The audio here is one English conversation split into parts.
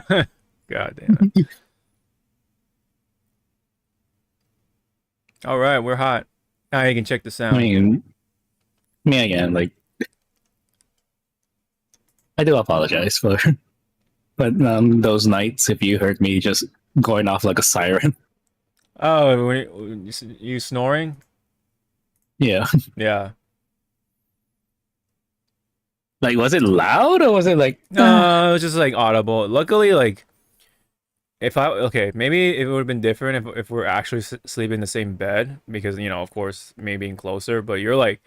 God damn it. All right, we're hot. Now you can check the I sound. mean, me again, like, I do apologize for but those nights if you heard me just going off like a siren. Oh, you snoring? Yeah. Yeah. Like, was it loud or was it like, No, it was just like audible. Luckily, like if I okay, maybe it would have been different if we're actually sleeping in the same bed because you know, of course, me being closer. But you're like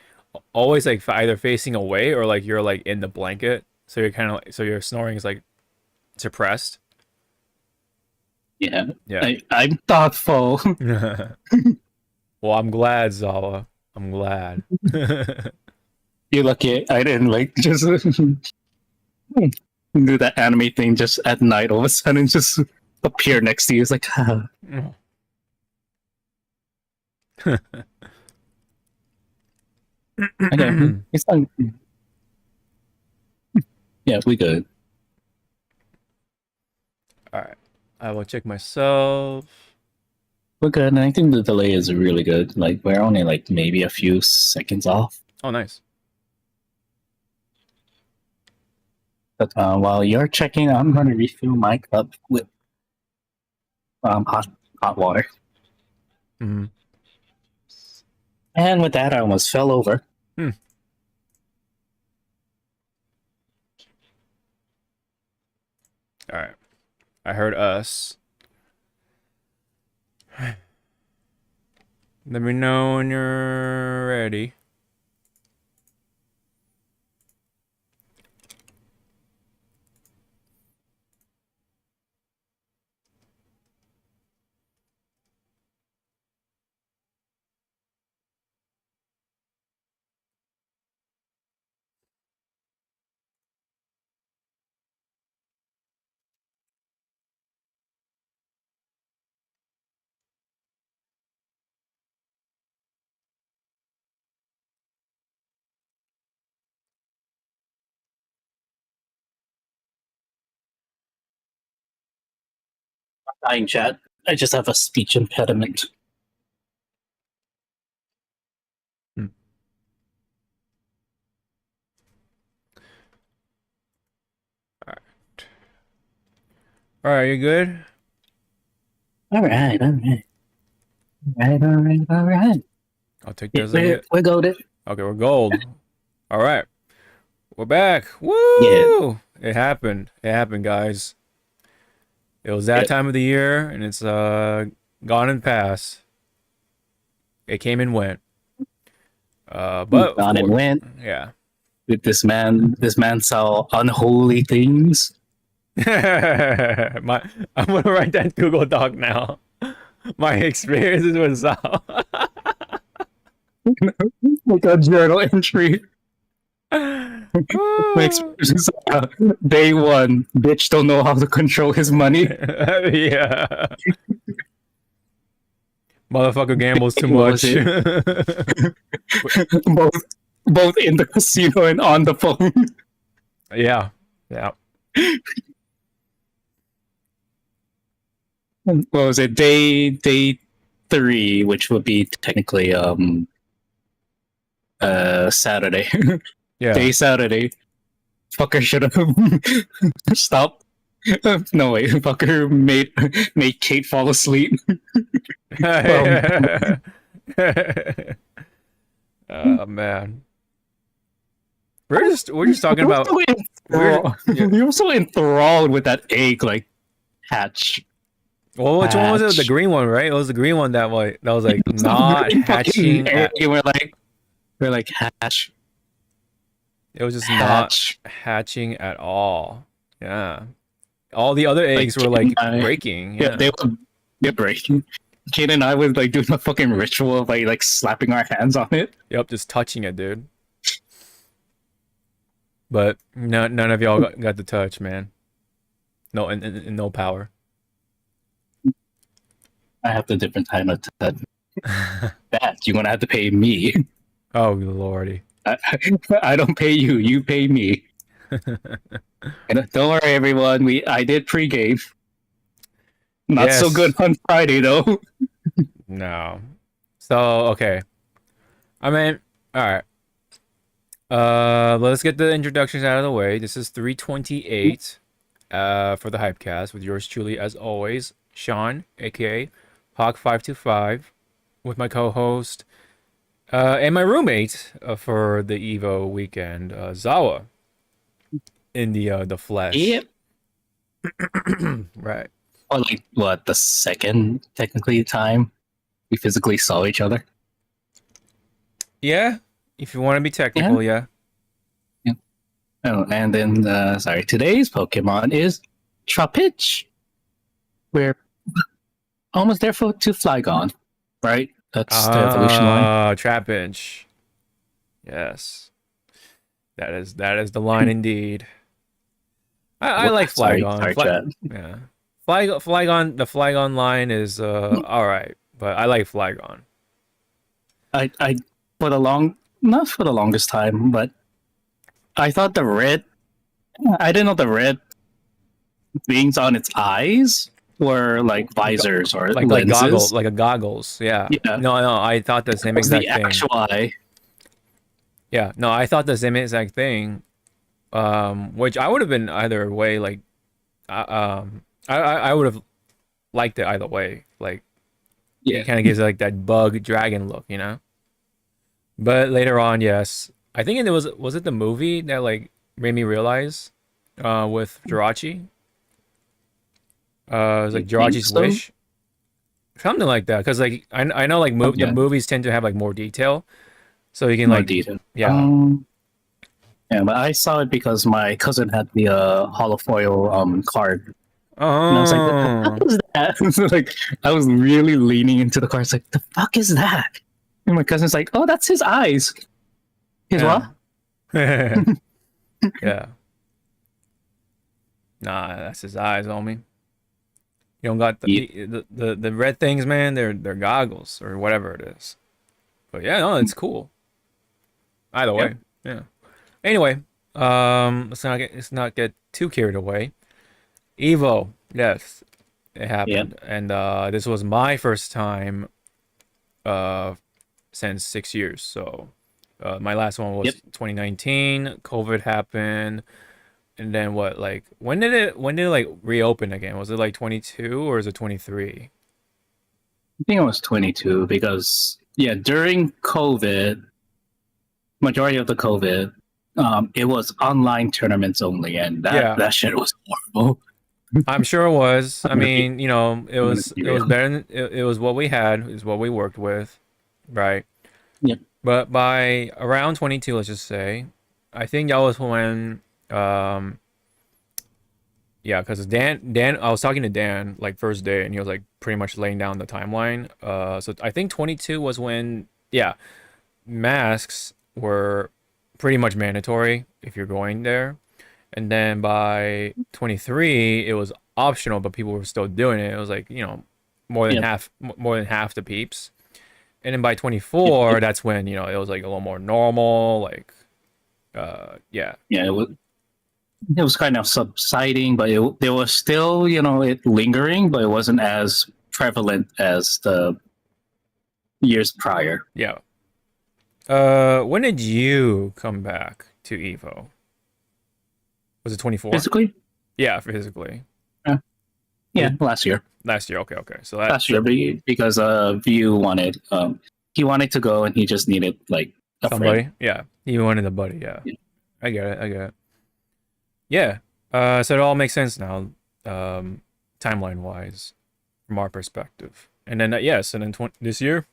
always like either facing away or like you're like in the blanket, so you're kind of so your snoring is like suppressed. yeah, Yeah. I'm thoughtful. Well, I'm glad, Zawa. I'm glad. You're lucky I didn't like just do that anime thing just at night all of a sudden just appear next to you. It's like, ah. Okay, it's fine. Yeah, we good. All right. I will check myself. We're good. And I think the delay is really good. Like, we're only like maybe a few seconds off. Oh, nice. But while you're checking, I'm going to refill my cup with hot water. Mm-hmm. And with that, I almost fell over. Hmm. All right. I heard us. Let me know when you're ready. Dying chat. I just have a speech impediment. Hmm. All right. All right, you good? All right. I'll take that Yeah, as a hit. we're golden. Okay, we're gold. All right. We're back. Yeah. Woo! It happened. It happened, guys. It was that Yeah. time of the year, and it's gone and past. It came and went. But of On and course, went. yeah. With this man saw unholy things. I'm gonna write that Google Doc now. My experiences with Sal. Like a journal entry. My experiences, day one, bitch don't know how to control his money. Yeah. Motherfucker gambles too What was much. both in the casino and on the phone. Yeah. Yeah. What was it? Day 3, which would be technically Saturday. Yeah. Day Saturday. Fucker should have stopped. No way, fucker made Kate fall asleep. Oh man. We're just talking about You were so enthralled with that egg like hatch. well, which one was it? The green one, right? It was the green one that was like not hatching at, We're like hatch. it was just Hatch. not hatching at all. Yeah. All the other eggs were like breaking. Yeah, they're breaking. Kate and I was like doing a fucking ritual of like slapping our hands on it. Yep, just touching it, dude. But none of y'all got the touch, man. No, and no power. I have the different time of that. That you're gonna have to pay me. Oh lordy. I don't pay you. You pay me. And don't worry, everyone. I did pregame. Not so good Yes. on Friday though. No. So okay. I mean, all right. Let's get the introductions out of the way. This is 328 for the Hypecast with yours truly as always, Sean, aka Hawk525, with my co-host and my roommate for the EVO weekend, Zawa in the flesh. Yep. Right. Or like what, the second technically time we physically saw each other. Yeah, if you want to be Yeah. technical, yeah. Yeah. Oh, and then sorry, today's Pokemon is Trapinch. We're almost there to Flygon, right? That's the evolution line. Ah, trap inch. Yes, that is the line indeed. I like Flygon. Sorry, chat. Yeah, Flygon. The Flygon line is all right, but I like Flygon. I for the long, not for the longest time, but I thought the red. I didn't know the red things on its eyes were like visors or Like lenses. like a goggles. Yeah. Yeah, No, I thought the same was the exact thing. actual eye. Yeah, no, I thought the same exact thing. Which I would have been either way. Like, I would have liked it either way. Like, Yeah, it kind of gives it like that bug dragon look, you know. But later on, yes, I think it was it the movie that like made me realize, with Jirachi. It was you like think Jirachi's so? wish, something like that. Cause like I know like the Yeah, movies tend to have like more detail, so you can more like detail. yeah. Yeah, but I saw it because my cousin had the holofoil card, and I was like, "What the fuck Oh is that?" So, like, I was really leaning into the card. It's like, "The fuck is that?" And my cousin's like, "Oh, that's his eyes." His yeah, what? yeah. Nah, that's his eyes, homie. You don't got Yeah, the red things, man. They're goggles or whatever it is. But yeah, no, it's cool. Either yeah, way, yeah. Anyway, let's not get too carried away. Evo, yes, it yeah, happened, and this was my first time uh since 6 years. So my last one yep. was 2019. COVID happened, and then what? Like when did it like reopen again? Was it like 22 or is it 23? I think it was 22 because yeah, during COVID, majority of the COVID, it was online tournaments only, and Yeah, that shit was horrible. I'm sure it was. I I'm gonna be, mean, you know, I'm gonna be it was real. better than it was what we had, is what we worked with, right? Yep, But by around 22, let's just say, I think that was when, yeah, because Dan, I was talking to Dan like first day, and he was like pretty much laying down the timeline. So I think 22 was when, yeah, masks were pretty much mandatory if you're going there. And then by 23, it was optional, but people were still doing it. It was like, you know, yep, more than half the peeps. And then by yep, 24, yep. that's when, you know, it was like a little more normal, like yeah. Yeah, it was kind of subsiding, but there was still, it lingering, but it wasn't as prevalent as the years prior. Yeah. When did you come back to Evo? Was it 24? Physically, Yeah, physically. yeah, Was yeah, it last year, last year? Okay, okay. So last year, because View wanted, he wanted to go, and he just needed like a friend. somebody, yeah. You wanted a buddy, yeah. Yeah, I get it, I get it. Yeah. So it all makes sense now, timeline wise, from our perspective. And then yes, and then this year,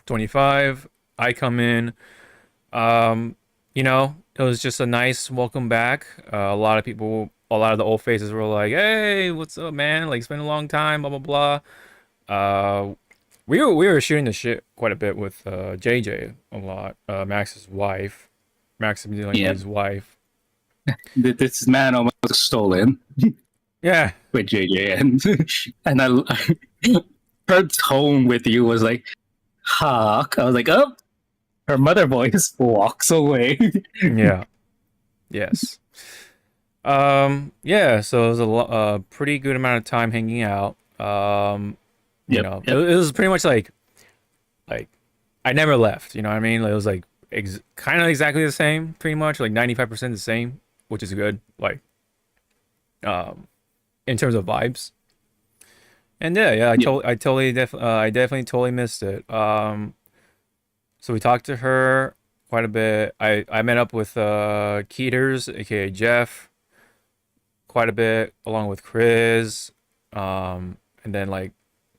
25, I come in. You know, it was just a nice welcome back. A lot of people, a lot of the old faces were like, "Hey, what's up, man? Like, it's been a long time, blah blah blah." We were shooting the shit quite a bit with JJ a lot. Max's wife, Max like yeah. his wife. This man almost stolen Yeah, with JJ, and and her tone with you was like, "Hawk." I was like, "Oh." Her mother voice walks away. yeah, yes. Yeah, so it was pretty good amount of time hanging out. Yep, yep. It was pretty much like I never left. You know what I mean? Like, it was like kind of exactly the same, pretty much like 95% the same, which is good. Like, um, in terms of vibes. And yeah, Yep. I definitely totally missed it. So we talked to her quite a bit. I met up with Keeters, aka Jeff, quite a bit, along with Chris. And then like,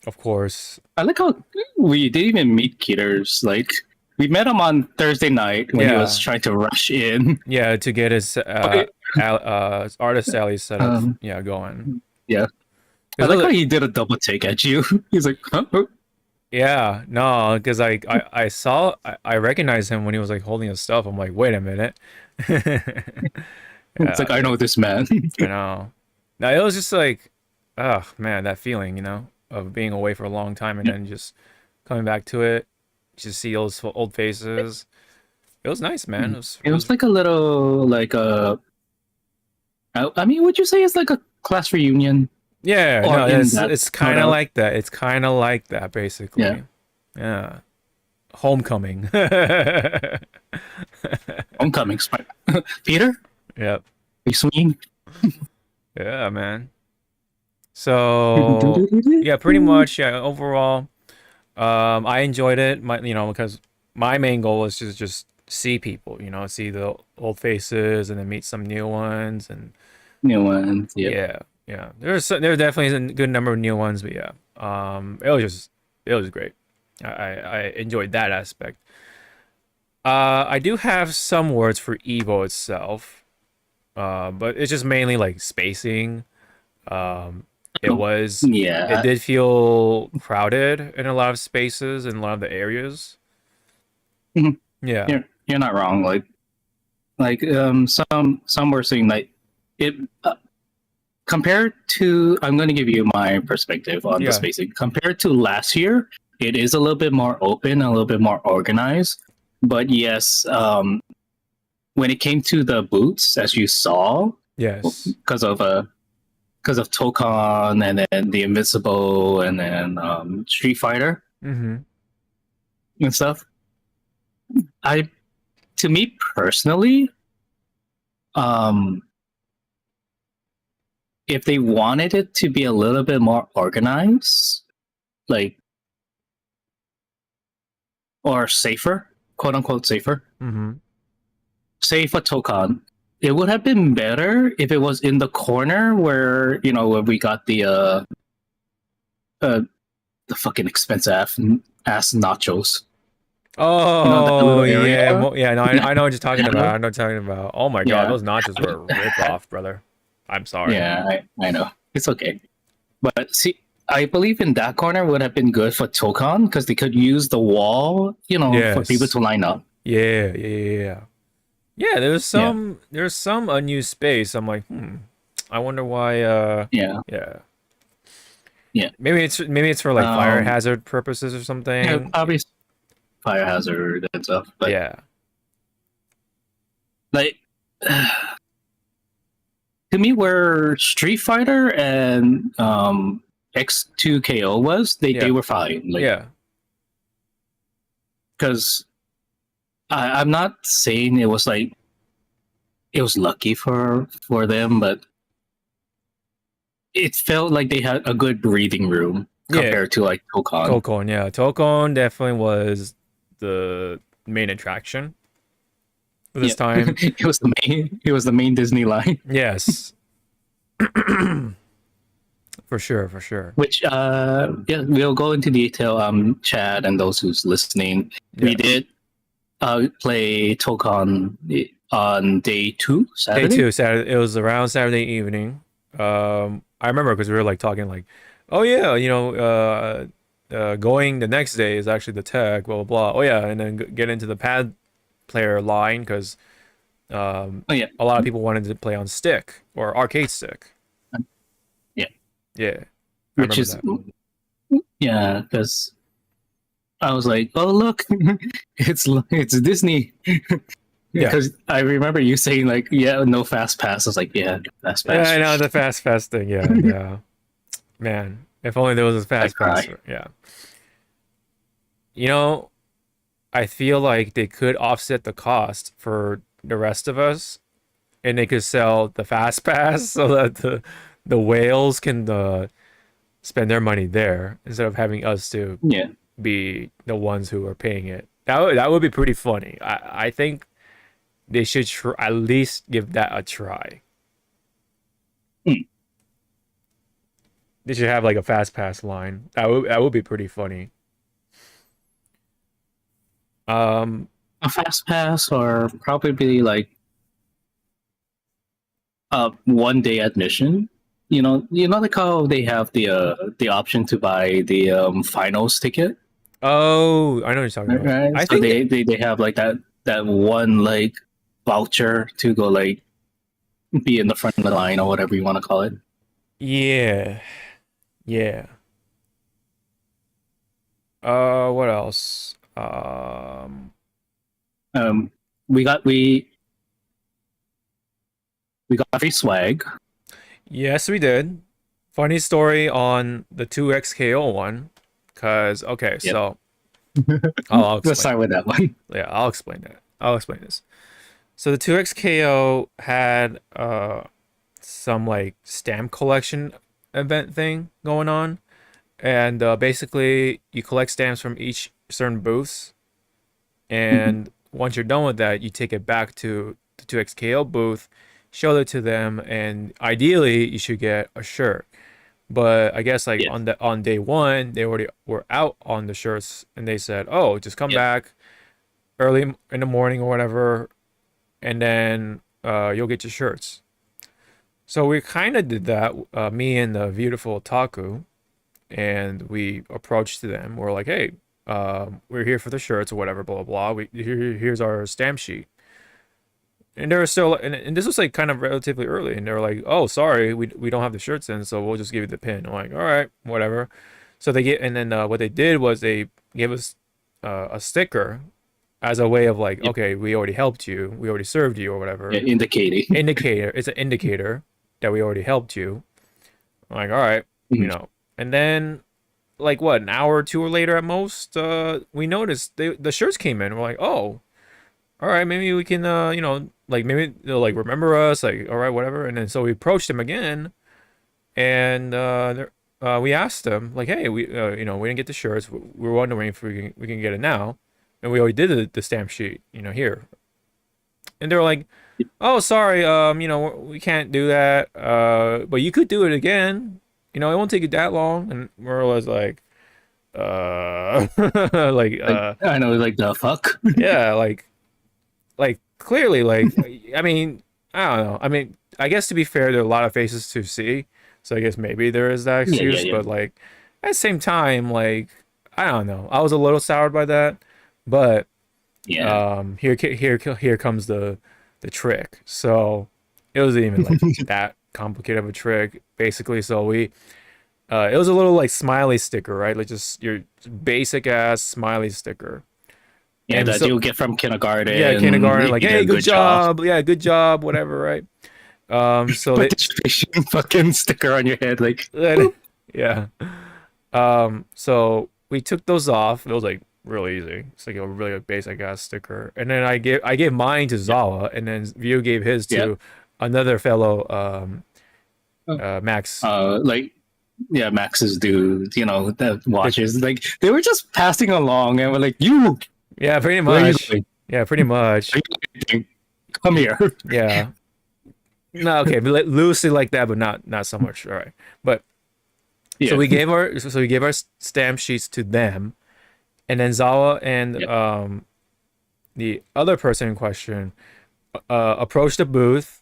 of course, I like how we didn't even meet Peters. Like we met him on Thursday night when he was yeah, trying to rush in. yeah, to get his Okay. artist alley set up, Um. yeah, going. Yeah. I like how he did a double take at you. He's like, huh? Huh?" Yeah, no, because I recognized him when he was like holding his stuff. I'm like, wait a minute. It's like Yeah, I know this man. I know. No, it was just like, oh man, that feeling, of being away for a long time and then just coming back to it, just see those old faces. It was nice, man. It was like a little like a. I mean, would you say it's like a class reunion yeah, or no, in that it's no kind of doubt? like that. It's kind of like that, Yeah. basically. Yeah, homecoming. Homecoming Spider. Peter, Yep. you swinging? Yeah, man. So yeah, pretty much. Yeah, overall, I enjoyed it. Because my main goal was to just see people. See the old faces and then meet some new ones. And New ones. Yep. yeah, yeah. There definitely is a good number of new ones, but yeah, it was great. I enjoyed that aspect. I do have some words for Evo itself, but it's just mainly like spacing. Um, it Oh, was, it yeah. did feel crowded in a lot of spaces in a lot of the areas. Mhm. Yeah, You're not wrong. Some were saying like it compared to. I'm going to give you my perspective on the yeah, spacing. Compared to last year, it is a little bit more open, a little bit more organized. But yes, when it came to the boots, as you saw, yes. because of Tokon and then the Invincible and then Street Fighter Mm-hmm. and stuff. I to me personally, um, if they wanted it to be a little bit more organized, like or safer, quote unquote safer, Mm-hmm. say for Tokon, it would have been better if it was in the corner where where we got uh the fucking expensive ass nachos. That Oh little area. yeah, yeah. No, I know what you're talking about. Yeah, I know what you're talking about. Oh my God, yeah, those nachos were a rip off, brother. I'm sorry. yeah. I know it's okay, but see, I believe in that corner would have been good for Tokon because they could use the wall, for people Yes. to line up. Yeah, yeah, yeah, yeah. Yeah, Yeah, there's some unused space. I'm like, I wonder why yeah, yeah. yeah. Maybe it's for like fire Um, hazard purposes or yeah, something. probably fire hazard and stuff, but Yeah. like to me, where Street Fighter and X2KO was, they Yeah. were fine. Like, Yeah. because I'm not saying it was like it was lucky for them, but it felt like they had a good breathing room Yeah. compared to like Tokon. Tokon, yeah. Tokon definitely was the main attraction for this Yeah, time. it was the main. It was the main Disney line. Yes. For sure, for sure. Which yeah, we'll go into detail. Chad and those who's listening, we Yeah. did play Tokon on day 2, Day Saturday. two, Saturday. It was around Saturday evening. I remember because we were like talking like, oh yeah, going the next day is actually the tech, blah blah blah. Oh yeah, and then get into the pad player line because Oh yeah, a lot of people wanted to play on stick or arcade stick. yeah. Yeah, I Which remember is that. yeah, because I was like, oh look, it's Disney. Yeah. Because I remember you saying like, yeah, no fast pass. I was like, yeah, fast Yeah, pass. I know the fast thing. Yeah, yeah. Man, if only there was a I fast pass. cry. Yeah. You know, I feel like they could offset the cost for the rest of us, and they could sell the fast pass so that the whales can spend their money there instead of having us to Yeah. be the ones who are paying it. That would be pretty funny. I think they should at least give that a try. Hmm. They should have like a fast pass line. That would be pretty funny. Um, A fast pass or probably like a 1 day admission. Like how they have the option to buy the finals ticket, oh, I know what you're talking about. right? I So think they have like that one like voucher to go like be in the front of the line or whatever you want to call it. yeah, yeah. What else? Um, we got we got free swag. Yes, we did. Funny story on the 2XKO one, cause okay, Yep. so I'll Let's explain. start with that one. Yeah, I'll explain that. I'll explain this. So the 2XKO had some like stamp collection event thing going on, and basically you collect stamps from each certain booths, and once you're done with that, you take it back to the 2XKO booth, show it to them, and ideally you should get a shirt. But I guess like Yeah. on day one, they already were out on the shirts, and they said, "Oh, just come Yep. back early in the morning or whatever, and then you'll get your shirts." So we kind of did that, me and the beautiful Taku, and we approached them. We're like, "Hey, we're here for the shirts or whatever, blah blah blah. Here's our stamp sheet." And they were still, and this was like kind of relatively early, and they were like, "Oh, sorry, we don't have the shirts in, so we'll just give you the pin." I'm like, "All right, whatever." So they get, and then what they did was they gave us a sticker as a way of like, Yep. okay, we already helped you, we already served you or Yeah, whatever. indicating. Indicator, it's an indicator that we already helped you. I'm like, all right, you Mhm. know. And then like what, an hour or two or later at most, we noticed the shirts came in. We're like, oh, all right, maybe we can, like maybe they'll like remember us, like all right, whatever. And then so we approached them again, and we asked them like, hey, we didn't get the shirts. We're wondering if we can get it now, and we already did the stamp sheet, here. And they were like, oh, sorry, we can't do that, but you could do it again. It won't take you that long. And Merle was like, like, Like I know, like the fuck. yeah, like clearly, like, I mean, I don't know. I mean, I guess to be fair, there are a lot of faces to see, so I guess maybe there is that Yeah, yeah, excuse. yeah, But like, at the same time, like, I don't know. I was a little soured by that, but yeah. here comes the trick. So it wasn't even like that complicated of a trick, basically. So it was a little like smiley sticker, right? Like just your basic ass smiley sticker. Yeah, And that so you'll get from yeah, kindergarten kindergarten, if like, you did hey, a good good job. job, yeah, good job, whatever, right? So Participation fucking sticker on your head, like they, boop. yeah. So we took those off. It was like really easy. It's like a really basic ass sticker. And then I gave mine to Yep. Zawa, and then View gave his Yep. to another fellow, Max. Like yeah, Max's dude, that watches. Like they were just passing along and we're like, you, Yeah, pretty where are you much. going? Yeah, pretty much. Are you doing? Come here. Yeah. No, okay, but loosely like that, but not so much. All right. But so Yeah. we gave our stamp sheets to them, and then Zawa and Yep. the other person in question approached the booth,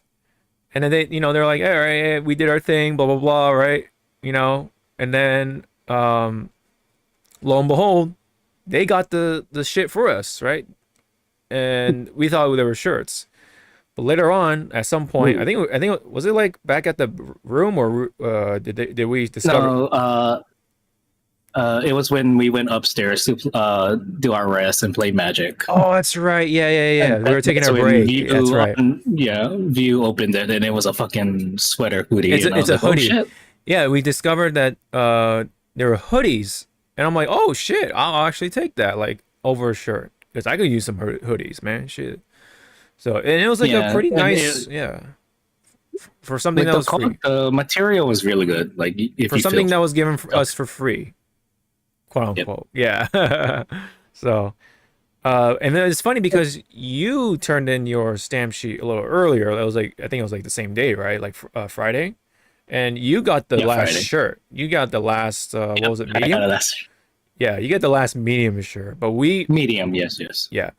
and then they're like, all right, we did our thing, blah blah blah, right? And then lo and behold, they got the shit for us, right? And we thought they were shirts. But later on, at some point, Ooh. I think was it like back at the room, or did we discover? No, It was when we went upstairs to do our rest and play Magic. Oh, that's right. Yeah, yeah, yeah. And We were taking that's our when break. That's right. View opened it, and it was a fucking sweater hoodie, and I It's was a like, "Oh hoodie. shit!" Yeah, we discovered that there were hoodies, and I'm like, oh shit, I'll actually take that like over a shirt because I could use some hoodies, man. Shit. So and it was like a Yeah, pretty and nice, yeah, for something like that was free, the material was really good. Like if for you feel, something that was given for us for free, quote yep, unquote. Yeah. So. And then it's funny because you turned in your stamp sheet a little earlier. That was like I think it was like the same day, right? Like Friday, and you got the yeah, last Friday. shirt. You got the last what Yep, was it, I got medium? a last Yeah, you get the last medium shirt. But we, medium. Yes, yes. yeah,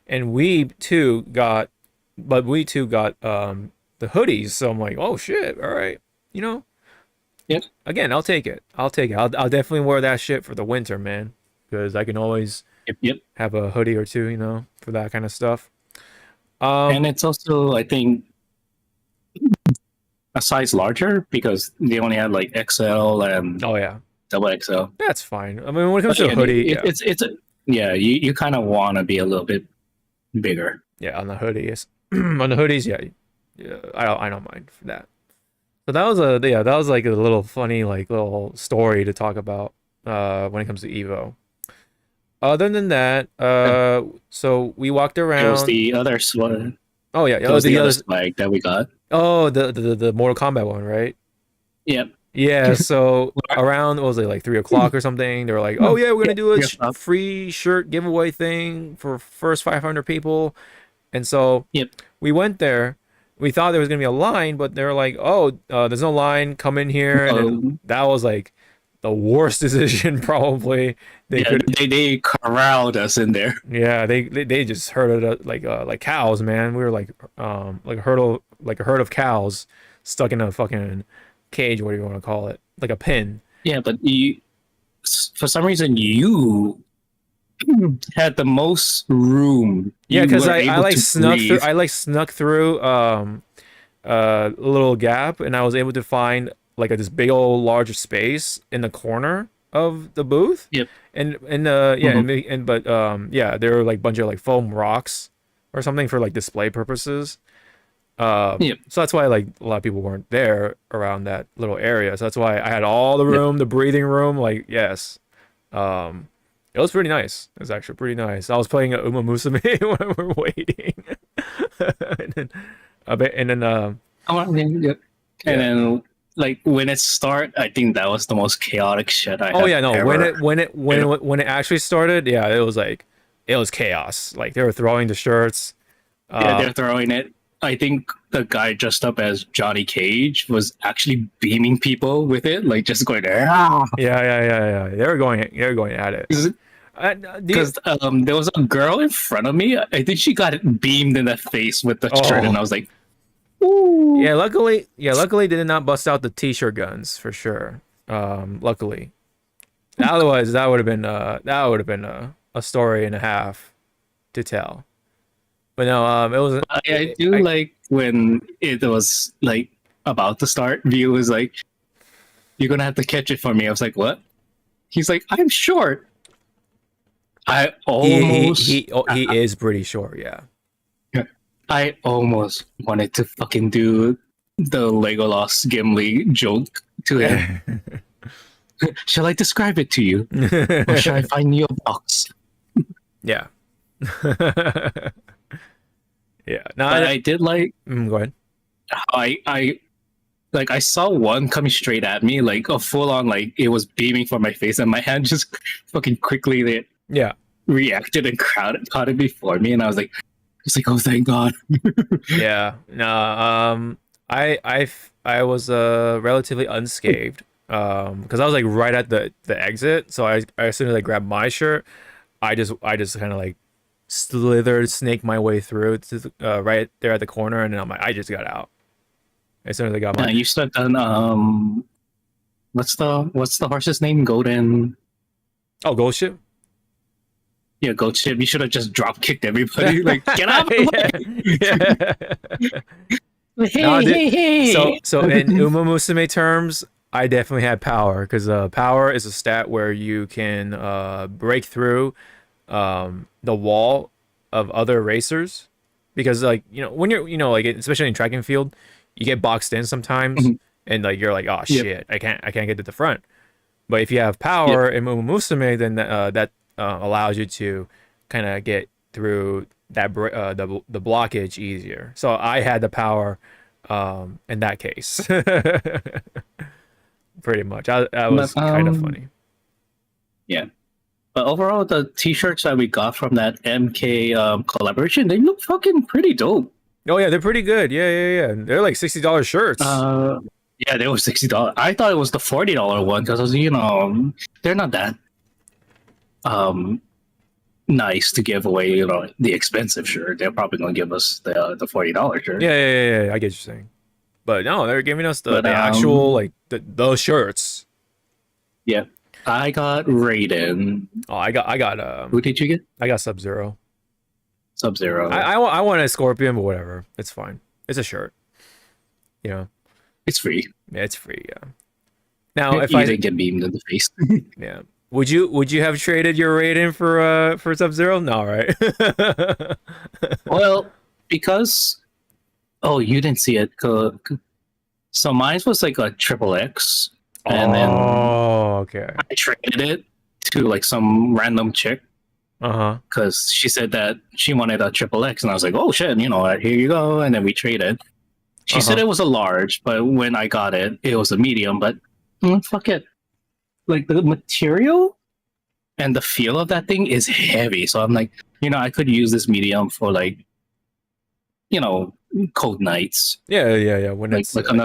and we too got, but we too got the hoodies. So I'm like, oh shit, all right, you know. Yep, Again, I'll take it. I'll take it. I'll definitely wear that shit for the winter, man, because I can always yep, yep. have a hoodie or two, you know, for that kind of stuff. And it's also, I think, a size larger because they only had like XL and Oh yeah, double XL. that's fine. I mean, when it comes But to a yeah, hoodie, yeah, yeah. You kind of want to be a little bit bigger. yeah, on the hoodies, on the hoodies, yeah, yeah, I don't mind for that. So that was a yeah, that was like a little funny like little story to talk about when it comes to Evo. Other than that, so we walked It was around. the other one. Oh yeah, It oh was the the other other, swag that we got. oh the Mortal Kombat one, right? Yep. Yeah, so around what was it like 3 o'clock or something? They were like, "Oh yeah, we're Yeah, gonna do a 3 o'clock. free shirt giveaway thing for first 500 people." And so Yep. we went there. We thought there was gonna be a line, but they were like, "Oh, there's no line. Come in here." And then Um, that was like the worst decision probably they yeah, could. they corralled us in there. Yeah, they just herded us like cows, man. We were like a herd of cows stuck in a fucking cage, what do you want to call it? Like a pen. Yeah, but for some reason, you had the most room. Yeah, You because were I able like to snuck through breathe. a little gap and I was able to find like this big old large space in the corner of the booth. Yep. And yeah, Mhm. but yeah, there were like a bunch of like foam rocks or something for like display purposes. Yep. So that's why like a lot of people weren't there around that little area. So that's why I had all the Yep. room, the breathing room, like yes. It was pretty nice. It was actually pretty nice. I was playing a Uma Musume when we were waiting. and then a bit and then Yep. yeah. And then, like when it started, I think that was the most chaotic shit I Oh have yeah, no, ever. when it actually started, yeah, it was chaos. Like they were throwing the shirts. Yeah, Uh they're throwing it. I think the guy dressed up as Johnny Cage was actually beaming people with it, like just going ah. yeah. They were going at it. Because there was a girl in front of me. I think she got beamed in the face with the shirt, and Oh I was like, "Ooh!" luckily they did not bust out the t-shirt guns for sure. Luckily. Otherwise that would have been a story and a half to tell. But no, it was I do like when it was like about to start. View was like, "You're gonna have to catch it for me." I was like, "What?" He's like, "I'm short." I almost, he is pretty short, yeah. I almost wanted to fucking do the Legolas Gimli joke to him. Shall I describe it to you, or shall I find you a box? Yeah. Yeah. No, But I did like go ahead. I like I saw one coming straight at me, like a full on, like it was beaming from my face, and my hand just fucking quickly they Yeah. reacted and caught it before me, and I was like, oh thank God. Yeah. No, I was relatively unscathed. Because I was like right at the exit, so I as soon as I grabbed my shirt, I just kind of like slithered, snake my way through to right there at the corner, and then I'm like, I just got out as soon as I got my. You start on what's the horse's name? Golden. Oh, ghost ship. Yeah, goat ship. You should have just drop kicked everybody. Like, get out of the way. No, dude, Hey. so in Uma Musume terms, I definitely had power because power is a stat where you can break through the wall of other racers because like when you're like especially in track and field you get boxed in sometimes Mhm. and like you're like oh Yep. shit I can't get to the front. But if you have Yep. power and Musume, then that allows you to kind of get through the blockage easier. So I had the power in that case. Pretty much. That But was kind of funny. yeah. But overall, the T-shirts that we got from that MK collaboration, they look fucking pretty dope. Oh yeah, they're pretty good. Yeah, yeah, yeah. They're like $60 shirts. Uh, yeah, they were $60. I thought it was the $40 one because they're not that um nice to give away. The expensive shirt. They're probably gonna give us the $40 shirt. Yeah, yeah, yeah, yeah. I get what you're saying. But no, they're giving us the But the actual like those shirts. yeah, I got Raiden. Oh, I got Who did you get? I got Sub Zero. Sub I, Zero. I I want a Scorpion, but whatever. It's fine. It's a shirt. You know. It's free. Yeah, it's free. Yeah. Now, if You I didn't get beamed in the face. yeah, would you have traded your Raiden for Sub Zero? No, right? Well, because you didn't see it. So mine was like a triple X, and then Oh, okay. I traded it to like some random chick Uh-huh. because she said that she wanted a triple X, and I was like, oh shit, here you go, and then we traded. She said Uh-huh. it was a large, but when I got it, it was a medium. But fuck it, like the material and the feel of that thing is heavy, so I'm like, I could use this medium for like, cold nights, Yeah, yeah, yeah. When like it's like on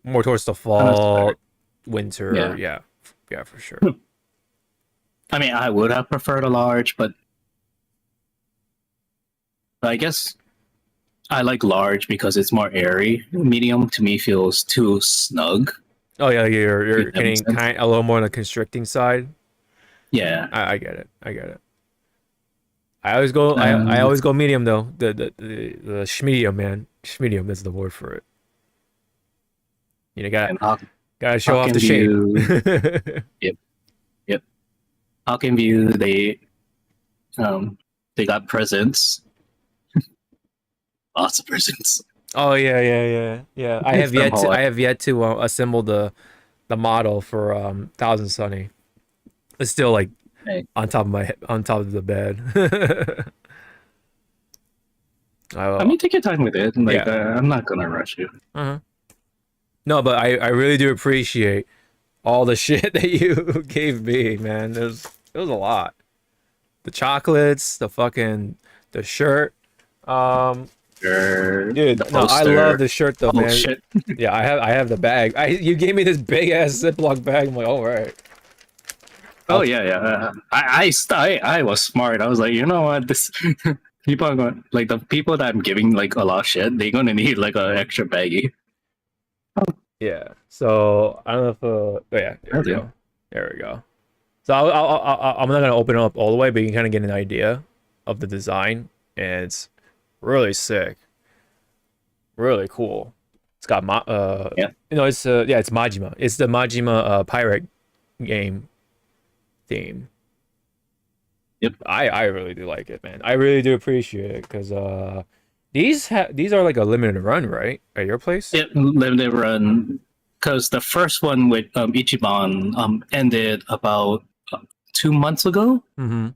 more towards the a fall, sweater. winter, Yeah. yeah. Yeah, for sure. I mean, I would have preferred a large, but I guess I like large because it's more airy. Medium to me feels too snug. Oh yeah, you're If that makes getting sense. kind a little more on the constricting side. Yeah. I get it. I get it. I Um, always go medium though. The schmedium, man. Schmedium is the word for it. Got and gotta show how off can the shape. view? Yep. Yep. How can view? They got presents. Lots of presents. Oh yeah, yeah, yeah, yeah. I have From yet to Hawaii. assemble the model for Thousand Sunny. It's still like Hey, on top of the bed. I I, mean, take your time with it. Like, yeah. I'm not gonna rush you. Uh-huh. No, but I really do appreciate all the shit that you gave me, man. It was a lot. The chocolates, the shirt. Um, The dude, no, I love poster. the shirt though, Oh man. shit. Yeah, I have the bag. You gave me this big ass Ziploc bag. I'm like, all right. Oh I'll, yeah, yeah. I was smart. I was like, you know what? This people are going like the people that I'm giving like a lot of shit. They're gonna need like an extra baggie. yeah. So I don't know if oh yeah, there we Okay. go. There we go. So I'm not gonna open it up all the way, but you can kind of get an idea of the design, and it's really sick, really cool. It's got Yeah. it's yeah, it's Majima. It's the Majima pirate game theme. Yep. I really do like it, man. I really do appreciate it because these are like a limited run, right? At your place? Yep. Limited run. Because the first one with Ichiban ended about 2 months ago. Mm-hmm.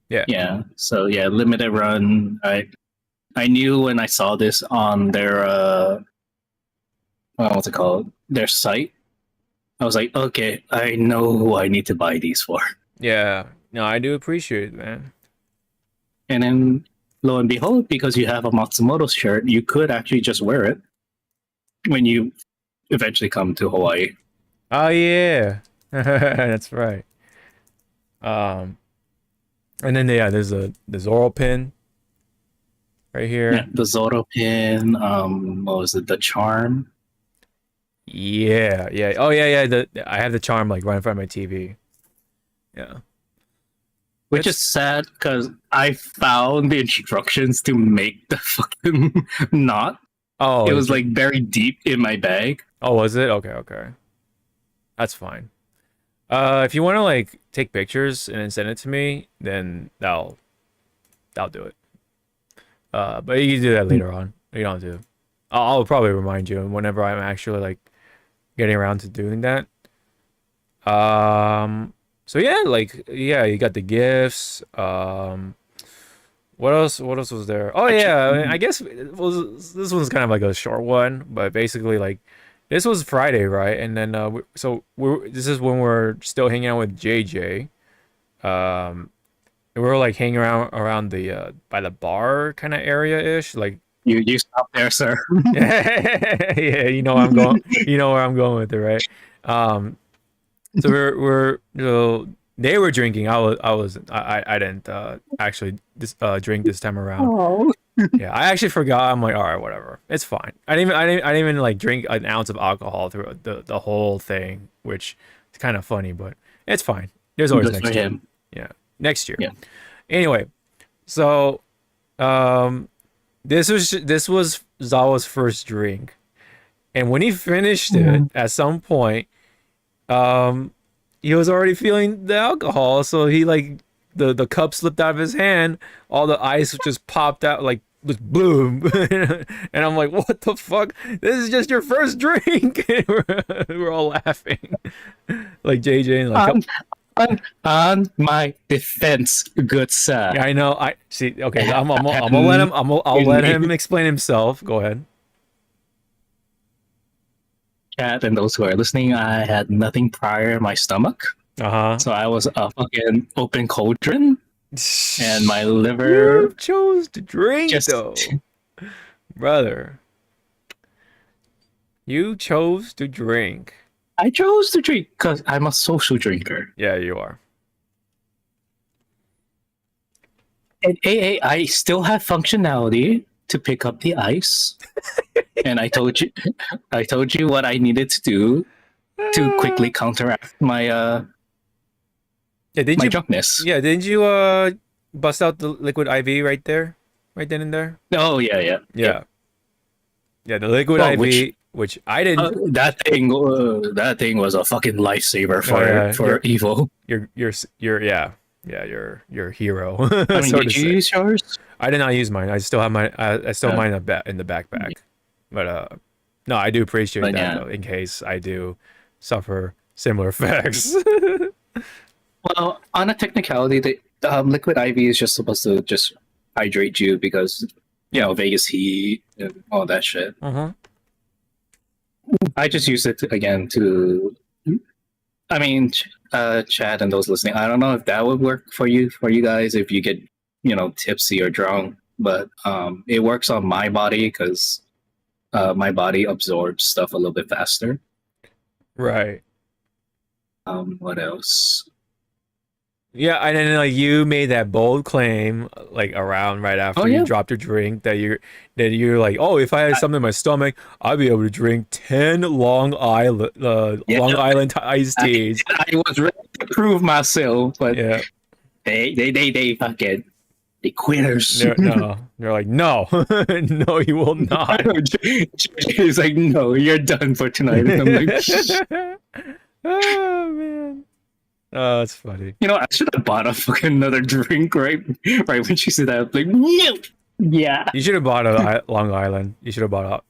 Yeah. Yeah. So yeah, limited run. I knew when I saw this on their what's it called? Their site. I was like, okay, I know who I need to buy these for. Yeah. No, I do appreciate it, man. And then lo and behold, because you have a Matsumoto shirt, you could actually just wear it when you eventually come to Hawaii. Oh yeah. That's right. Um and then yeah, there's the Zoro pin right Yeah, here. the Zoro pin, what was it, the charm? Yeah, yeah. Oh yeah, yeah. I have the charm like right in front of my TV. Yeah. Which is It's sad because I found the instructions to make the fucking knot. oh, It was like very deep in my bag. Oh, was it? Okay, okay. That's fine. If you want to like take pictures and then send it to me, then that'll do it. But you can do that later on. You don't have to. I'll probably remind you whenever I'm actually like getting around to doing that. So yeah, like yeah, you got the gifts. What else? What else was there? Oh yeah, I, mean, I guess it was this one's kind of like a short one, but basically like this was Friday, right? And then this is when we're still hanging out with JJ. Um, and we were like hanging around the by the bar kind of area ish, like You stop there, sir. yeah, you know where I'm going. You know where I'm going with it, right? Um, so we're you know, they were drinking. I didn't actually drink this time around. Oh. Yeah, I actually forgot. I'm like, all right, whatever. It's fine. I didn't even like drink an ounce of alcohol through the whole thing, which is kind of funny, but it's fine. There's always Good for next year. him. Yeah, next year. Yeah. Anyway, so um, this was Zawa's first drink, and when he finished it, at some point, um, he was already feeling the alcohol, so he like the cup slipped out of his hand, all the ice just popped out like just boom, and I'm like, what the fuck? This is just your first drink. We're all laughing, like JJ and like. On my defense, good sir. Yeah, I know. I see. Okay, I'm gonna let him. I'll let him explain himself. Go ahead. Chat and those who are listening, I had nothing prior in my stomach, Uh huh. so I was a fucking open cauldron, and my liver You chose to drink just. though, brother. You chose to drink. I chose to drink because I'm a social drinker. Yeah, you are. And AA, I still have functionality to pick up the ice, and I told you what I needed to do to quickly counteract my Yeah, didn't my you? drunkenness. Yeah, didn't you? Bust out the liquid IV right there, right then and there. Oh yeah. Yeah, yeah, the liquid Well, IV, which I didn't. That thing was a fucking lifesaver Oh yeah, for EVO. you're a hero. I mean, so to did you say. use yours? I did not use mine. I still have mine. I still have mine in the backpack. But no, I do appreciate But that yeah. though, in case I do suffer similar effects. Well, on a technicality, the liquid IV is just supposed to just hydrate you because Vegas heat and all that shit. Uh-huh. I just use it again to. I mean, chat and those listening. I don't know if that would work for you guys if you get tipsy or drunk, but it works on my body because my body absorbs stuff a little bit faster. Right. What else? Yeah, and then like you made that bold claim like around right after you dropped your drink that you're like, oh, if I had something in my stomach, I'd be able to drink 10 Long Island iced teas. I was ready to prove myself, but Yeah. they fucking they quitters. They're like, no, no, you will not. He's like, no, you're done for tonight. And I'm like, Oh man. Oh, that's funny. I should have bought a fucking another drink right when she said that. I'm like, no, yeah. You should have bought a Long Island. You should have bought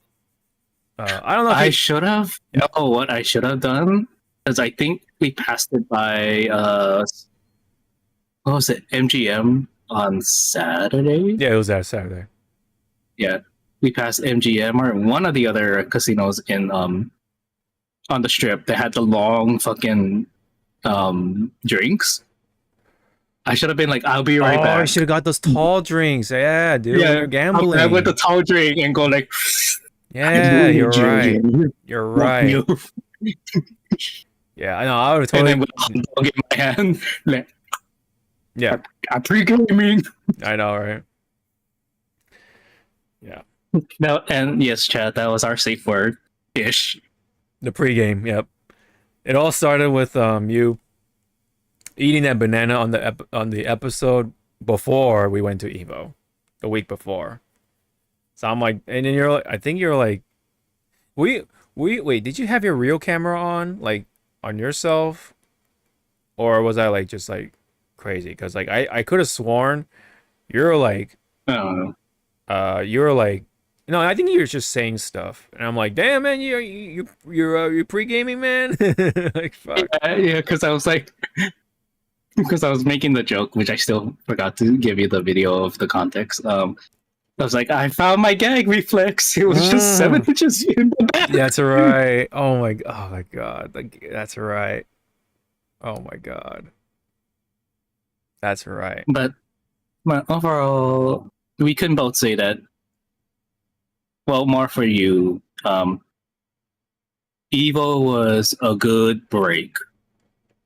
I don't know. I should have. Yeah. No, what I should have done is I think we passed it by what was it, MGM on Saturday? Yeah, it was that Saturday. Yeah, we passed MGM or one of the other casinos in on the strip that had the long fucking drinks. I should have been like, I'll be right back. I should have got those tall drinks. Yeah, dude. Yeah, You're gambling. I went the tall drink and go like, yeah, you're right. You're right. Yeah, I know. I would have totally. And then with a hot dog in my hand, like, yeah, I'm pre-gaming. I know, right? Yeah. No, and yes, chat. That was our safe word ish. The pregame. Yep. It all started with you eating that banana on the episode before we went to EVO, the week before. So I'm like, and then you're like, I think you're like, Wait, did you have your real camera on, like on yourself, or was I like just like crazy? Because like I could have sworn you're like I don't know. you're like no, I think you're just saying stuff, and I'm like, damn man, you're pre gaming man, like fuck. Yeah, because I was like, because I was making the joke, which I still forgot to give you the video of the context. I was like, I found my gag reflex. It was just seven Mm, inches in the back. that's right. Oh my god, like that's right. Oh my god, that's right. But overall, we can both say that. Well, more for you. Evo was a good break.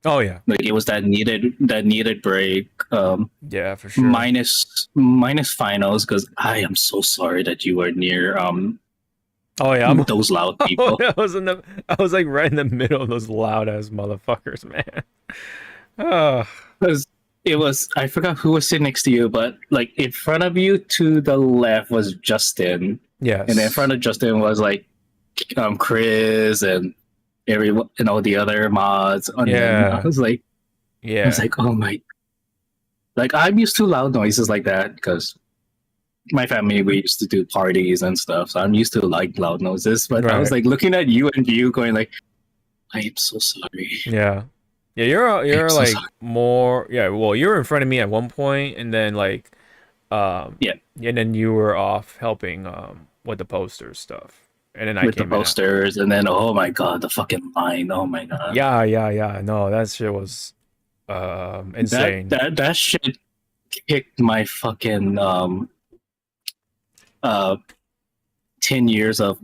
Oh yeah, Like it was that needed break. yeah for sure. Minus finals because I am so sorry that you were near Oh yeah, those loud oh, people. I was like right in the middle of those loud ass motherfuckers, man. Oh, Because it was I forgot who was sitting next to you, but like in front of you to the left was Justin, and in front yes. of Justin was like Chris and everyone and all the other mods. And then Yeah. I was Yeah. like, oh my, like I'm used to loud noises like that because my family we used to do parties and stuff, so I'm used to like loud noises. But I was Right. like looking at you and you going like, I am so sorry. Yeah. Yeah, I am you're so like sorry. more yeah, well, you were in front of me at one point and then like um Yeah, and then you were off helping with the poster stuff. And then I with the came in at posters, and then oh my god, the fucking line. Oh my god, yeah, yeah, yeah. No, that shit was that insane. that that shit kicked my fucking uh 10 years of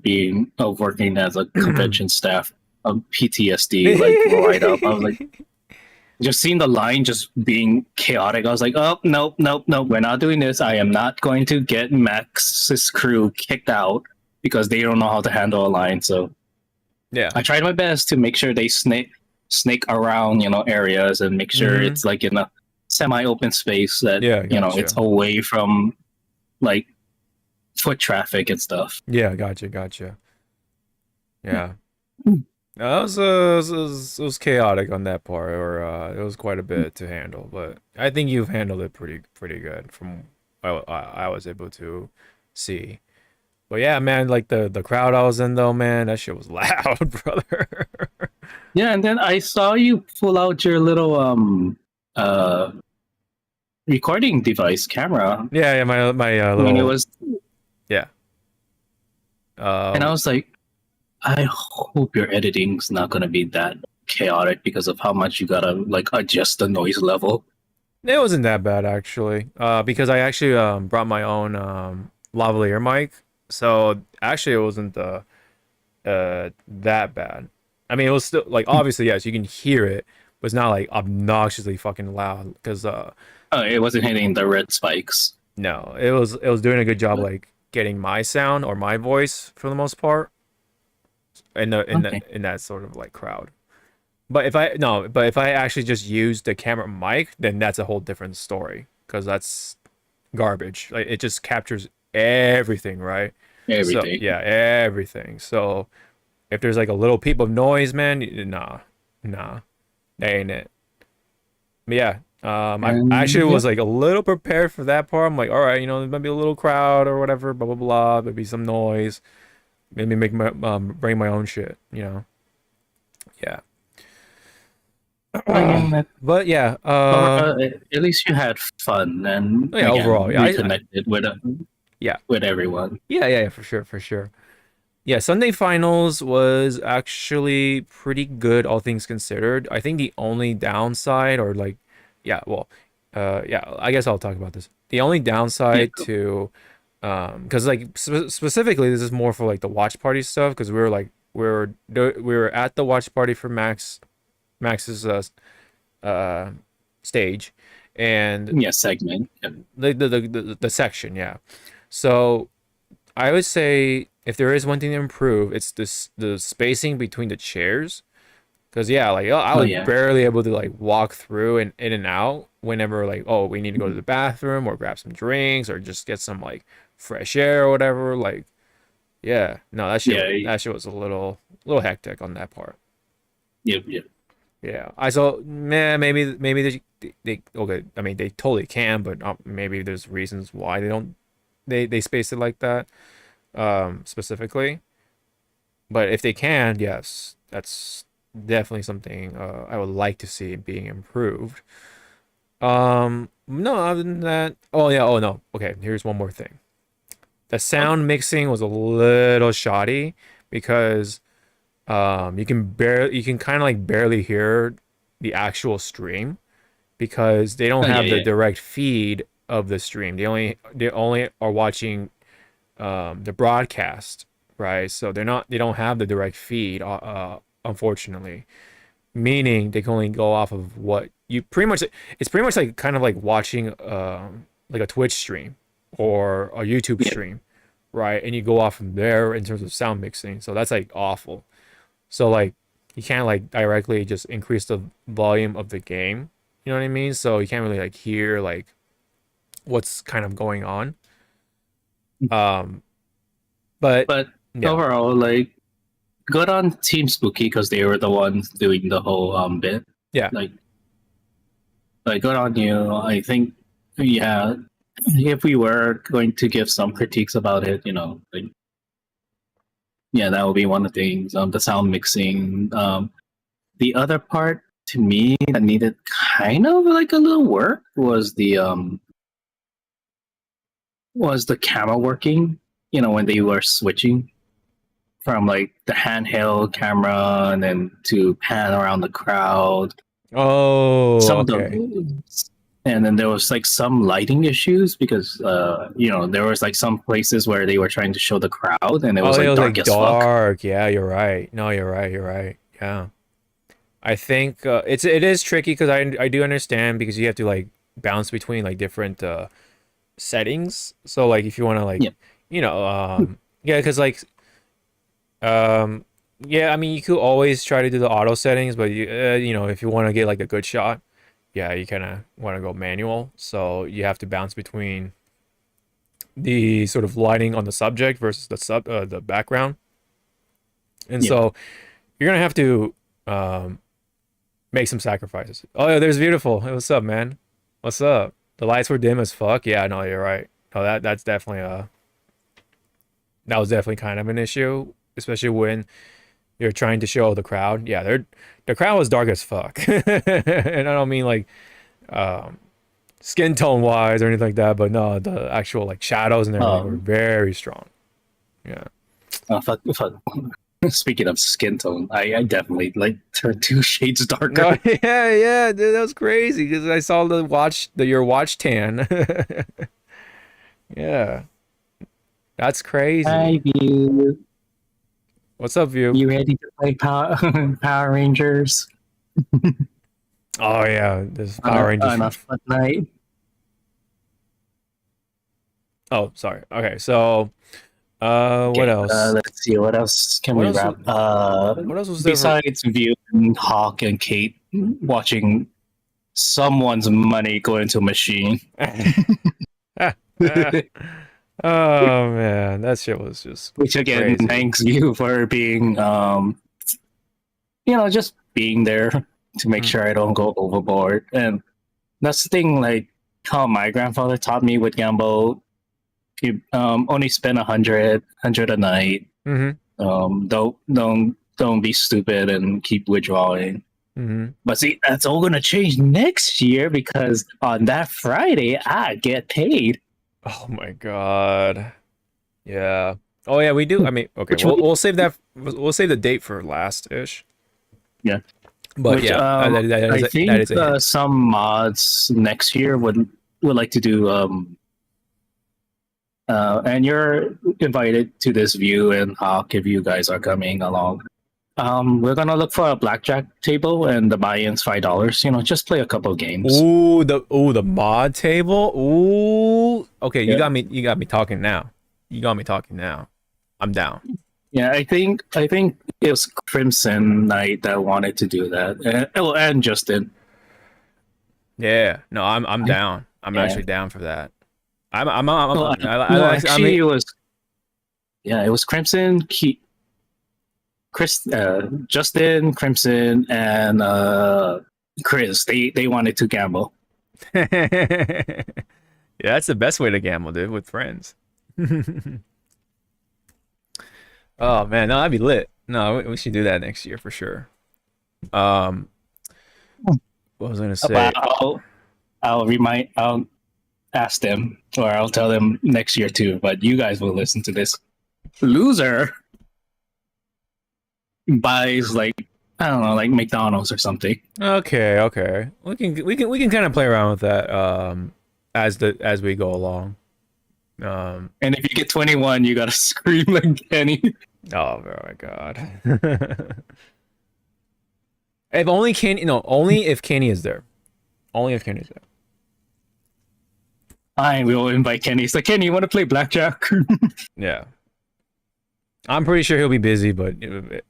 working as a convention staff of PTSD like right up. I was like, just seeing the line just being chaotic. I was like, oh nope, nope, nope, we're not doing this. I am not going to get Max's crew kicked out because they don't know how to handle a line. So Yeah. I tried my best to make sure they snake around, areas and make sure Mm-hmm. it's like in a semi-open space that Yeah, it's gotcha. away from like foot traffic and stuff. Yeah, gotcha, gotcha. Yeah. No, it was chaotic on that part, or it was quite a bit to handle, but I think you've handled it pretty good from what I was able to see. But yeah, man, like the crowd I was in though, man, that shit was loud, brother. Yeah, and then I saw you pull out your little uh recording device camera Yeah, yeah, my when it little was, yeah. and I Uh, was like, I hope your editing's not gonna be that chaotic because of how much you gotta like adjust the noise level. it wasn't that bad actually. Because I actually brought my own lavalier mic, so actually it wasn't that bad. I mean, it was still like obviously yes, you can hear it, but it's not like obnoxiously fucking loud. Because Oh, it wasn't hitting the red spikes. no, it was doing a good job like getting my sound or my voice for the most part Okay. in that sort of like crowd. But if I no, but if I actually just use the camera mic, then that's a whole different story because that's garbage. Like it just captures everything, right? So Everything. yeah, everything. So if there's like a little peep of noise, man, nah, that ain't it. But yeah, I actually And was yep. like a little prepared for that part. I'm like, all right, there might be a little crowd or whatever, blah blah blah, maybe some noise, maybe make my bring my own shit, yeah. I mean, But yeah, at least you had fun and yeah, again overall, yeah, reconnected yeah, with everyone. yeah, for sure, for sure. Yeah, Sunday finals was actually pretty good, all things considered. I think the only downside, or like, yeah, well, yeah, I guess I'll talk about this. The only Yeah, downside cool. to, because like specifically, this is more for like the watch party stuff, because we were like, we were at the watch party for Max's uh stage, and Yeah, segment. Yep. the section, yeah. So I would say if there is one thing to improve, it's this the spacing between the chairs. Cause yeah, like I Oh was yeah. barely able to like walk through and in and out whenever like oh we need to go to the bathroom or grab some drinks or just get some like fresh air or whatever. Like Yeah, no, Yeah, that shit was a little hectic on that part. yep, yep. Yeah, I saw, man, maybe they okay. I mean, they totally can, but maybe there's reasons why they don't they space it like that specifically. But if they can, yes, that's definitely something I would like to see being improved. No, other than that, oh yeah, oh no. Okay, here's one more thing. The Oh, sound mixing was a little shoddy because you can kind of like barely hear the actual stream because they don't oh yeah, have the yeah. direct feed of the stream. They only are watching the broadcast, right? So they don't have the direct feed, unfortunately. Meaning they can only go off of what you pretty much. It's pretty much like kind of like watching like a Twitch stream or a YouTube Yeah. stream, right? And you go off from there in terms of sound mixing. So that's like awful. So like you can't like directly just increase the volume of the game. You know what I mean? So you can't really like hear like what's kind of going on. Um, but But yeah, overall, like, good on Team Spooky because they were the ones doing the whole bit. yeah, Like, good on you. I think, yeah, if we were going to give some critiques about it, like, yeah, that would be one of the things. The sound mixing. The other part to me that needed kind of like a little work was the camera working. When they were switching from like the handheld camera and then to pan around the crowd. oh, Some of okay. the and then there was like some lighting issues because there was like some places where they were trying to show the crowd and it Oh, was it like was dark like as fuck. dark. Yeah, you're right. No, you're right. You're right. Yeah. I think it is tricky because I do understand because you have to like bounce between like different settings. So like if you want to like Yeah. yeah, because like um yeah, I mean you could always try to do the auto settings, but if you want to get like a good shot, yeah, you kind of want to go manual. So you have to bounce between the sort of lighting on the subject versus the background. And Yeah. so you're gonna have to um make some sacrifices. Oh yeah, there's beautiful. Hey, what's up, man? What's up? The lights were dim as fuck. Yeah, no, you're right. No, that's definitely that was definitely kind of an issue, especially when you're trying to show the crowd. Yeah, the crowd was dark as fuck, and I don't mean like um, skin tone wise or anything like that, but no, the actual like shadows and everything were Um, very strong. Yeah. fuck. Speaking of skin tone, I definitely like turned 2 shades No, darker. yeah, yeah, dude, that was crazy because I saw your watch tan. Yeah, that's Hi, crazy. you. What's up, View? You ready to play Power Rangers Oh yeah, this on Power on Rangers. a fun night? Oh, sorry. Okay, so what Okay, else? let's see. What else can What we else? wrap? What else was there for? Besides View and Hawk and Kate watching someone's money go into a machine, Oh man, that shit was just which again, crazy. thanks View for being, just being there to make Mm. sure I don't go overboard. And that's the thing, like how my grandfather taught me with gamble. You only spend 100 a night. Mm-hmm. Don't be stupid and keep withdrawing. Mm-hmm. But see, that's all gonna change next year because on that Friday I get paid. Oh my God. Yeah. Oh yeah, we do. I mean, okay, Which will, we'll save that. We'll save the date for last ish. yeah, But which yeah, I that think is a hint. some mods next year would like to do. And you're invited to this view and Hawk if you guys are coming along. We're gonna look for a blackjack table and the buy-in's $5. Just play a couple games. The mod table. Ooh. Okay, Yeah, you got me talking now. You got me talking now. I'm down. yeah. I think it was Crimson Knight that wanted to do that, and Justin. Yeah. No, I'm down. I'm Yeah. actually down for that. I'm Well, I no, like I mean actually, it was. Yeah, it was Crimson, Justin, Crimson, and Chris. They wanted to gamble. Yeah, that's the best way to gamble, dude, with friends. Oh man, no, that'd be lit. No, we should do that next year for sure. Um, what was I gonna But say? I'll ask them, or I'll tell them next year too. But you guys will listen to this. Loser buys like, I don't know, like McDonald's or something. Okay, okay. We can kind of play around with that as we go along. Um, And if you get 21, you gotta scream like Kenny. oh my god. If only Kenny, no, only if Kenny is there. Only if Kenny's there. I will invite Kenny. It's like, Kenny, you want to play blackjack? Yeah. I'm pretty sure he'll be busy, but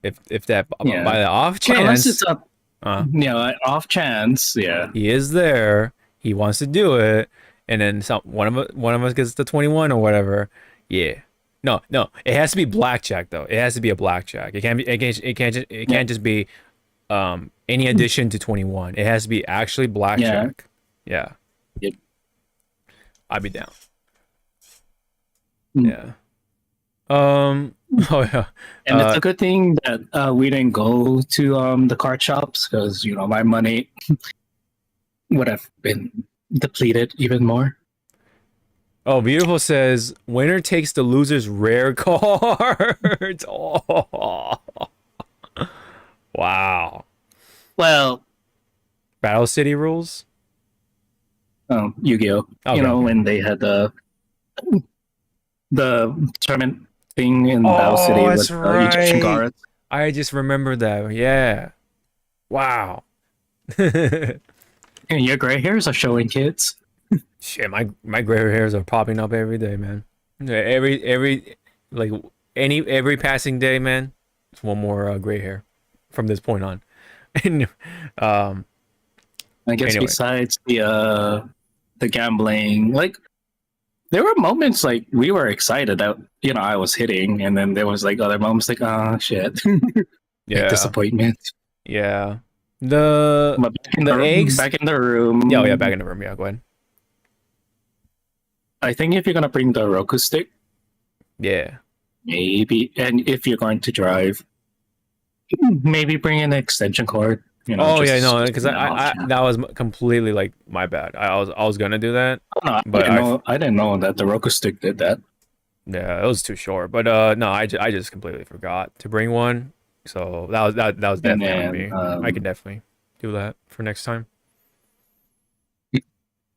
if that Yeah. by the off Unless chance, it's a uh, off chance, yeah. he is there, he wants to do it, and then one of us gets to 21 or whatever. Yeah. No, no, it has to be blackjack though. It has to be a blackjack. It can't just be any addition to 21. It has to be actually blackjack. Yeah. Yep. I'd be down. Mm. Yeah. Oh yeah. And it's a good thing that we didn't go to the card shops, because my money would have been depleted even more. Oh, Beautiful says winner takes the loser's rare cards. Oh. Wow. Well, Battle City rules? Yu-Gi-Oh. Okay, okay. When they had the tournament thing in Battle City Oh, with that's Egyptian right. guards. I just remembered that. Yeah. Wow. And your gray hairs are showing, kids. Shit, my gray hairs are popping up every day, man. Every like every passing day, man. It's one more gray hair from this point on. And I guess anyway. besides the gambling, like there were moments like we were excited that I was hitting, and then there was like other moments like, oh shit, Yeah. disappointment. Yeah. The But eggs. back in the room. Yeah, yeah, back in the room. Yeah, go ahead. I think if you're gonna bring the Roku stick, Yeah. maybe, and if you're going to drive, maybe bring an extension cord. Oh yeah, no, because I that was completely like my bad. I was gonna do that. But I didn't know that the Roku stick did that. Yeah, it was too short. But no, I just completely forgot to bring one. So that was definitely on me. I can definitely do that for next time.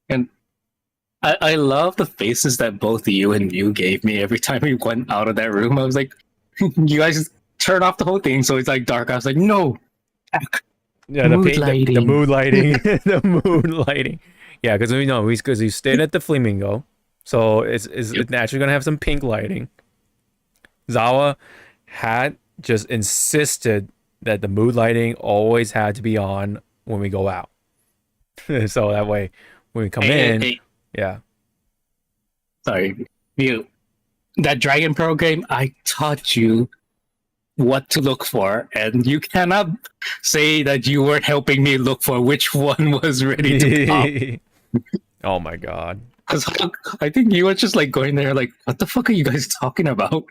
And I love the faces that both you and you gave me every time we went out of that room. I was like, you guys just turn off the whole thing so it's like dark. I was like, no. Yeah, the mood lighting, the mood lighting. Yeah, because we stayed at the Flamingo, so it's naturally gonna have some pink lighting. Zawa had just insisted that the mood lighting always had to be on when we go out, so that way when we come in, yeah. Sorry, that Dragon Pro game, I taught you what to look for, and you cannot say that you weren't helping me look for which one was ready to pop. Oh my god. Because I think you were just like going there like, what the fuck are you guys talking about?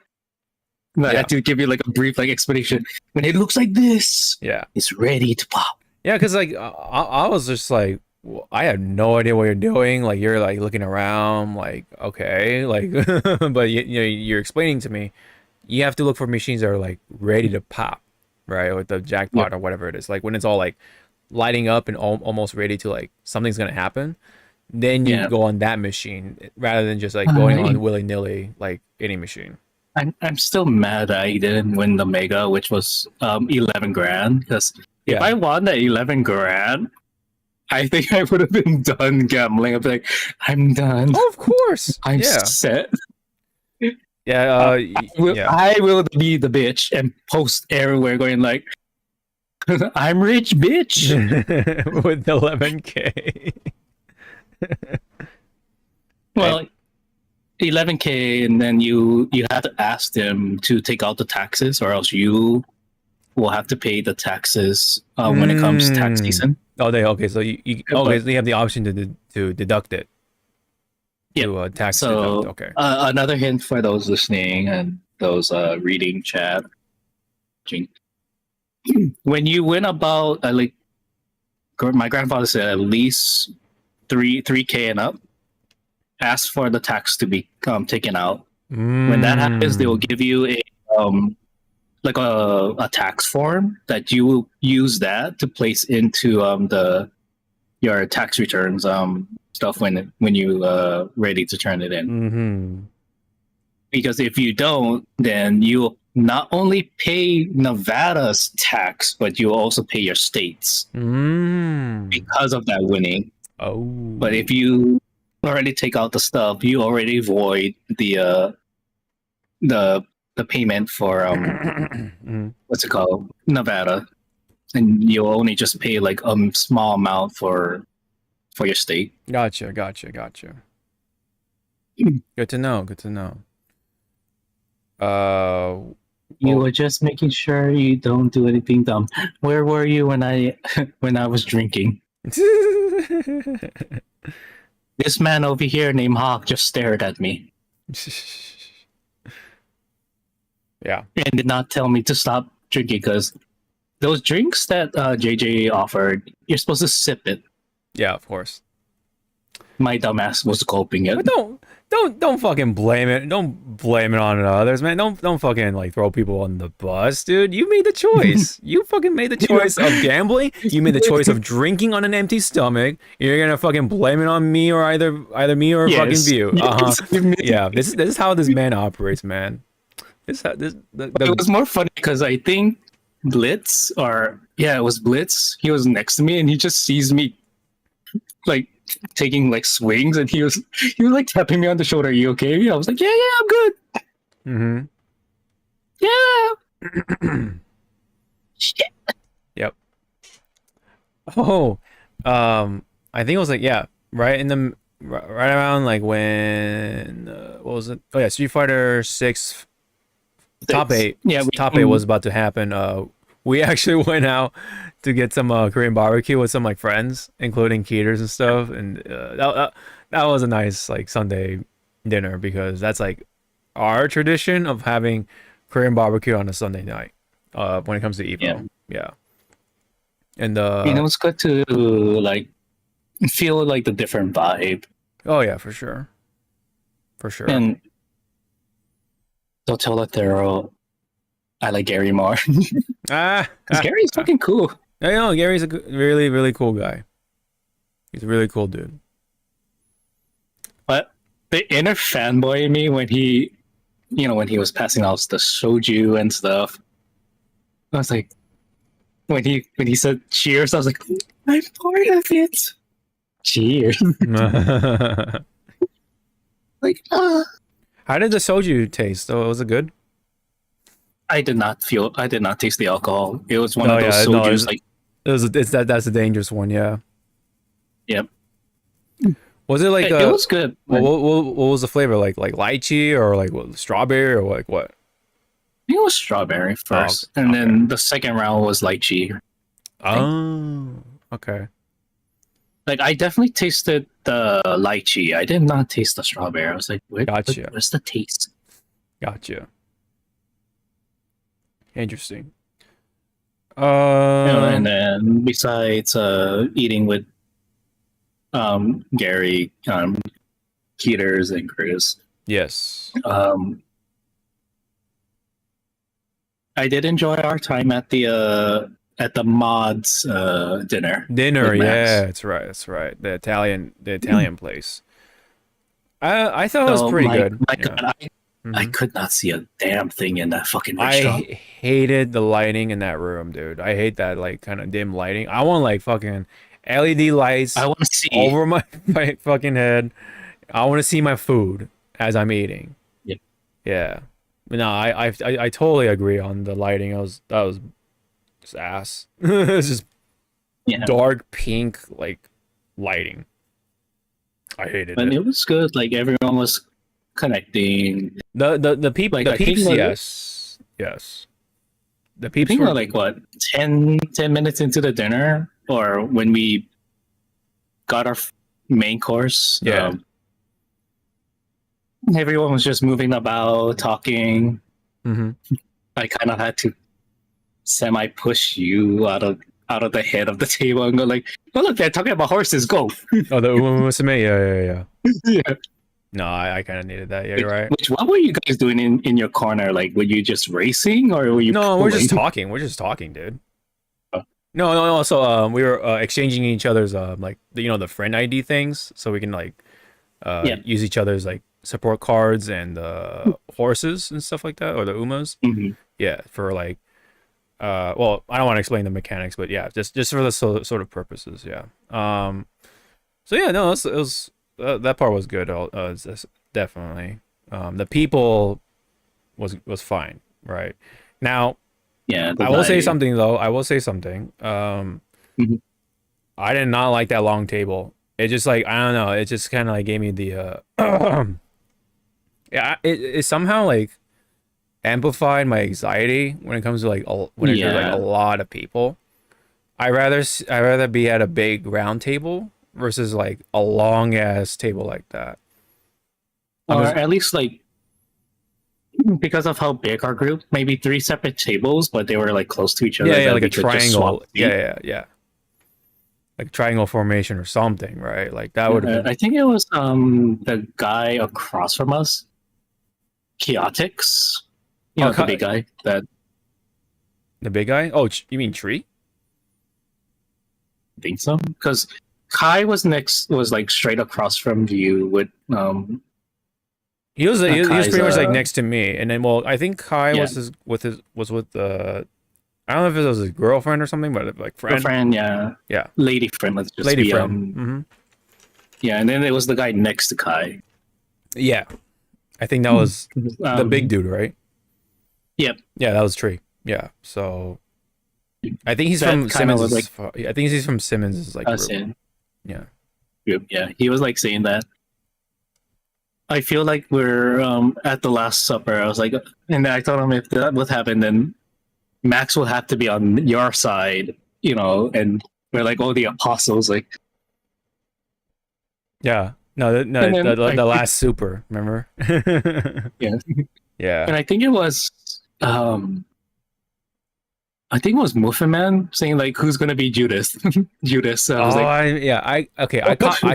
And I had to give you like a brief like explanation. When it looks like this, yeah, it's ready to pop. Yeah, because like I was just like, well, I have no idea what you're doing. Like you're like looking around, like okay, like but you're explaining to me. You have to look for machines that are like ready to pop, right? With the jackpot or whatever it is. Like when it's all like lighting up and almost ready to like something's gonna happen, then you go on that machine rather than just like going on willy nilly like any machine. I'm still mad that I didn't win the mega, which was 11 grand. Because if I won that 11 grand, I think I would have been done gambling. I'd be like, I'm done. Oh, of course. I'm set. Yeah, I will be the bitch and post everywhere going like, I'm rich, bitch. With 11K. Well, 11K, and then you have to ask them to take out the taxes, or else you will have to pay the taxes when it comes tax Mm. season. Oh, they okay. So you okay? But So you have the option to deduct it yeah, to tax deduct. so Okay. another hint for those listening and those reading chat: when you win about like my grandfather said, at least 3K and up, ask for the tax to be taken out. When that happens, they will Mm. give you a like a tax form that you will use that to place into the your tax returns stuff when you ready to turn it in. Hmm. Because if you don't, then you not only pay Nevada's tax, but you also pay your states Mm. because of that winning. But Oh. if you already take out the stuff, you already void the the payment for Mm. what's it called, Nevada, and you'll only just pay like a small amount for your state. Gotcha. Gotcha. Gotcha. Good to know. Good to know. You Well, were just making sure you don't do anything dumb. Where were you when I when I was drinking? This man over here named Hawk just stared at me yeah. and did not tell me to stop drinking because those drinks that JJ offered, you're supposed to sip it. Yeah. Of course. My dumbass was gulping it. But don't fucking blame it. Don't blame it on others, man. Don't fucking like throw people on the bus, dude. You made the choice. You fucking made the choice of gambling. You made the choice of drinking on an empty stomach. You're gonna fucking blame it on me or either me or fucking Yes. View. Yes. Yeah. This is how this man operates, man. This It was more funny because I think Blitz, or yeah, it was Blitz. He was next to me and he just sees me like taking like swings, and he was like tapping me on the shoulder. Are you okay? I was like, yeah, I'm good. Mm-hmm. Yeah. Shit. Yep. Oh, I think it was like yeah, right in the right around like when what was it? Oh yeah, Street Fighter 6 top 8 Yeah, top 8 was about to happen. We actually went out to get some Korean barbecue with some like friends, including Keeters and stuff, and that was a nice like Sunday dinner because that's like our tradition of having Korean barbecue on a Sunday night. When it comes to yeah. EVO, yeah, and And it was good to like feel like the different vibe. oh yeah, for sure, for sure. And they'll tell that they're all, I like Gary more. Ah, Because Gary's fucking cool. I know Gary's a really really cool guy. He's a really cool dude. But the inner fanboy in me when when he was passing out the soju and stuff, I was like, when he said cheers, I was like, I'm part of it. Cheers. Like, How did the soju taste? Oh, was it good? I did not taste the alcohol. It was one Oh of those yeah, no, sojus like, that's a dangerous one. Yeah. yep. Was it like It was good. what was the flavor like lychee or like what, strawberry or like what? I think it was strawberry first, and okay. then the second round was lychee. Oh, okay. Like I definitely tasted the lychee. I did not taste the strawberry. I was like, Gotcha. what's the taste? Gotcha. Interesting. And then besides eating with Gary, Peters, and Chris, Yes. I did enjoy our time at the mods dinner. Dinner, with Max. yeah, that's right, that's right. The Italian place. I thought it was So pretty my good. God, Yeah. I could not see a damn thing in that fucking I restaurant. hated the lighting in that room, dude. I hate that like kind of dim lighting. I want like fucking LED lights I want to see. over my fucking head. I want to see my food as I'm eating. Yep. Yeah. No, I totally agree on the lighting. That was just ass. It's just Yeah. dark pink like lighting. I hated But it. it was good. Like everyone was connecting. The I think peeps, like yes. The I peeps think we're were like what 10 minutes into the dinner, or when we got our main course. yeah. Everyone was just moving about, talking. Mm-hmm. I kind of had to semi push you out of the head of the table and go like, "Oh look, they're talking about horses. Go!" Oh, the Musume, yeah. Yeah. No, I kind of needed that. Yeah, you're Which, right. which what were you guys doing in your corner? Like, were you just racing or were you No, we're just pulling? talking. We're just talking, dude. Oh, No. So we were exchanging each other's like the friend ID things, so we can like yeah. use each other's like support cards and horses and stuff like that, or the umas. Hmm. Yeah, for like well, I don't want to explain the mechanics, but yeah, just for the sort of purposes. Yeah. So yeah, no, it was that part was good. Definitely. The people was fine. Right now, Yeah. The I will say vibe. something though. I will say something. Mhm. I did not like that long table. It just like I don't know. It just kind of like gave me the yeah. It somehow like amplified my anxiety when it comes to like when there's like a Yeah. lot of people. I rather be at a big round table versus like a long ass table like that. I'm Or just at least like because of how big our group, maybe three separate tables, but they were like close to each other yeah, that like a we could just swap triangle. seats. Yeah. Like triangle formation or something, right? Like that would have been I think it was the guy across from us, Chaotix. You oh know, the big guy that the big guy. Oh, you mean tree? thinks so. Because Kai was like straight across from you with He was Kai's pretty much like next to me, and then well, I think Kai yeah, was with I don't know if it was his girlfriend or something, but like friend. girlfriend, yeah, Yeah, lady friend. Let's just lady be friend. yeah, and then there was the guy next to Kai. Yeah, I think that was the big Um, dude, right? yep, Yeah, that was Tree. Yeah, so I think he's that from kind of was Simmons. like I think he's from Simmons' like us group. in Yeah. group. Yeah, he was like saying that. I feel like we're at the Last Supper. I was like, and I told him if that would happen, then Max will have to be on your side, you know, and we're like, oh, the apostles, like, Yeah. No, and then the last super, remember? yeah, Yeah. and I think it was Muffin Man saying like, who's gonna be Judas? Judas. So I was like, I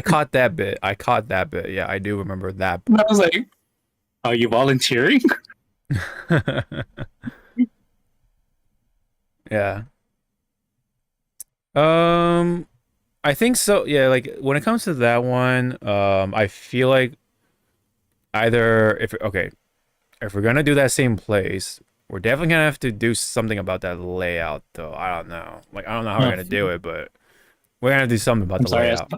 caught that bit. I caught that bit. Yeah, I do remember that. I was like, are you volunteering? Yeah. I think so. Yeah, like when it comes to that one, I feel like either if we're gonna do that same place, we're definitely gonna have to do something about that layout, though. I don't know. Like I don't know how we're No, gonna do it, but we're gonna do something about I'm the sorry. layout.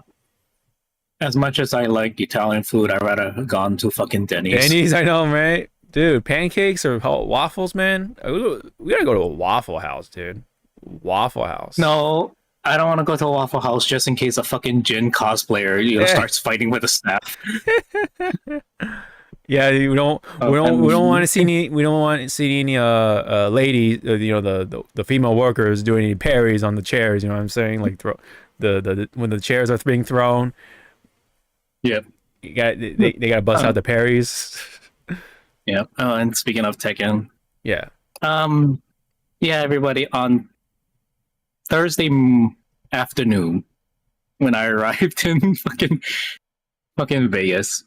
As much as I like Italian food, I'd rather have gone to fucking Denny's. Denny's, I know, right? Dude, pancakes or waffles, man. We gotta go to a Waffle House, dude. Waffle House. No, I don't want to go to a Waffle House just in case a fucking Jin cosplayer, you know, Yeah. starts fighting with a staff. Yeah, we don't want to see any lady the female workers doing any parries on the chairs. You know what I'm saying? Like throw the when the chairs are being thrown. Yep. They got to bust out the parries. Yep. Oh, and speaking of Tekken, Yeah. yeah, everybody on Thursday afternoon when I arrived in fucking Vegas,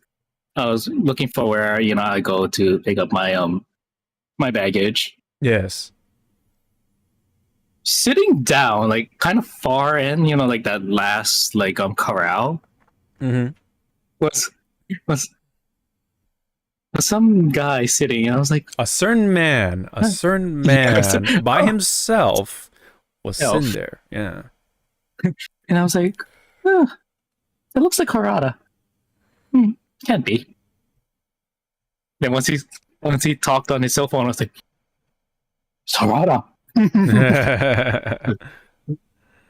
I was looking for where I go to pick up my baggage. Yes. Sitting down, like kind of far in, like that last like corral Mm-hmm. was was some guy sitting. And I was like, A certain man by himself was sitting there. Yeah. and I was like, it looks like Harada. Can't be. Then once he talked on his cell phone, I was like, it's Harada. I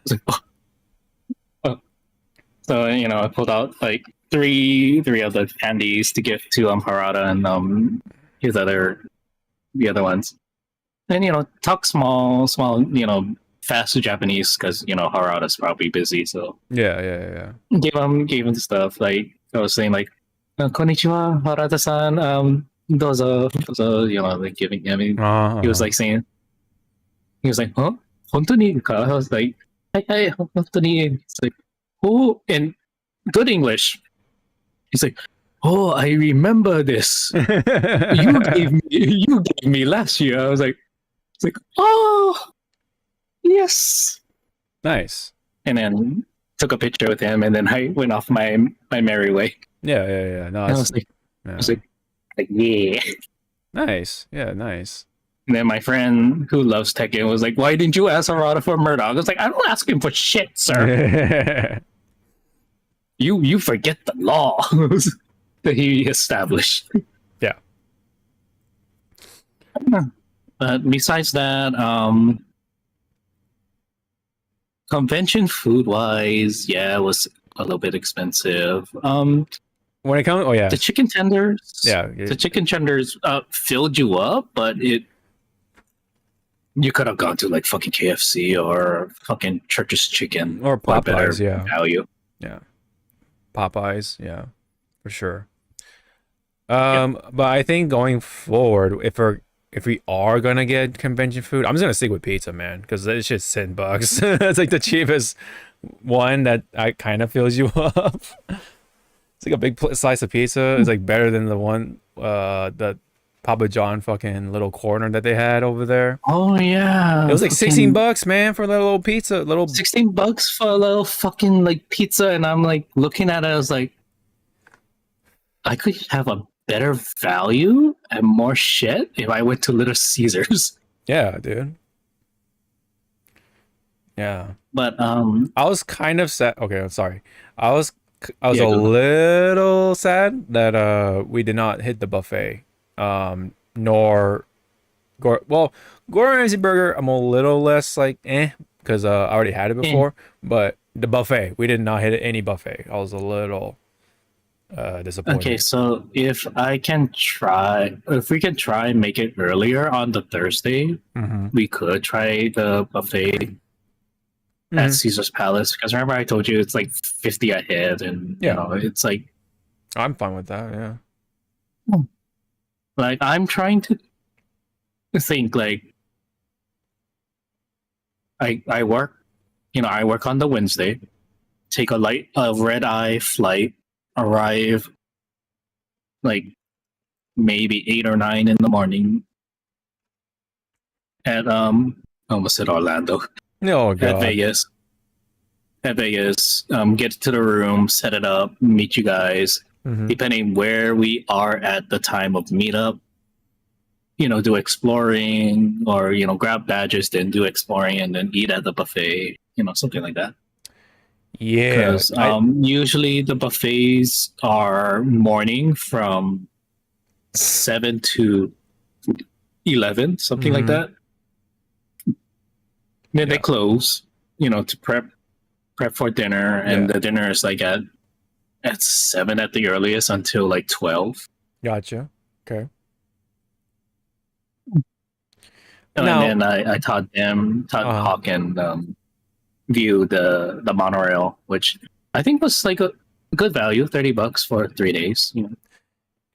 was like, oh. So I pulled out like three of the candies to give to Harada and his other the other ones. And talk small, fast Japanese because Harada's probably busy. So Yeah, yeah, yeah. gave him the stuff. Like I was saying, like konnichiwa, Harada-san. Dozo. Like giving. I mean, he was Uh-huh. like saying, he was like, huh? 本当にか? I was like, はいはい、本当に. It's like, oh, in good English. He's like, oh, I remember this. You gave me last year. I was like, it's like, oh, yes. Nice. And then took a picture with him, and then I went off my merry way. Yeah, yeah, yeah. No, And I it's, was like, yeah. yeah. Nice. Yeah, nice. And then my friend who loves Tekken was like, why didn't you ask Arata for Murdoch? I was like, I don't ask him for shit, sir. You forget the laws that he established. Yeah. But besides that, convention food wise, yeah, it was a little bit expensive. When it comes, oh yeah, The chicken tenders, yeah, the chicken tenders filled you up, but you could have gone to like fucking KFC or fucking Church's Chicken or for better Popeyes, yeah, value. yeah, Popeyes, yeah, for sure. Yep. But I think going forward, if we are gonna get convention food, I'm just gonna stick with pizza, man, because it's just $10. It's like the cheapest one that I kind of fills you up. It's like a big slice of pizza. It's like better than the one, the Papa John fucking little corner that they had over there. Oh yeah, It was like 16 fucking bucks, man, for a little pizza, little. $16 for a little fucking like pizza, and I'm like looking at it, I was like, I could have a better value and more shit if I went to Little Caesars. Yeah, dude. Yeah. But I was kind of sad. Okay, I'm sorry. I was I was yeah, a go. little sad that we did not hit the buffet. Nor Gordon Ramsay burger, I'm a little less like because I already had it Eh. before, but the buffet, we did not hit any buffet. I was a little Okay, disappointed. so if we can try and make it earlier on the Thursday, Mm-hmm. we could try the buffet at Mm-hmm. Caesar's Palace because remember I told you it's like 50 a head, and Yeah, it's I'm fine with that. Yeah. like I'm trying to think like I work I work on the Wednesday, take a red eye flight, arrive like maybe 8 or 9 in the morning at I almost said Orlando, Oh at God. Vegas. Get to the room, set it up, meet you guys. Mm-hmm. Depending where we are at the time of meetup, do exploring or grab badges, then do exploring, and then eat at the buffet, something like that. Yeah. Because I usually the buffets are morning from 7 to 11, something like mm-hmm. that. Then they Yeah. close, to prep for dinner, and Yeah. the dinner is like at 7 at the earliest until like 12. Gotcha. Okay. And Now, then I taught uh, Hawk and View the monorail, which I think was like a good value, $30 for 3 days.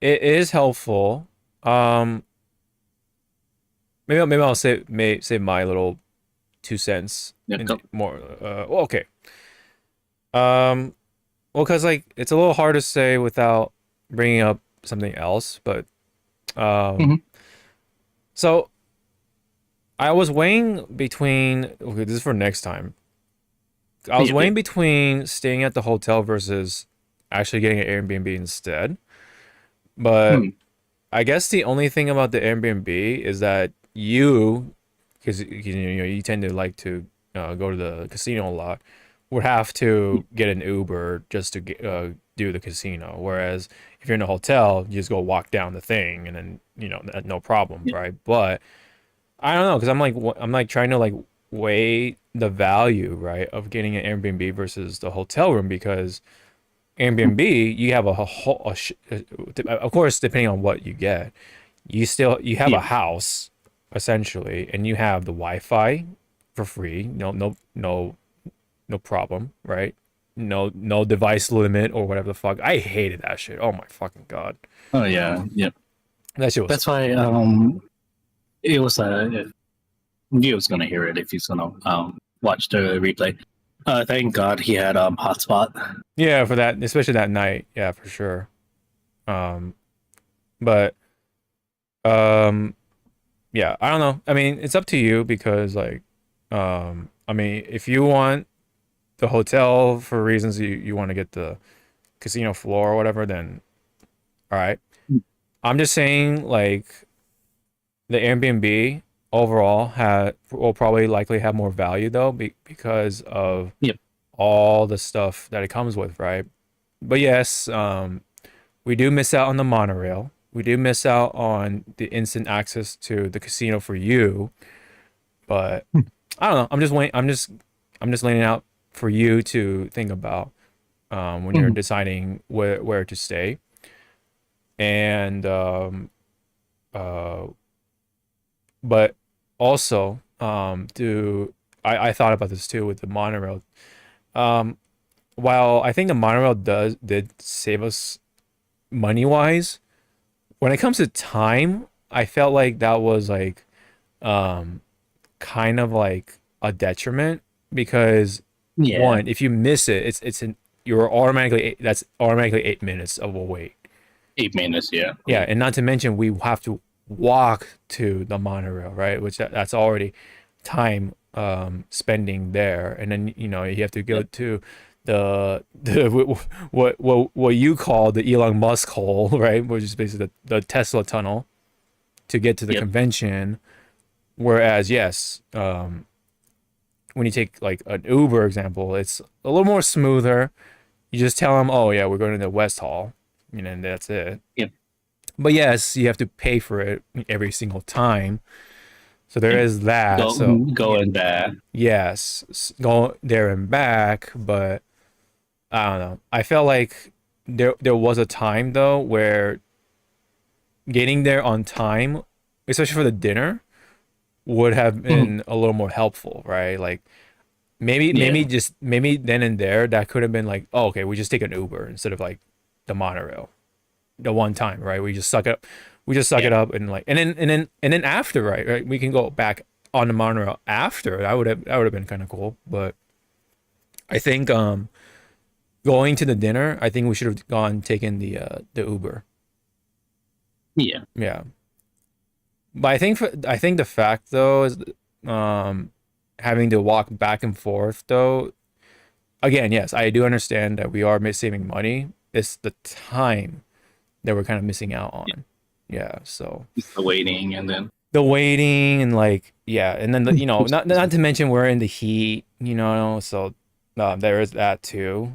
it is helpful. Um, maybe I'll say my little 2 cents Yeah, in more. Well, okay. Well, cause like it's a little hard to say without bringing up something else, but um, Mhm. so I was weighing between. Okay, this is for next time. I was Yeah, yeah. weighing between staying at the hotel versus actually getting an Airbnb instead. But Hmm. I guess the only thing about the Airbnb is that because you tend to like to go to the casino a lot, would have to get an Uber just to do the casino. Whereas if you're in a hotel, you just go walk down the thing and then no problem, Yeah. right? But I don't know because I'm like trying to like weigh the value, right, of getting an Airbnb versus the hotel room because Airbnb, you have a whole, of course, depending on what you get, you have a Yeah. house essentially, and you have the Wi-Fi for free, no problem, right? No device limit or whatever the fuck. I hated that shit. Oh my fucking god, Oh yeah. Yeah. that shit was That's why it was Gio's gonna hear it if he's gonna watch the replay. Thank God he had hotspot. yeah for that, especially that night. Yeah, for sure. Um, but um, yeah, I don't know. I mean, it's up to you because like, I mean, if you want the hotel for reasons you want to get the casino floor or whatever, then all right. I'm just saying like the Airbnb overall will probably likely have more value though because of Yep. all the stuff that it comes with, right? But yes, we do miss out on the monorail. We do miss out on the instant access to the casino for you. But I don't know. I'm just laying it out for you to think about when you're Mhm. deciding where to stay. And uh, but also do I thought about this too with the monorail. Um, while I think the monorail did save us money wise, when it comes to time, I felt like that was like um kind of like a detriment because Yeah. one, if you miss it, you're automatically that's automatically 8 minutes of a wait. 8 minutes. Yeah. Yeah, and not to mention we have to walk to the monorail, right? Which that's already time spending there, and then you have to go Yep. to the what you call the Elon Musk hole, right? Which is basically the Tesla tunnel to get to the Yep. convention. Whereas, yes, when you take like an Uber example, it's a little more smoother. You just tell them, oh yeah, we're going to the West Hall, and that's it. Yep. But yes, you have to pay for it every single time. So there Yep. is that. Go So go in there. yes, go there and back. But I don't know. I felt like there was a time though where getting there on time, especially for the dinner, would have Mhm. been a little more helpful, right? Like Yeah. maybe then and there that could have been like, oh, okay, we just take an Uber instead of like the monorail. The one time, right? We just suck Yeah. it up and like and then after, right? We can go back on the monorail after. That would have been kind of cool. But I think going to the dinner, I think we should have gone taken the Uber. Yeah. Yeah. But I think the fact though is um having to walk back and forth though, again, yes, I do understand that we are saving money. It's the time that we're kind of missing out Yeah. on. Yeah, so Just the waiting and then the waiting and like yeah, and then not to mention we're in the heat, so there is that too.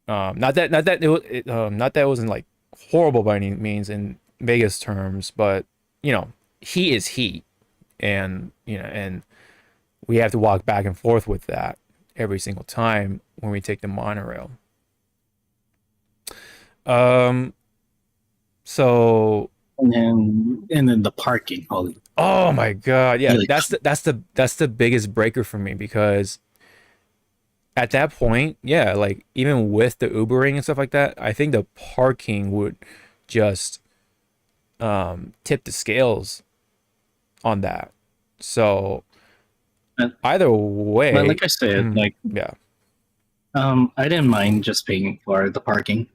Not that it wasn't like horrible by any means in Vegas terms, but heat is heat, and and we have to walk back and forth with that every single time when we take the monorail. Um, so and then the parking. Holy, oh my God, yeah, really? that's the biggest breaker for me because at that point, yeah, like even with the Ubering and stuff like that, I think the parking would just tip the scales on that. So But, either but way, like I said, like yeah, I didn't mind just paying for the parking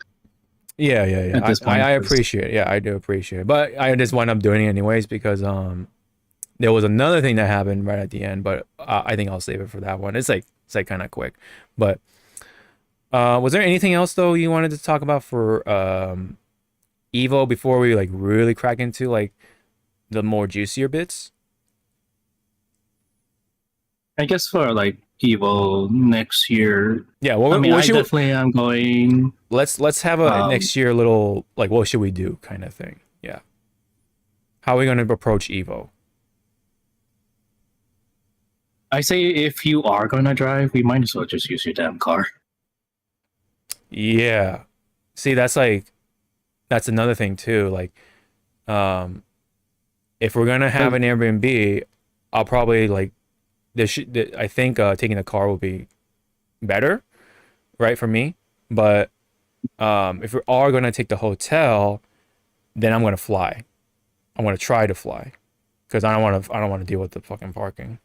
yeah. at this I point. 'Cause- appreciate it. Yeah, I do appreciate it. But I just wound up doing it anyways because there was another thing that happened right at the end, but I think I'll save it for that one. It's like kind of quick. But was there anything else though you wanted to talk about for Evo before we like really crack into like the more juicier bits? I guess for like EVO next year. Yeah, I mean, what I should definitely am going. let's have a Um, next year little like what should we do kind of thing. Yeah. How are we going to approach Evo? I say if you are gonna drive, we might as well just use your damn car. Yeah. See, that's another thing too. Like, um, if we're gonna have 'Cause- an Airbnb, I'll probably like I think taking a car will be better, right, for me. But if we are gonna take the hotel, then I'm gonna fly. I'm gonna try to fly because I don't want to deal with the fucking parking.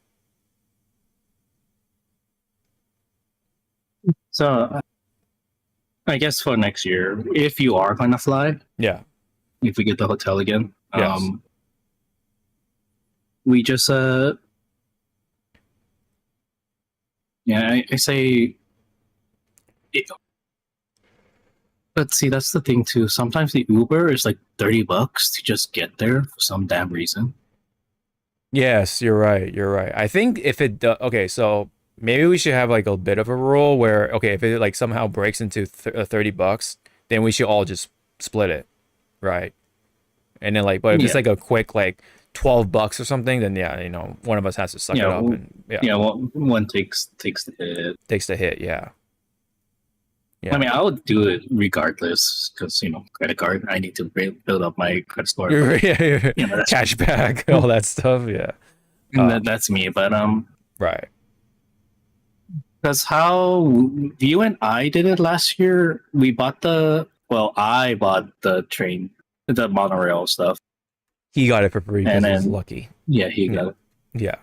So I guess for next year, if you are gonna fly, Yeah. if we get the hotel again, Yes. we just yeah, I say it, but see that's the thing too. Sometimes the Uber is like $30 to just get there for some damn reason. Yes, you're right. You're right. I think if it okay, so maybe we should have like a bit of a rule where okay, if it like somehow breaks into $30, then we should all just split it, right? And then like, but if it's Yeah, like a quick like $12 or something, then yeah, you know, one of us has to suck it yeah, up and yeah, yeah. Well, one takes the hit. takes the hit. Yeah, I yeah. mean, I would do it regardless because credit card. I need to build up my credit score, but Yeah, that's cash back, all that stuff. Yeah. Uh, that's me. But right. because how you and I did it last year, we bought I bought the train, the monorail stuff, He got it for free and because he's then lucky. yeah, he Yeah. got it, Yeah.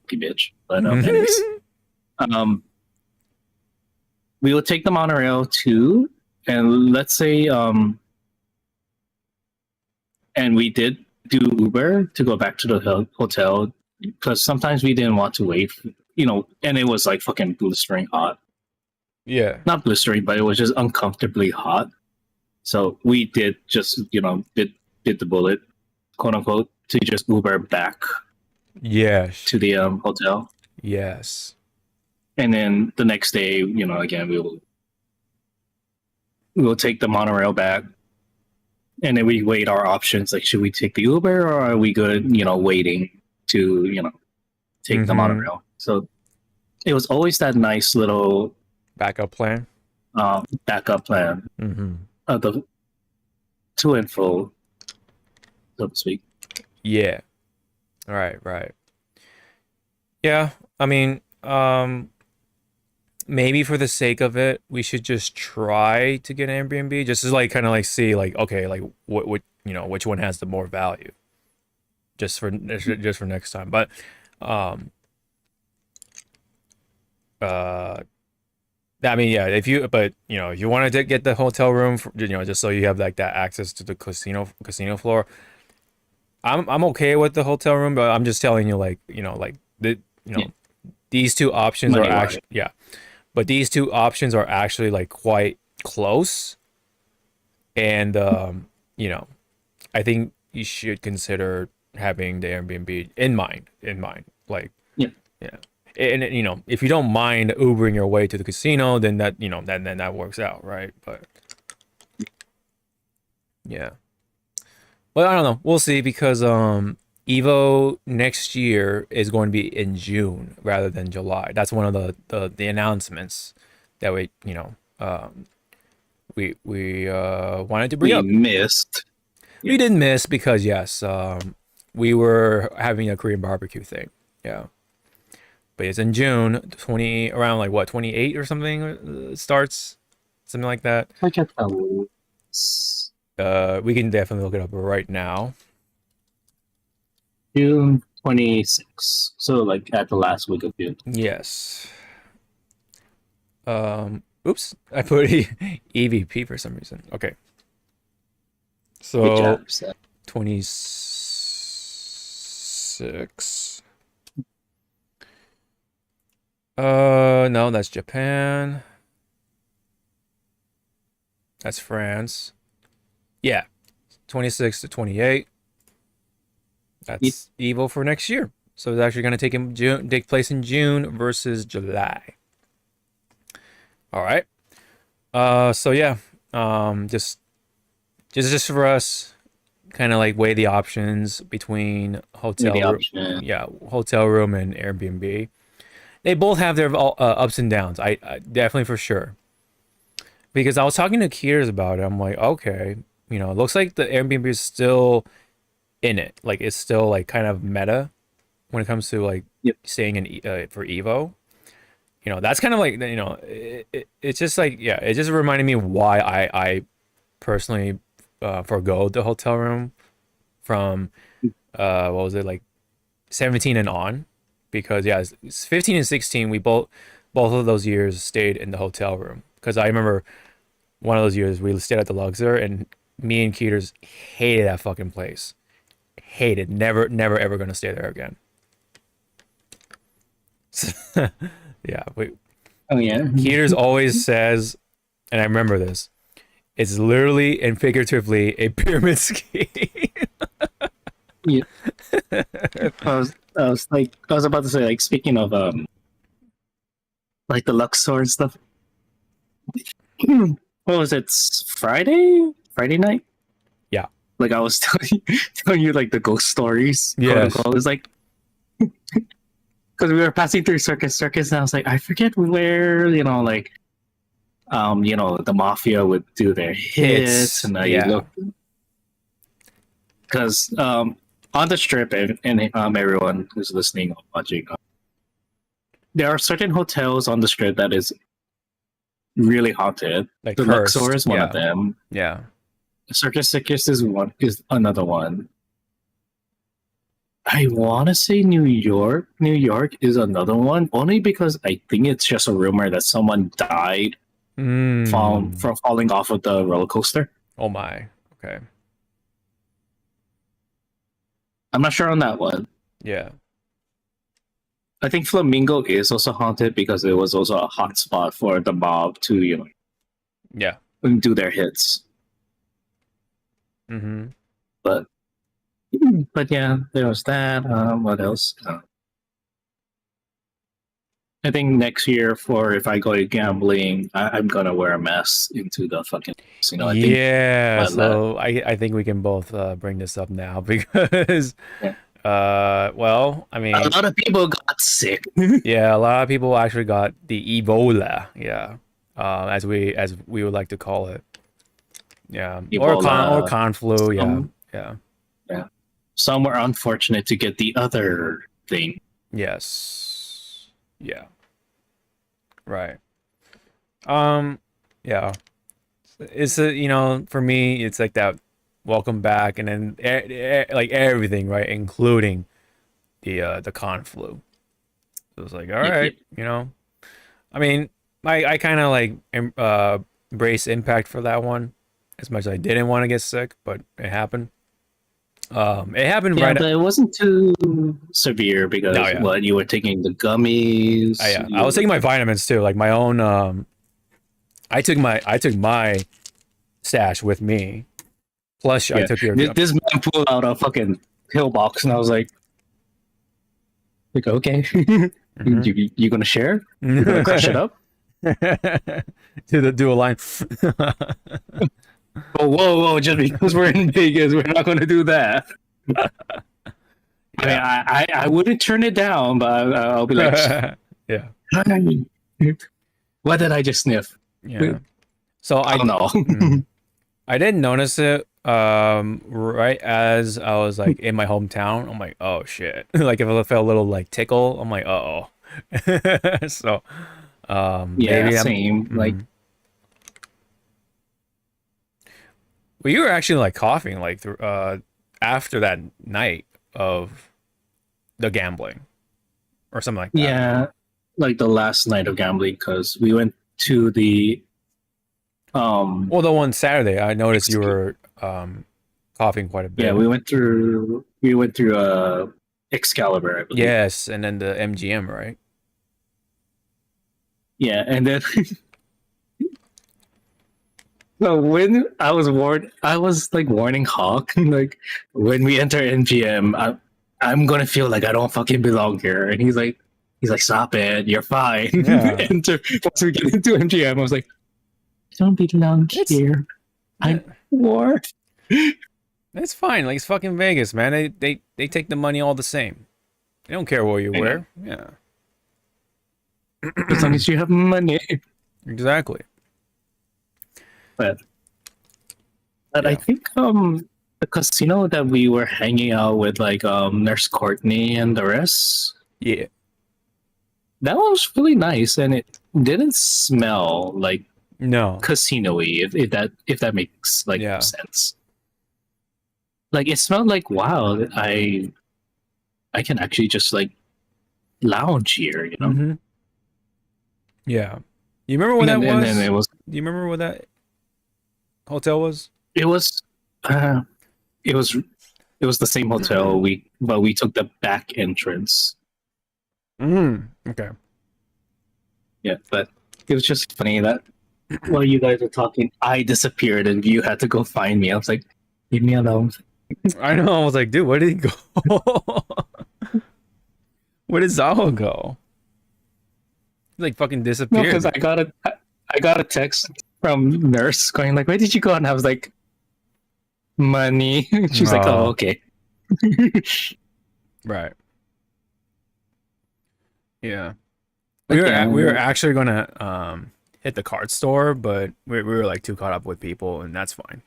lucky bitch. But anyways, um, we would take the monorail too, and let's say and we did do Uber to go back to the hotel because sometimes we didn't want to wait, and it was like fucking blistering hot. Yeah. Not blistering, but it was just uncomfortably hot. So we did just, bit the bullet, quote unquote, to just Uber back Yes. to the hotel. Yes. And then the next day, again, we'll take the monorail back. And then we weigh our options. Like, should we take the Uber or are we good, waiting to, take the Mm-hmm. monorail? So it was always that nice little Backup plan. backup plan Mm-hmm. of the to and fro, so to speak. Yeah. Right, right. Yeah. I mean, maybe for the sake of it, we should just try to get an Airbnb just to like kind of like see like okay, like what you know, which one has the more value just for next time. But um uh I mean, yeah, if you want to get the hotel room, for, just so you have like that access to the casino floor, I'm okay with the hotel room, but I'm just telling you, like, you Yeah, know, these two options are money wise. actually, yeah, but these two options are actually like quite close, and I think you should consider having the Airbnb in mind, like, Yeah. yeah. And if you don't mind Ubering your way to the casino, then then that works out, right? But yeah, but I don't know. We'll see because EVO next year is going to be in June rather than July. That's one of the announcements that we wanted to bring We up. missed. We didn't miss because yes, we were having a Korean barbecue thing. Yeah. But it's in June, around like what, 28 or something it starts, something like that. I get that. We can definitely look it up right now. June 26th. So like at the last week of June. Yes. Oops, I put EVP for some reason. Okay, Good so job, Seth. 26. No, that's Japan. That's France. Yeah, 26 to 28. That's Evo for next year. So it's actually going to take place in June versus July. All right. So yeah, just for us, kind of like weigh the options between Maybe hotel room, option. yeah, hotel room and Airbnb. they both have their ups and downs. I definitely for sure. Because I was talking to Kiers about it. I'm like, okay, you know, it looks like the Airbnb is still in it. Like it's still like kind of meta when it comes to like Yep. staying in for Evo. You know, that's kind of like you know, it's just like yeah, it just reminded me why I personally forgo the hotel room from what was it like 17 and on because yeah, it's 15 and 16 we both of those years stayed in the hotel room because I remember one of those years we stayed at the Luxor and me and Keeters hated that fucking place. Hated. Never ever gonna stay there again. Yeah, Oh yeah. Keeters always says, and I remember this, it's literally and figuratively a pyramid scheme. Yeah. I was about to say like speaking of like the Luxor and stuff. What was it? Friday night? Yeah. Like I was telling you like the ghost stories. Yes. Quote unquote. It was like because we were passing through Circus, and I was like, I forget where like the mafia would do their hits, and you Yeah. look because on the strip and everyone who's listening or watching, there are certain hotels on the strip that is really haunted. Like The cursed. Luxor is one Yeah. of them. Yeah. Circus is another one. I want to say New York. New York is another one, only because I think it's just a rumor that someone died from falling off of the roller coaster. Oh my. Okay. I'm not sure on that one. Yeah. I think Flamingo is also haunted because it was also a hot spot for the mob to Yeah. do their hits. Mm-hmm. But yeah, there was that. What else? I think next year for if I go gambling, I'm gonna wear a mask into the fucking casino. I think Yeah. my So I think we can both bring this up now because Yeah. well, I mean a lot of people got sick. yeah, a lot of people actually got the Ebola. Yeah. As we would like to call it. Yeah. Or Ebola. con flu. Yeah. Some, Yeah. yeah. Some were unfortunate to get the other thing. Yes. Yeah. Right. Yeah. It's for me it's like that welcome back and then like everything, right? Including the con flu. So it's like, all Yep, right, yep. I mean, I kind of like embrace impact for that one as much as I didn't want to get sick, but it happened. It happened Yeah, right but it wasn't too severe because no, yeah. what you were taking the gummies. Yeah, I was taking my vitamins too, like my own. I took my stash with me. Plus, I Yeah. took your. This man pulled out a fucking pill box, and I was like, okay, you gonna share? You gonna crush it up? Do a line. Oh, whoa! Just because we're in Vegas, we're not gonna do that. I mean, I wouldn't turn it down, but I'll be like, yeah. What did I just sniff? Yeah. So I don't know. I didn't notice it right as I was like in my hometown. I'm like, oh shit. Like if I felt a little like tickle, I'm like, uh oh. So Yeah, maybe same. Like, well, you were actually like coughing like after that night of the gambling or something like that. yeah, like the last night of gambling because we went to the Well, the one Saturday, I noticed you were coughing quite a bit. yeah, we went through Excalibur, I believe. Yes, and then the MGM, right? Yeah, and then so when I was like warning Hawk, like when we enter MGM, I'm gonna feel like I don't fucking belong here, and he's like, stop it, you're fine. Yeah. Enter once we get into MGM, I was like, I don't belong here. I'm bored. It's fine. Like it's fucking Vegas, man. They take the money all the same. They don't care what you wear. Yeah. as long as you have money. Exactly. But but I Yeah. think the casino that we were hanging out with, like Nurse Courtney and the rest, Yeah. that one was really nice, and it didn't smell like No. casino-y, if that makes like Yeah. sense. Like it smelled like, wow, I can actually just like lounge here, you know. Mm-hmm. Yeah. You remember what that And then was? Do you remember what that hotel was? it was uh, it was it was the same hotel but we took the back entrance. Okay. Yeah, but it was just funny that while you guys were talking, I disappeared and you had to go find me. I was like, leave me alone. I know. I was like, dude, where did he go? Where did Zawa go? He like fucking No, because disappeared. I got a text from nurse going like, where did you go? And I was like, money. She's like, oh, Oh, okay. right. Yeah. But yeah, We were actually gonna hit the card store, but we were like too caught up with people, and that's fine.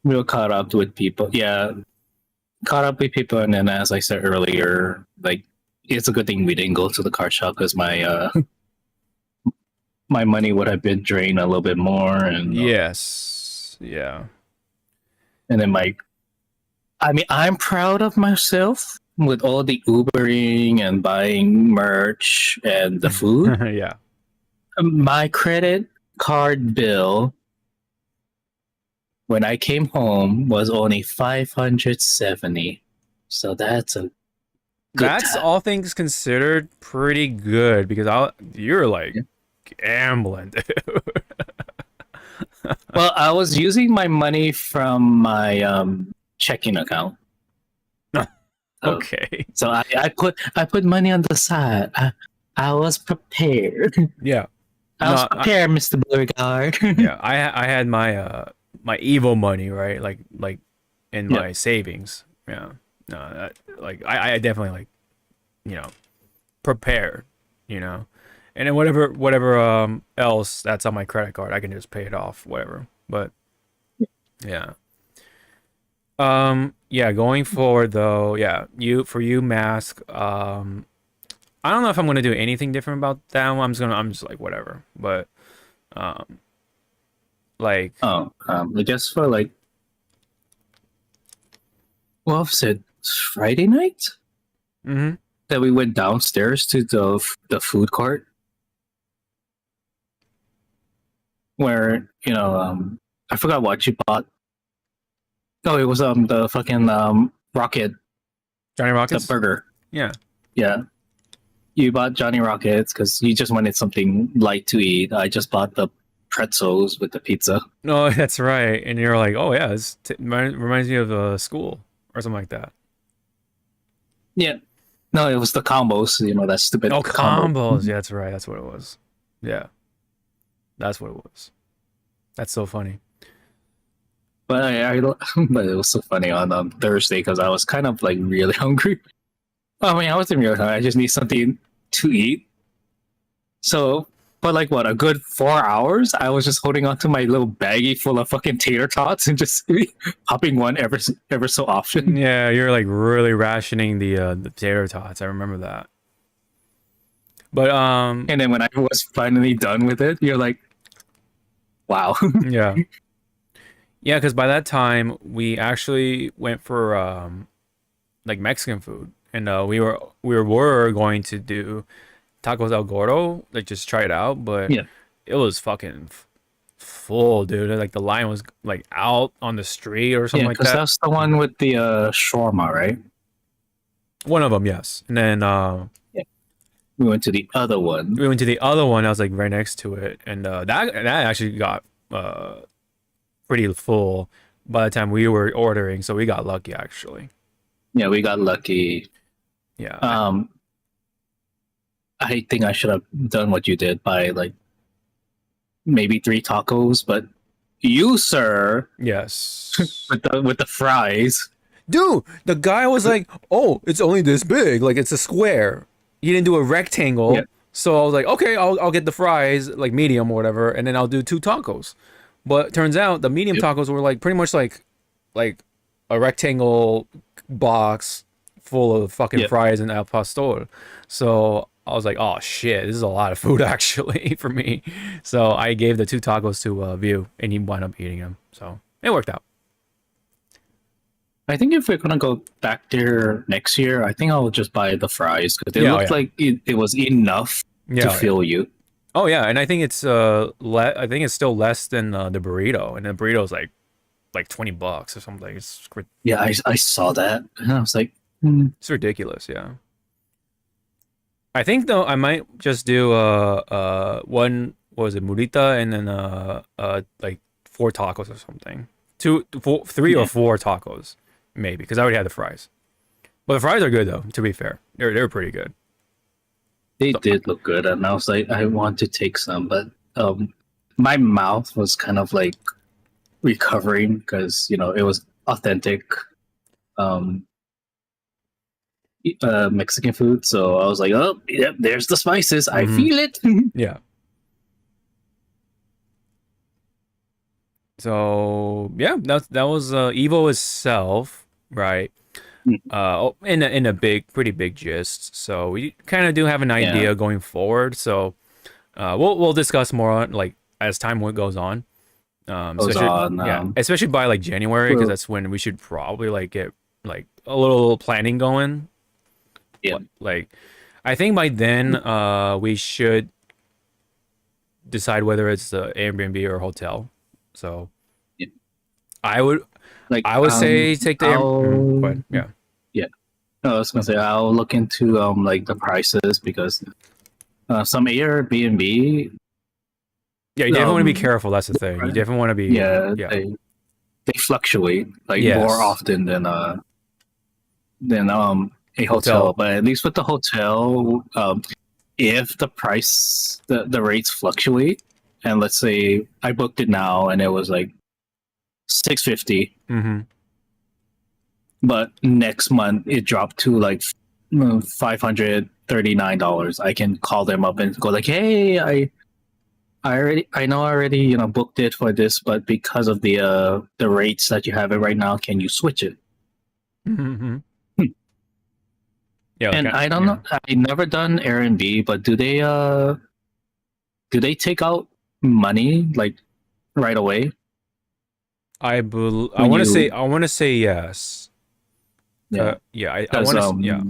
we were caught up with people. Yeah, caught up with people, and then as I said earlier, like it's a good thing we didn't go to the card shop because my money would have been drained a little bit more, Yes. Yeah. and then I mean, I'm proud of myself with all the Ubering and buying merch and the food. Yeah. My credit card bill when I came home was only 570. So that's a good That's time. all things considered pretty good because you're like Yeah. gambling, dude. Well, I was using my money from my checking account. So, Okay. so I put money on the side. I was prepared. Yeah. I was No, prepared, Mr. Beauregard. yeah. I had my my EVO money, right? Like in Yeah. my savings. Yeah. No, like I definitely like, you know, prepared, you know. And then whatever else that's on my credit card, I can just pay it off, whatever. But yeah. Yeah, going forward though, yeah, you mask, I don't know if I'm gonna do anything different about that one. I'm just like whatever. But um like Oh, I guess for like, what was it, Friday night mhm. that we went downstairs to the food court where I forgot what you bought. Oh, it was the fucking rocket, Johnny the Rockets? burger. Yeah. Yeah, you bought Johnny Rockets because you just wanted something light to eat. I just bought the pretzels with the pizza. No, that's right. And you're like, "Oh yeah, this reminds me of school or something like that." Yeah, no, it was the combos. You know that stupid Oh, combo. combos. Yeah, that's right. That's what it was. Yeah. That's what it was. That's so funny. But but it was so funny on Thursday because I was kind of like really hungry. I mean, I wasn't really hungry. I just need something to eat. So, for like what, a good 4 hours, I was just holding on to my little baggie full of fucking tater tots and just popping one ever so often. Yeah, you're like really rationing the tater tots. I remember that. But And then when I was finally done with it, you're like, wow. yeah. Yeah, because by that time we actually went for like Mexican food, and we were going to do tacos El Gordo, like just try it out, but Yeah, it was fucking full, dude. Like the line was like out on the street or something yeah, like because that. that's the one with the shawarma, right? One of them, yes, and then Yeah. We went to the other one. we went to the other one. I was like right next to it, and that actually got pretty full by the time we were ordering, so we got lucky actually. Yeah, we got lucky. Yeah. I think I should have done what you did by like maybe 3 tacos, but you, sir, Yes. with the fries. Dude, the guy was like, "Oh, it's only this big. Like it's a square." He didn't do a rectangle. Yeah. So I was like, okay, I'll get the fries like medium or whatever, and then I'll do 2 tacos. But it turns out the medium Yep. tacos were like pretty much like a rectangle box full of fucking Yep. fries and al pastor. So I was like, oh shit, this is a lot of food actually for me. So I gave the 2 tacos to View, and he wound up eating them. So it worked out. I think if we're gonna go back there next year, I think I'll just buy the fries because it Yeah, oh looked yeah, like it was enough to yeah, oh yeah. fill you. Oh yeah, and I think it's I think it's still less than the burrito, and the burrito's like $20 or something. Yeah, I saw that and I was like, hmm. It's ridiculous. Yeah. I think though I might just do one, what was it, murita, and then like 4 tacos or something. Two, four, three or Yeah, 4 tacos maybe, because I already had the fries. But the fries are good though. To be fair, they're pretty good. they So, did look good, and I was like, I want to take some, but my mouth was kind of like recovering because it was authentic um Mexican food. So I was like, oh, yep, there's the spices. I mhm, feel it. yeah. So yeah, that was EVO itself, right? In a pretty big gist. So we kind of do have an Yeah, idea going forward. So we'll discuss more on like as time goes on. goes Especially on. yeah, especially by like January, because Well, that's when we should probably like get like a little planning going. yeah, Like I think by then we should decide whether it's the Airbnb or hotel. So yeah. I would Like I would say take the go I'll ahead. Yeah. yeah. No, I was gonna say I'll look into like the prices because some Airbnb Yeah, you definitely want to be um careful. That's the thing. You definitely want to be yeah, yeah. they fluctuate like more Yes. often than a hotel. Hotel. But at least with the hotel, if the rates fluctuate, and let's say I booked it now and it was like 650, Mm-hmm. but next month it dropped to like $539. I can call them up and go like, hey, I know I already booked it for this, but because of the rates that you have it right now, can you switch it? Mm-hmm. Hmm. Yeah, like And I don't yeah. know, I never done Airbnb, but do they take out money like right away I when I want to say yes. yeah, Yeah, I because want to yeah.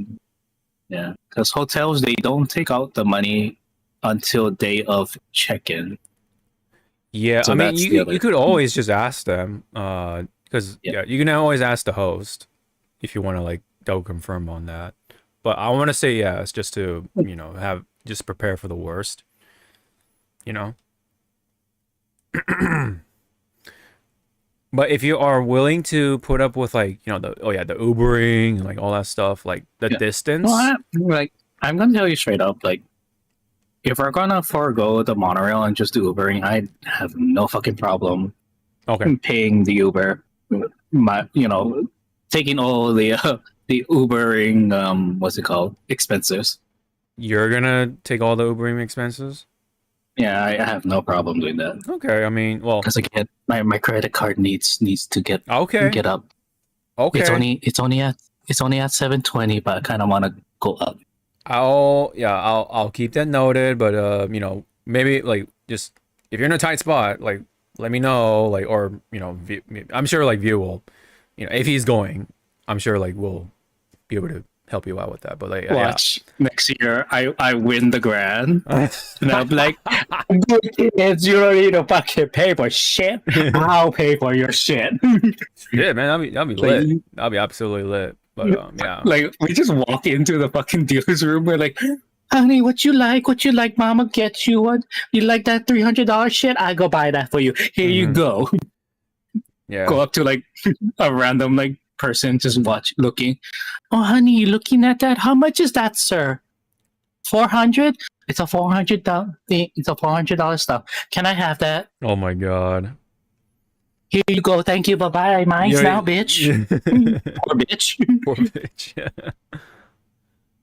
yeah, because hotels they don't take out the money until day of check-in. Yeah, I So mean that's the you other. could always just ask them because Yeah. yeah, you can always ask the host if you want to like double confirm on that. But I want to say yes just to, have just prepare for the worst, you know. But if you are willing to put up with like, the Ubering and like all that stuff, like the Yeah. Well, distance. I'm gonna tell you straight up, like if we're gonna forego the monorail and just do Ubering, I have no fucking problem Okay. paying the Uber. Taking all the Ubering what's it called expenses. You're gonna take all the Ubering expenses? Yeah, I have no problem doing that Okay, I mean, well, because again, my credit card needs to get okay. get up. It's Okay. only it's only at it's only at 720, but I kind of want to go up. I'll keep that noted, but maybe like just if you're in a tight spot, like let me know, like or I'm sure like View will, if he's going, I'm sure like we'll be able to help you out with that. But like yeah. Watch next year, I win the grand, and I'm like, good kids, you don't need to fucking pay for shit. I'll pay for your shit. Yeah, man, that'd be lit. like, That'd be absolutely lit. But yeah. like we just walk into the fucking dealer's room. We're like, honey, what you like? What you like? Mama gets you what? You like that $300 shit? I go buy that for you. Here you Hmm. go. Yeah. Go up to like a random like person just looking. Oh, honey, you looking at that? How much is that, sir? 400? It's a $400 It's a $400 stuff. Can I have that? Oh my god. Here you go. Thank you. Bye bye. Mine's Yeah. now, bitch. Yeah. Poor bitch. Poor bitch. Yeah.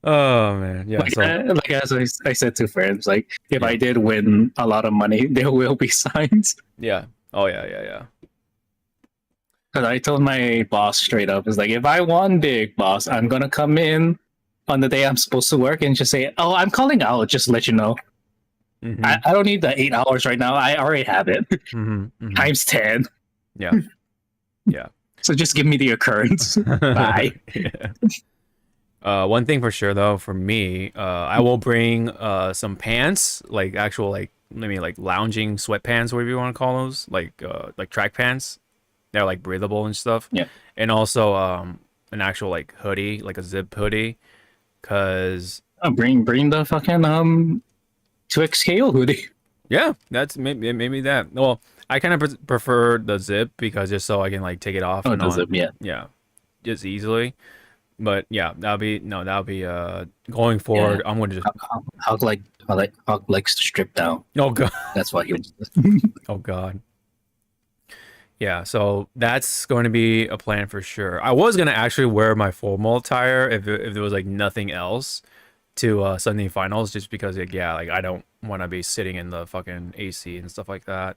Oh man, yeah. Like, So like as I said to friends, like if yeah, I did win a lot of money, there will be signs. yeah. Oh yeah, yeah, yeah. Because I told my boss straight up, is like, if I won big, boss, I'm gonna come in on the day I'm supposed to work and just say, "Oh, I'm calling out," just to let you know. Mm-hmm. I don't need the 8 hours right now. I already have it Mm-hmm. Mm-hmm. times 10. Yeah. Yeah. So just give me the occurrence. Bye. Yeah. One thing for sure though, for me, I will bring some pants, like actual like maybe like lounging sweatpants, whatever you want to call those, like track pants. They're like breathable and stuff. Yeah. And also an actual like hoodie, like a zip hoodie, cause Bring the fucking 2XKO hoodie. yeah, that's maybe that. Well, I kind of prefer the zip because just so I can like take it off Oh, and does on, it? Yeah. yeah, just easily. But yeah, that'll be going Yeah. forward. I'm gonna just Hog likes to strip down. oh god. That's why he was. Oh god. Yeah, so that's going to be a plan for sure. I was gonna actually wear my formal attire if there was like nothing else to Sunday finals, just because like yeah, like I don't want to be sitting in the fucking AC and stuff like that.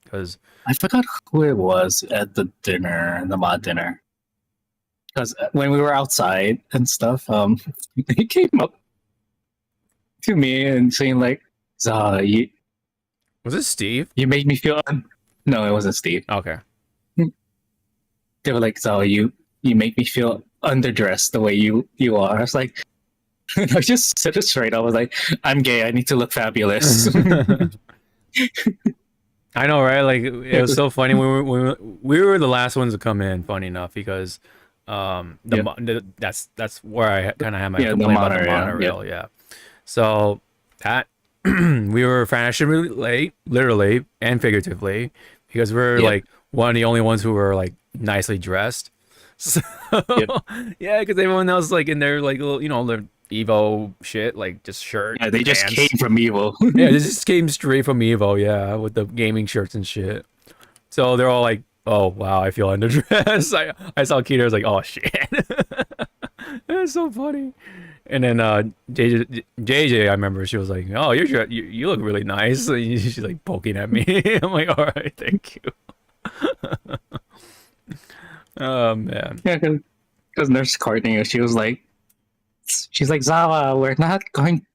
Because I forgot who it was at the dinner, the mod dinner. Because when we were outside and stuff, they came up to me and saying like, "You was this Steve? you made me feel." No, it wasn't Steve. Okay. They were like, you make me feel underdressed the way you are." I was like, I just said it straight. I was like, "I'm gay. I need to look fabulous." I know, right? Like it was so funny. We were the last ones to come in. Funny enough, because Yeah. that's where I kind of had my Yeah, the complaint about the monorail, monorail. Yeah. So that we were fashionably late, literally and figuratively, because we're Yep. like one of the only ones who were like nicely dressed. So Yep. yeah, because everyone else like in their like little, you know, their Evo shit, like just shirt, Yeah, they just came pants. from evil. Yeah, this just came straight from Evo, yeah, with the gaming shirts and shit. So they're all like, "Oh wow, I feel underdressed." I saw Keita, I was like, "Oh shit." That's so funny. And then JJ, I remember she was like, "Oh, you look really nice." She's like poking at me. I'm like, "All right, thank you." Oh man. Yeah, because Nurse Courtney, she's like, "Zawa, we're not going.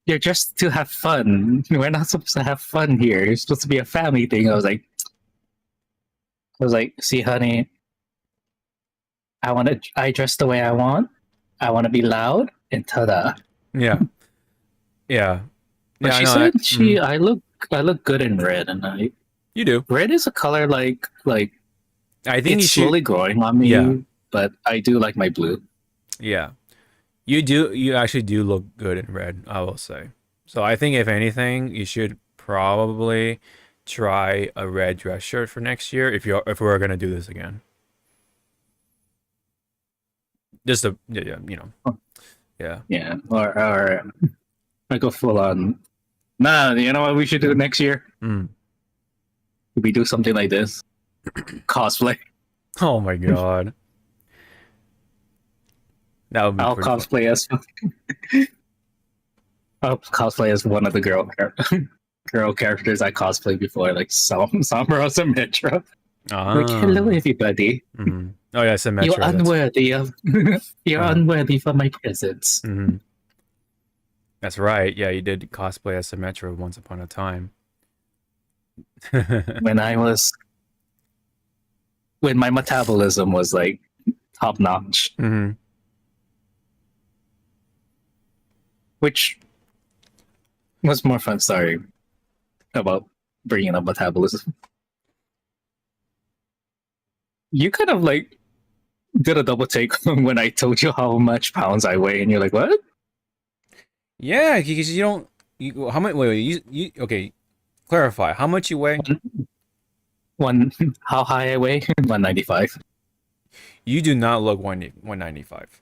You're just to have fun. We're not supposed to have fun here. It's supposed to be a family thing." "See, honey, I dress the way I want. I want to be loud and ta-da." Yeah. Yeah. But Yeah, I she know. said I look good in red, and You do. red is a color like I think you it's should. slowly growing on Yeah. me. But I do like my blue. Yeah. You do. You actually do look good in red, I will say. So I think if anything, you should probably try a red dress shirt for next year if we're gonna do this again. Just a yeah, yeah, you know. Yeah. Yeah, or I go full on. Nah, you know what we should do next year? Mm. We do something like this. Cosplay. Oh my god. That would be I'll pretty fun. cosplay as I'll cosplay as one of the girl characters I cosplayed before, like Samura Symmetra. Like, hello Ah. everybody. Oh yeah, Symmetra. You're unworthy of you're Uh, unworthy for my presence. mhm. That's right. Yeah, you did cosplay as Symmetra once upon a time. When I was when my metabolism was like top notch, hmm which was more fun. Sorry about bringing up metabolism. You kind of like did a double take when I told you how much pounds I weigh, and you're like, "What?" Yeah, because you don't. You how much? Wait, you okay? Clarify. How much you weigh? One, how high I weigh? 195. You do not look 195.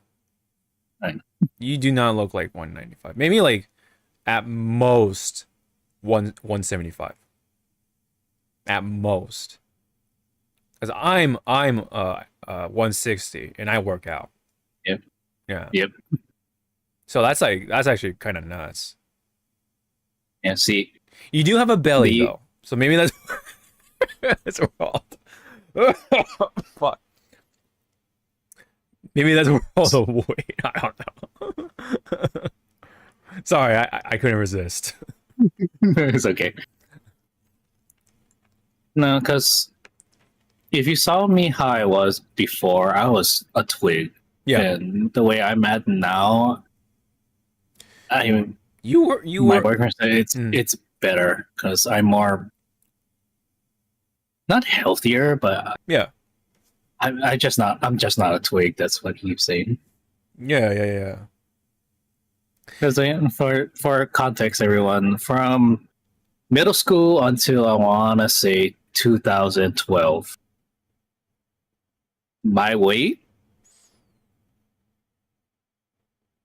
I know. You do not look like 195. Maybe like at most 175. At most. Cuz I'm 160 and I work out. Yep. Yeah. Yep. So that's actually kind of nuts. And see, You do have a belly the though, so maybe that's that's wrong. Fuck. Maybe that's where all the weight. I don't know. Sorry, I couldn't resist. it's okay. No, because if you saw me how I was before, I was a twig, Yeah, and the way I'm at now, I you my were. boyfriend said Mm, it's better because I'm more not healthier, but yeah, I'm just not a twig. That's what he's saying. yeah. Because for context, everyone, from middle school until I wanna say 2012, my weight,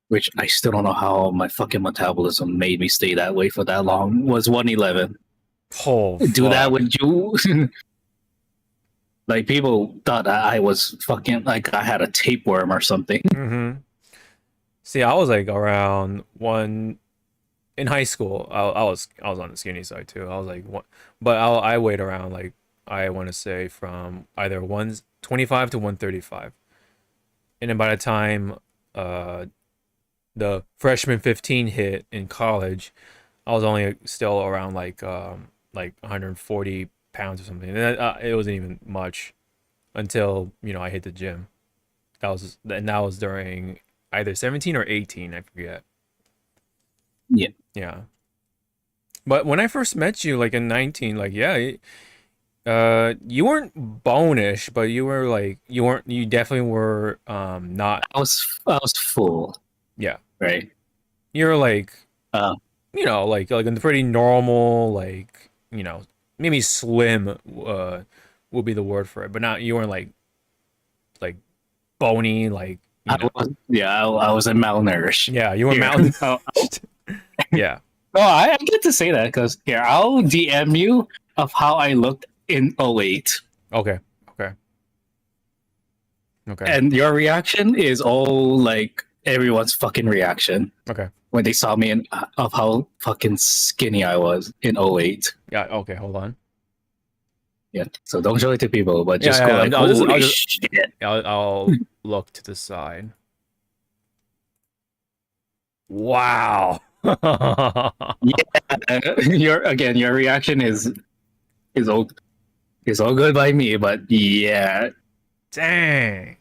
which I still don't know how my fucking metabolism made me stay that way for that long, was 111. Oh Do that fuck. with you? Like people thought that I was fucking like I had a tapeworm or something. Mm-hmm. See, I was like around one in high school. I was on the skinny side too. I was like one, but I weighed around like I want to say from either 125 to 135, and then by the time uh the freshman 15 hit in college, I was only still around like 140 pounds or something. And it wasn't even much until I hit the gym. That was during either 17 or 18, I forget. Yeah, Yeah. But when I first met you, like in 19, like yeah, you weren't bonish, but you definitely were not. I was full, Yeah, right? you're like Uh, like a pretty normal, like maybe slim would be the word for it, but not, you weren't like bony, like I wasn't malnourished. yeah, you were Here, malnourished. Yeah. no, I get to say that because here I'll DM you of how I looked in '08, Okay. Okay. Okay. and your reaction is all like everyone's fucking reaction Okay. when they saw me and of how fucking skinny I was in '08. Yeah. Okay. Hold on. Yeah, so don't show it to people, but Yeah. just go Yeah. like, I'll holy just shit. I'll look to the side. Wow. Yeah, your reaction is all is all good by me, but yeah, Dang.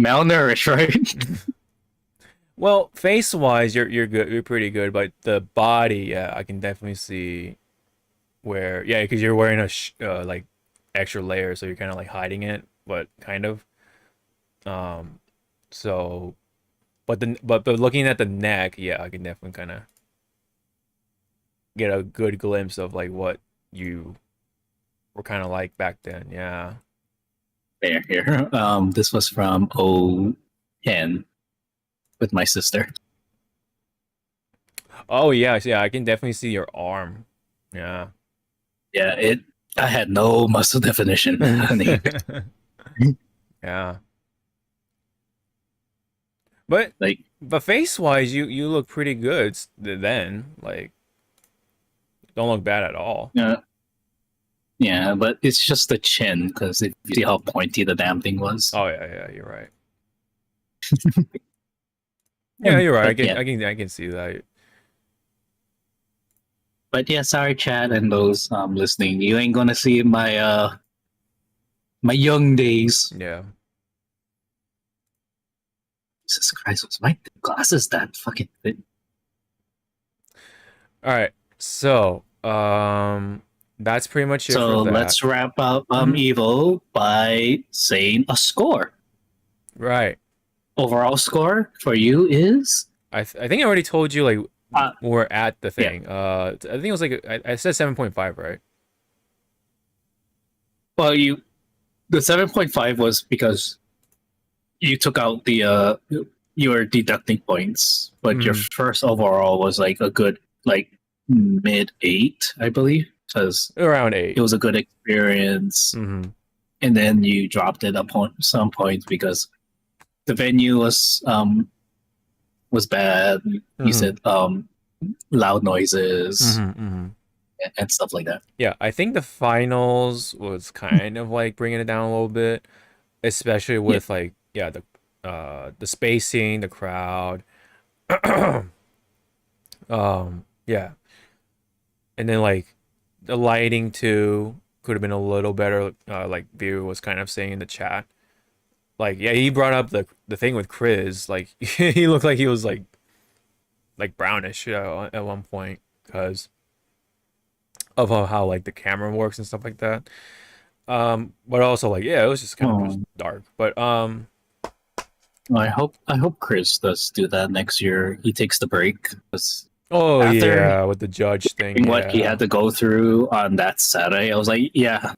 malnourished, right? Well, face wise, you're good. You're pretty good, but the body, yeah, I can definitely see where, yeah, because you're wearing like extra layer, so you're kind of like hiding it, but kind of. Um, so, but looking at the neck, yeah, I can definitely kind of get a good glimpse of like what you were kind of like back then. Yeah. There, here. This was from 010 with my sister. Oh yeah, yeah, I can definitely see your arm. Yeah. Yeah, it. I had no muscle definition, honey. Yeah. But Like, but face wise, you look pretty good then. Like, don't look bad at all. yeah, yeah, but it's just the chin because if you see how pointy the damn thing was. Oh yeah, you're right. Yeah, you're right. But yeah, I can see that. sorry, Chad, and those listening, you ain't gonna see my young days. Yeah. Jesus Christ, was my glasses that fucking fit? All right. So, that's pretty much it for So that. let's wrap up Mhm. Evo by saying a score. Right. Overall score for you is I think I already told you like uh, when we're at the yeah. thing. I think it was like I said 7.5, right? Well, the 7.5 was because you took out the you were deducting points, but your Mm, first overall was like a good like mid 8, I believe, because around it 8. was a good experience. Mm-hmm. And then you dropped it upon some points because the venue was was bad. You Mm-hmm. said loud noises Mm-hmm. Mm-hmm. and stuff like that. Yeah, I think the finals was kind of like bringing it down a little bit, especially Yeah. with like yeah the spacing, the crowd, yeah, and then like the lighting too could have been a little better. Like View was kind of saying in the chat, like yeah, he brought up the thing with Chris, like he looked like he was like brownish at one point because of how like the camera works and stuff like that. But also like yeah, it was just kind of just Oh, dark. But I hope Chris does do that next year. He takes the break 'cause oh after yeah, with the judge thing, hearing what he yeah, had to go through on that Saturday, I was like, yeah.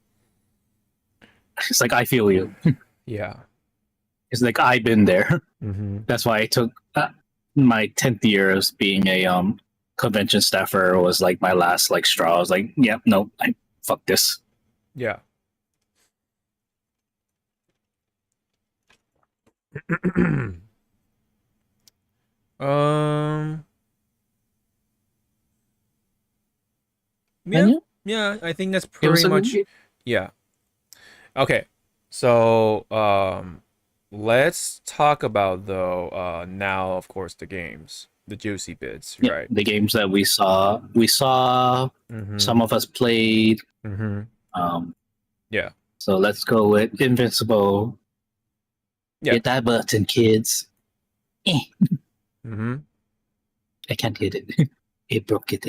It's like I feel you. yeah. It's like I've been there. Mm-hmm. That's why I took my 10th year as being a convention staffer was like my last like straw. I was like, yeah, no, I fuck this. Yeah. um. And Yeah. yeah, Yeah. I think that's it pretty was a much. Yeah. Okay. So let's talk about though. Now of course the games, the juicy bits, yeah, right? the games that we saw Mm-hmm. some of us played. Mm-hmm. Um, Yeah. so let's go with Invincible. Yeah. Hit that button, kids. Eh, Mm-hmm. I can't hit it. It broke it.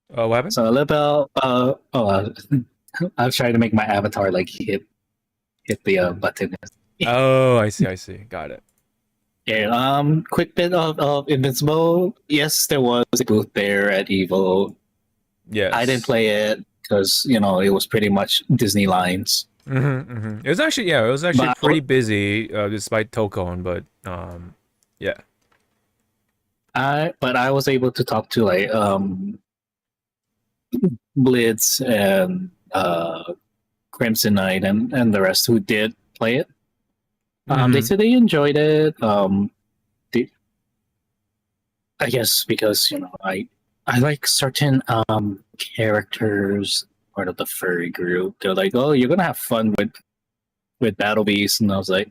What happened? So a little bit. I was trying to make my avatar like hit the button. Oh, I see. I see. Got it. Yeah, quick bit of Invincible. Yes, there was a booth there at EVO. I didn't Yes. play it because it was pretty much Disney lines. Mm-hmm, mm-hmm. It was actually yeah, it was actually But pretty busy despite Tokon, but yeah. I was able to talk to like Blitz and Crimson Knight and the rest who did play it. They Mm-hmm. said they enjoyed it. They, I guess because I like certain characters part of the furry group. They're like, oh, you're gonna have fun with Battle Beast, and I was like,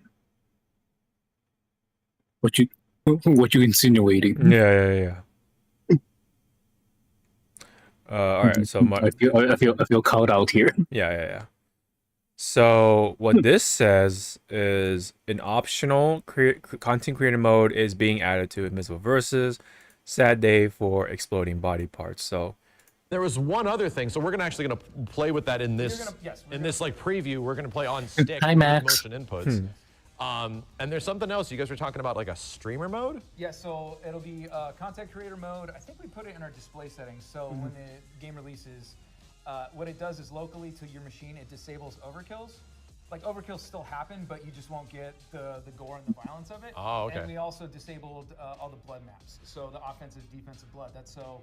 what you what you Yeah, insinuating? yeah, yeah. All right. So my I feel called out here. yeah, yeah, yeah. So what this says is an optional content creator mode is being added to Invisible Versus. Sad day for exploding body parts. So There was one other thing, so we're actually gonna play with that in this like preview. We're gonna play on stick Hi, with Max. motion inputs. And there's something else. You guys were talking about like a streamer mode. Yeah, so it'll be content creator mode. I think we put it in our display settings. So when the game releases, what it does is locally to your machine, it disables overkills. Like overkills still happen, but you just won't get the gore and the violence of it. Oh, okay. And we also disabled all the blood maps. So the offensive, defensive blood. That's so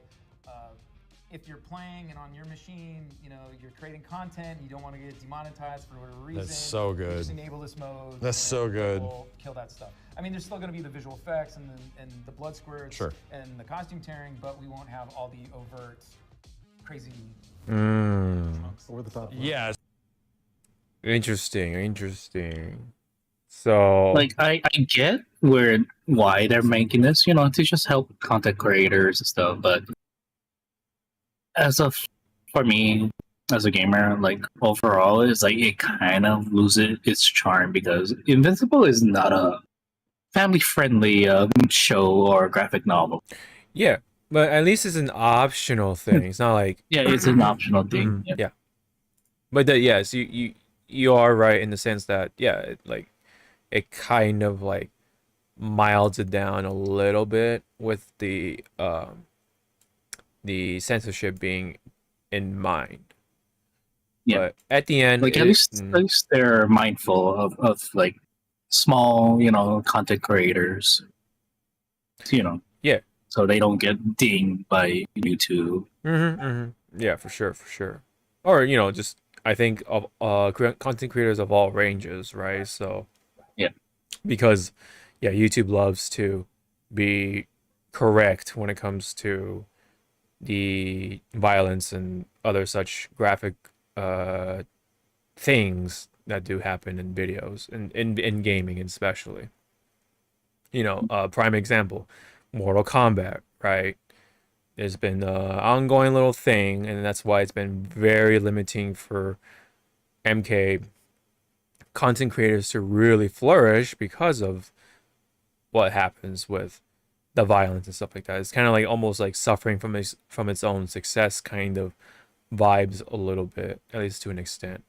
if you're playing and on your machine, you're creating content, you don't want to get demonetized for whatever reason. That's so You good. just enable this mode. That's so good. Kill that stuff. I mean, there's still going to be the visual effects and the blood squirts Sure. and the costume tearing, but we won't have all the overt, crazy. Over the top. Yes. interesting. So Like I get why they're making this, to just help content creators and stuff, but for me as a gamer, like overall, it's like it kind of loses its charm because Invincible is not a family friendly show or graphic novel. yeah, but at least it's an optional thing. It's not like Yeah, it's an optional thing. yeah. But yes, you are right in the sense that yeah, it kind of like milds it down a little bit with the censorship being in mind. Yeah. But at the end, Like at least they're mindful of like small, content creators. Yeah. So they don't get dinged by YouTube. Yeah, for sure. Or just I think of content creators of all ranges, right? So Yeah. because yeah, YouTube loves to be correct when it comes to the violence and other such graphic things that do happen in videos and in gaming especially. Prime example, Mortal Kombat, right? There's been an ongoing little thing, and that's why it's been very limiting for MK content creators to really flourish because of what happens with the violence and stuff like that. It's kind of like almost like suffering from its own success kind of vibes a little bit, at least to an extent.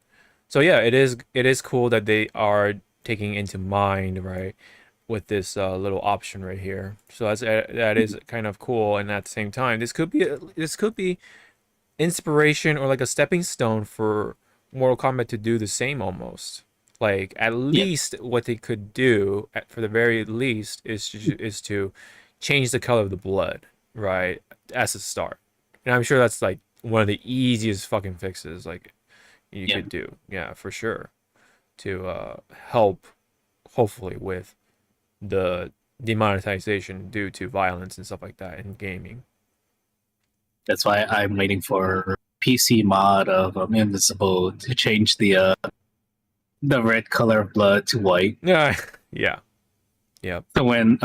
So yeah, it is cool that they are taking into mind, right, with this little option right here. So that is kind of cool, and at the same time, this could be inspiration or like a stepping stone for Mortal Kombat to do the same almost. Like at least what they could do, for the very least, is to change the color of the blood, right, as a start. And I'm sure that's like one of the easiest fucking fixes like you could do, yeah, for sure, to help hopefully with the demonetization due to violence and stuff like that in gaming. That's why I'm waiting for PC mod of Invincible to change the red color of blood to white. Yeah. So when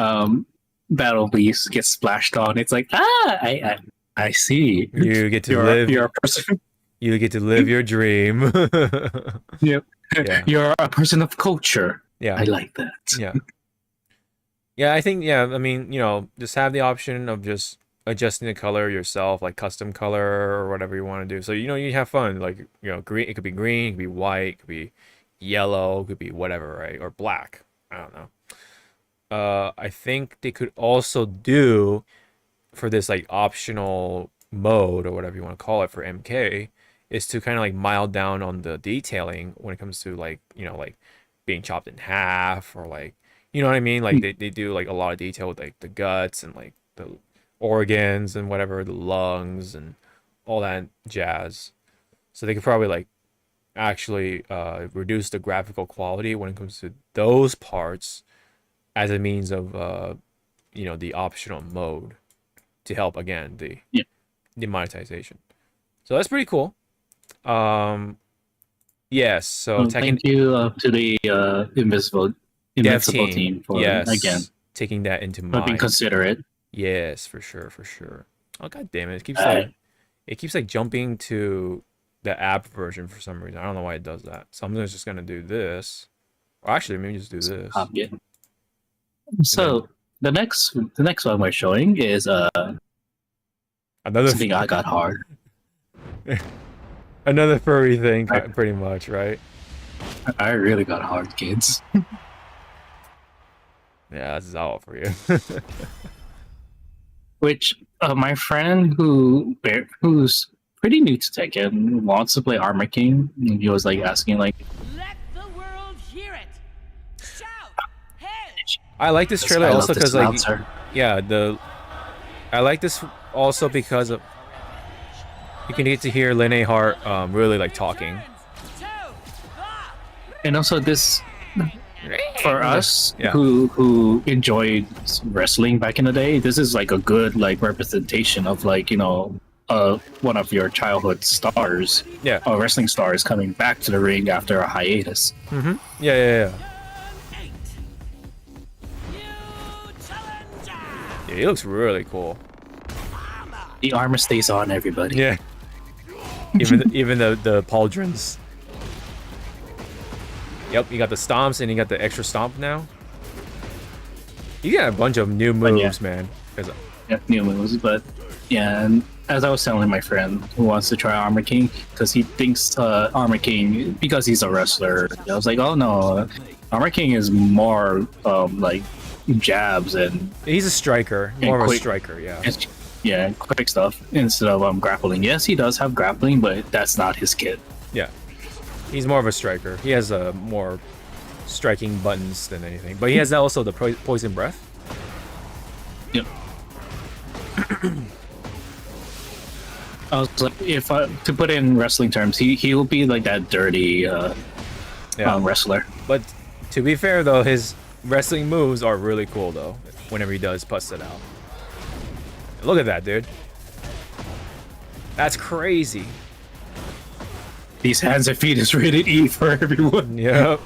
Battle Beast gets splashed on, it's like, I see. You get to live. You're a person. You get to live your dream. Yep. Yeah. You're a person of culture. Yeah. I like that. Yeah. Yeah, I think, I mean, just have the option of just adjusting the color yourself, like custom color or whatever you want to do. So, you have fun. Like, green, it could be green, it could be white, it could be yellow, it could be whatever, right? Or black. I don't know. I think they could also do for this like optional mode or whatever you want to call it for MK is to kind of like mild down on the detailing when it comes to like, like being chopped in half or like, you know what I mean? Like they do like a lot of detail with like the guts and like the organs and whatever, the lungs and all that jazz. So they could probably like actually reduce the graphical quality when it comes to those parts as a means of the optional mode to help again the demonetization. So that's pretty cool. Yes, so thank you to the Invincible team for again taking that into mind. Being considerate. Yes, for sure. Oh god damn it! It keeps like jumping to the app version for some reason. I don't know why it does that. So I'm just gonna do this. Or actually, maybe just do this. So the next one we're showing is another something I got hard. Another furry thing, pretty much, right? I really got hard, kids. Yeah, that's Zawa for you. Which my friend who's pretty new to Tekken wants to play Armor King. And he was like asking like, let the world hear it. Shout, hey! I like this trailer also because like, I like this also because of you can get to hear Lene Hart really like talking. And also this for us who enjoyed wrestling back in the day, this is like a good like representation of like one of your childhood stars, wrestling stars coming back to the ring after a hiatus. Yeah, he looks really cool. The armor stays on, everybody. Yeah. Even the pauldrons. Yep, you got the stomps and you got the extra stomp now. You got a bunch of new moves, man. Yeah, new moves, but yeah, and as I was telling my friend who wants to try Armor King, because he thinks Armor King, because he's a wrestler, I was like, oh no, Armor King is more like jabs and... He's a striker, more of a striker, yeah. Yeah, quick stuff instead of grappling. Yes, he does have grappling, but that's not his kit. Yeah. He's more of a striker. He has more striking buttons than anything. But he has also the poison breath. Yep. I was like, if to put it in wrestling terms, he will be like that dirty wrestler. But to be fair though, his wrestling moves are really cool though. Whenever he does bust it out. Look at that, dude. That's crazy. These hands and feet is rated E for everyone. Yep.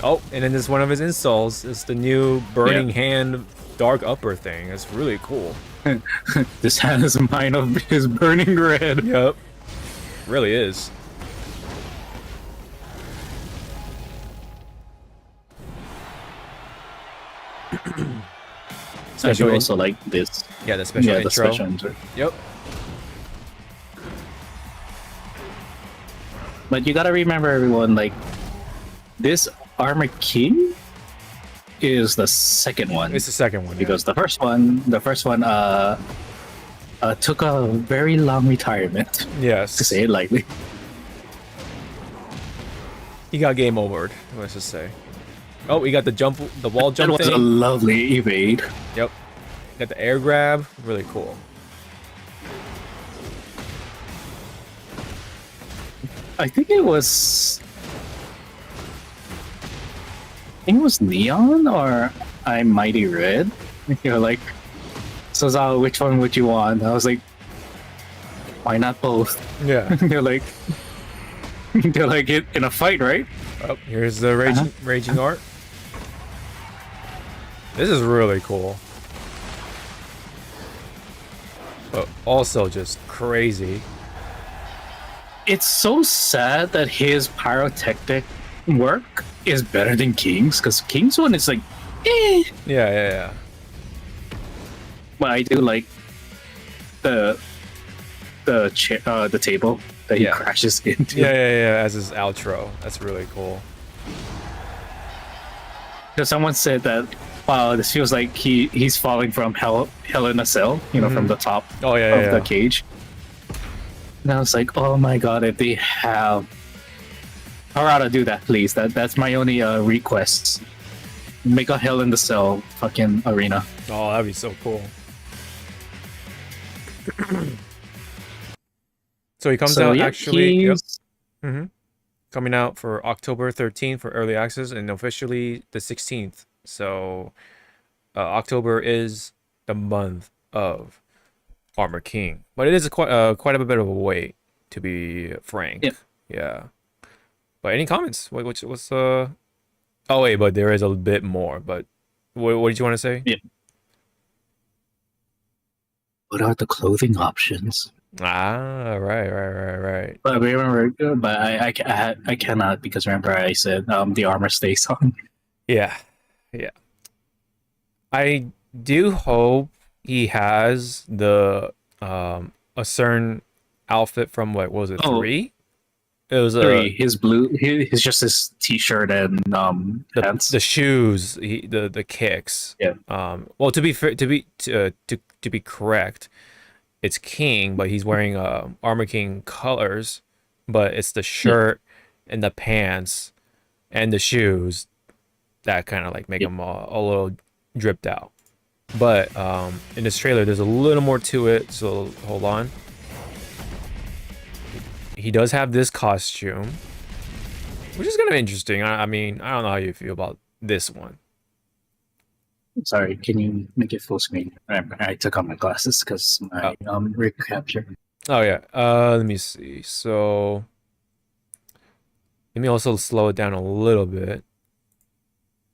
Oh, and then this one of his installs is the new burning hand dark upper thing. It's really cool. This hand is mine of his burning red. Yep. Really is. I do also like this. Yeah, the special Yeah, intro. the special intro. Yep. But you gotta remember, everyone, like, this Armor King is the second one. It's the second one. Because the first one took a very long retirement, Yes. to say it lightly. He got game overed, let's just say. Oh, we got the wall That jump was a thing. lovely evade. Yep. Got the air grab. Really cool. I think it was Neon or I'm Mighty Red. You're like, so Zawa, which one would you want? I was like, why not both? Yeah. they're like, in a fight, right? Oh, here's the raging art. This is really cool. But also just crazy. It's so sad that his pyrotechnic work is better than King's, because King's one is like, eh. Yeah. But I do like the table that he crashes into. Yeah, as his outro. That's really cool. Because someone said that, wow, this feels like he's falling from hell in a cell, from the top Oh, of the cage. And I was like, oh my god, if they have Harada, do that, please. That's my only request. Make a Hell in the Cell fucking arena. Oh, that'd be so cool. So he comes out actually. Yep. Coming out for October 13th for early access and officially the 16th. So October is the month of Armor King, but it is quite a bit of a wait, to be frank. Yeah. But any comments? What's Oh wait, but there is a bit more. But what did you want to say? Yeah. What are the clothing options? Ah, right. But remember, I cannot, because remember I said the armor stays on. Yeah. I do hope he has the a certain outfit from what was it, 3? It was 3. His blue. His just his t-shirt and pants. The shoes, the kicks. Yeah. Well, to be fair, to be correct, it's King, but he's wearing Armor King colors, but it's the shirt and the pants and the shoes that kind of like make him a little dripped out. But in this trailer, there's a little more to it, so hold on. He does have this costume, which is kind of interesting. I mean, I don't know how you feel about this one. Sorry, can you make it full screen? I took off my glasses because my rig capture. Oh yeah. Let me see. So let me also slow it down a little bit,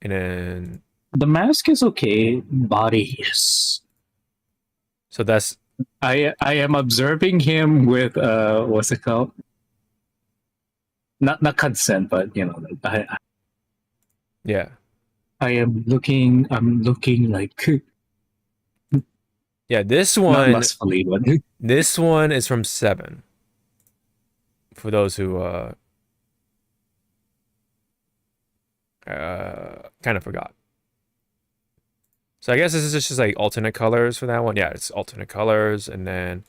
and then the mask is okay. Body is. So that's. I am observing him with what's it called? Not consent, but Yeah. I'm looking like. Yeah, this one. Lustfully, but this one is from 7. For those who kind of forgot. So I guess this is just like alternate colors for that one. Yeah, it's alternate colors, and then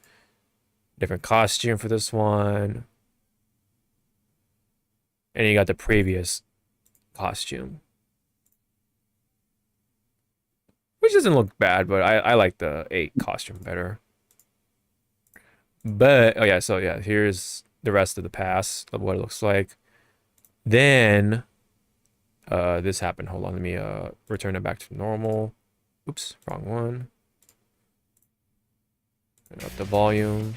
different costume for this one. And you got the previous costume, which doesn't look bad, but I like the 8 costume better. But oh yeah, so yeah, here's the rest of the past of what it looks like. Then this happened. Hold on, let me return it back to normal. Oops, wrong one. Turn up the volume.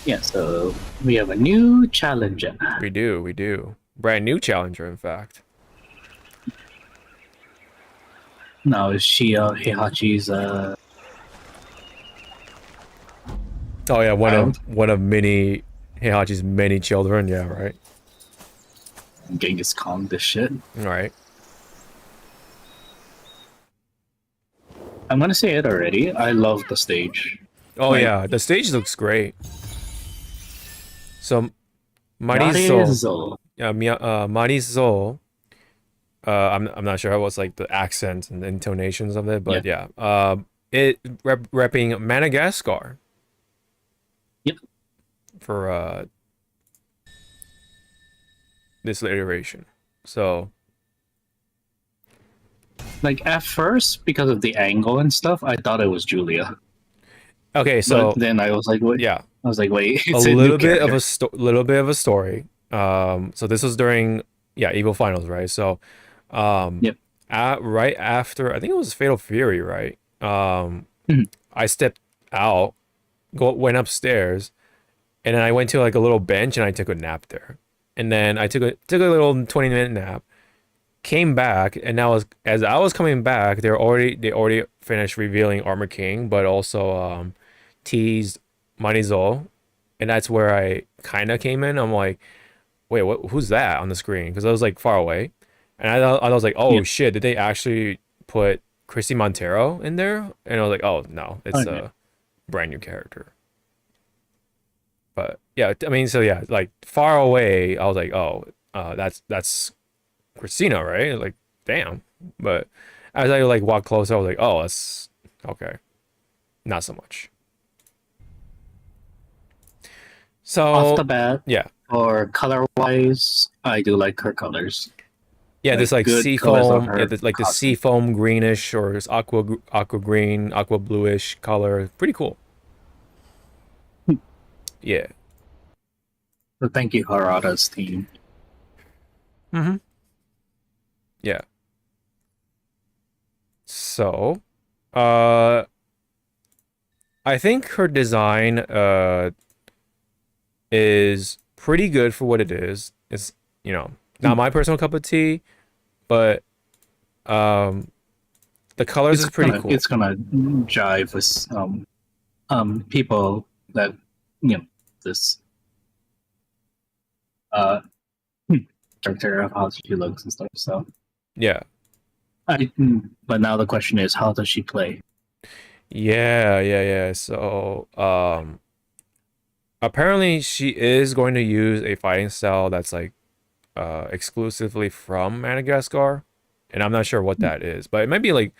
Yeah, so we have a new challenger. We do. Brand new challenger, in fact. Now is she Heihachi's Oh yeah, child? one of many Heihachi's many children. Yeah, right. Genghis Khan this shit. All right. I'm gonna say it already. I love the stage. Oh Like- yeah, the stage looks great. So Marizo, Marizo. Marizo. I'm not sure what's like the accent and the intonations of it, but yeah. It repping Madagascar. Yep. For this iteration. So Like at first, because of the angle and stuff, I thought it was Julia. okay, so But then I was like, wait. yeah, I was like, wait, a it's a little new bit of character. a little bit of a story. So this was during EVO finals, right? So Yep. right after I think it was Fatal Fury, right? Mhm. I stepped out, went upstairs, and then I went to like a little bench and I took a nap there. And then I took a little 20-minute nap, came back, and now as I was coming back, they already finished revealing Armor King, but also teased Marizol, and that's where I kind of came in. I'm like, wait, who's that on the screen? Because I was like far away, and I was like, oh Yeah. shit, did they actually put Chrissy Montero in there? And I was like, oh no, it's Oh, yeah. a brand new character. But yeah, I mean, so yeah, like far away, I was like, oh, that's Christina, right? Like, damn. But as I like walked closer, I was like, oh, that's okay, not so much. Off the So bat, yeah, or color wise, I do like her colors. yeah, this like good sea colors on foam, her yeah, like the sea costume. foam greenish or this aqua green, aqua bluish color, pretty cool. Yeah. So thank you, Harada's team. Mm-hmm. Yeah. So, I think her design is pretty good for what it is. It's, not my personal cup of tea, but the colors is pretty cool. It's gonna jive with people that this uh character of how she looks and stuff. So Yeah. but now the question is, how does she play? Yeah. So, apparently she is going to use a fighting style that's like exclusively from Madagascar, and I'm not sure what that is, but it might be like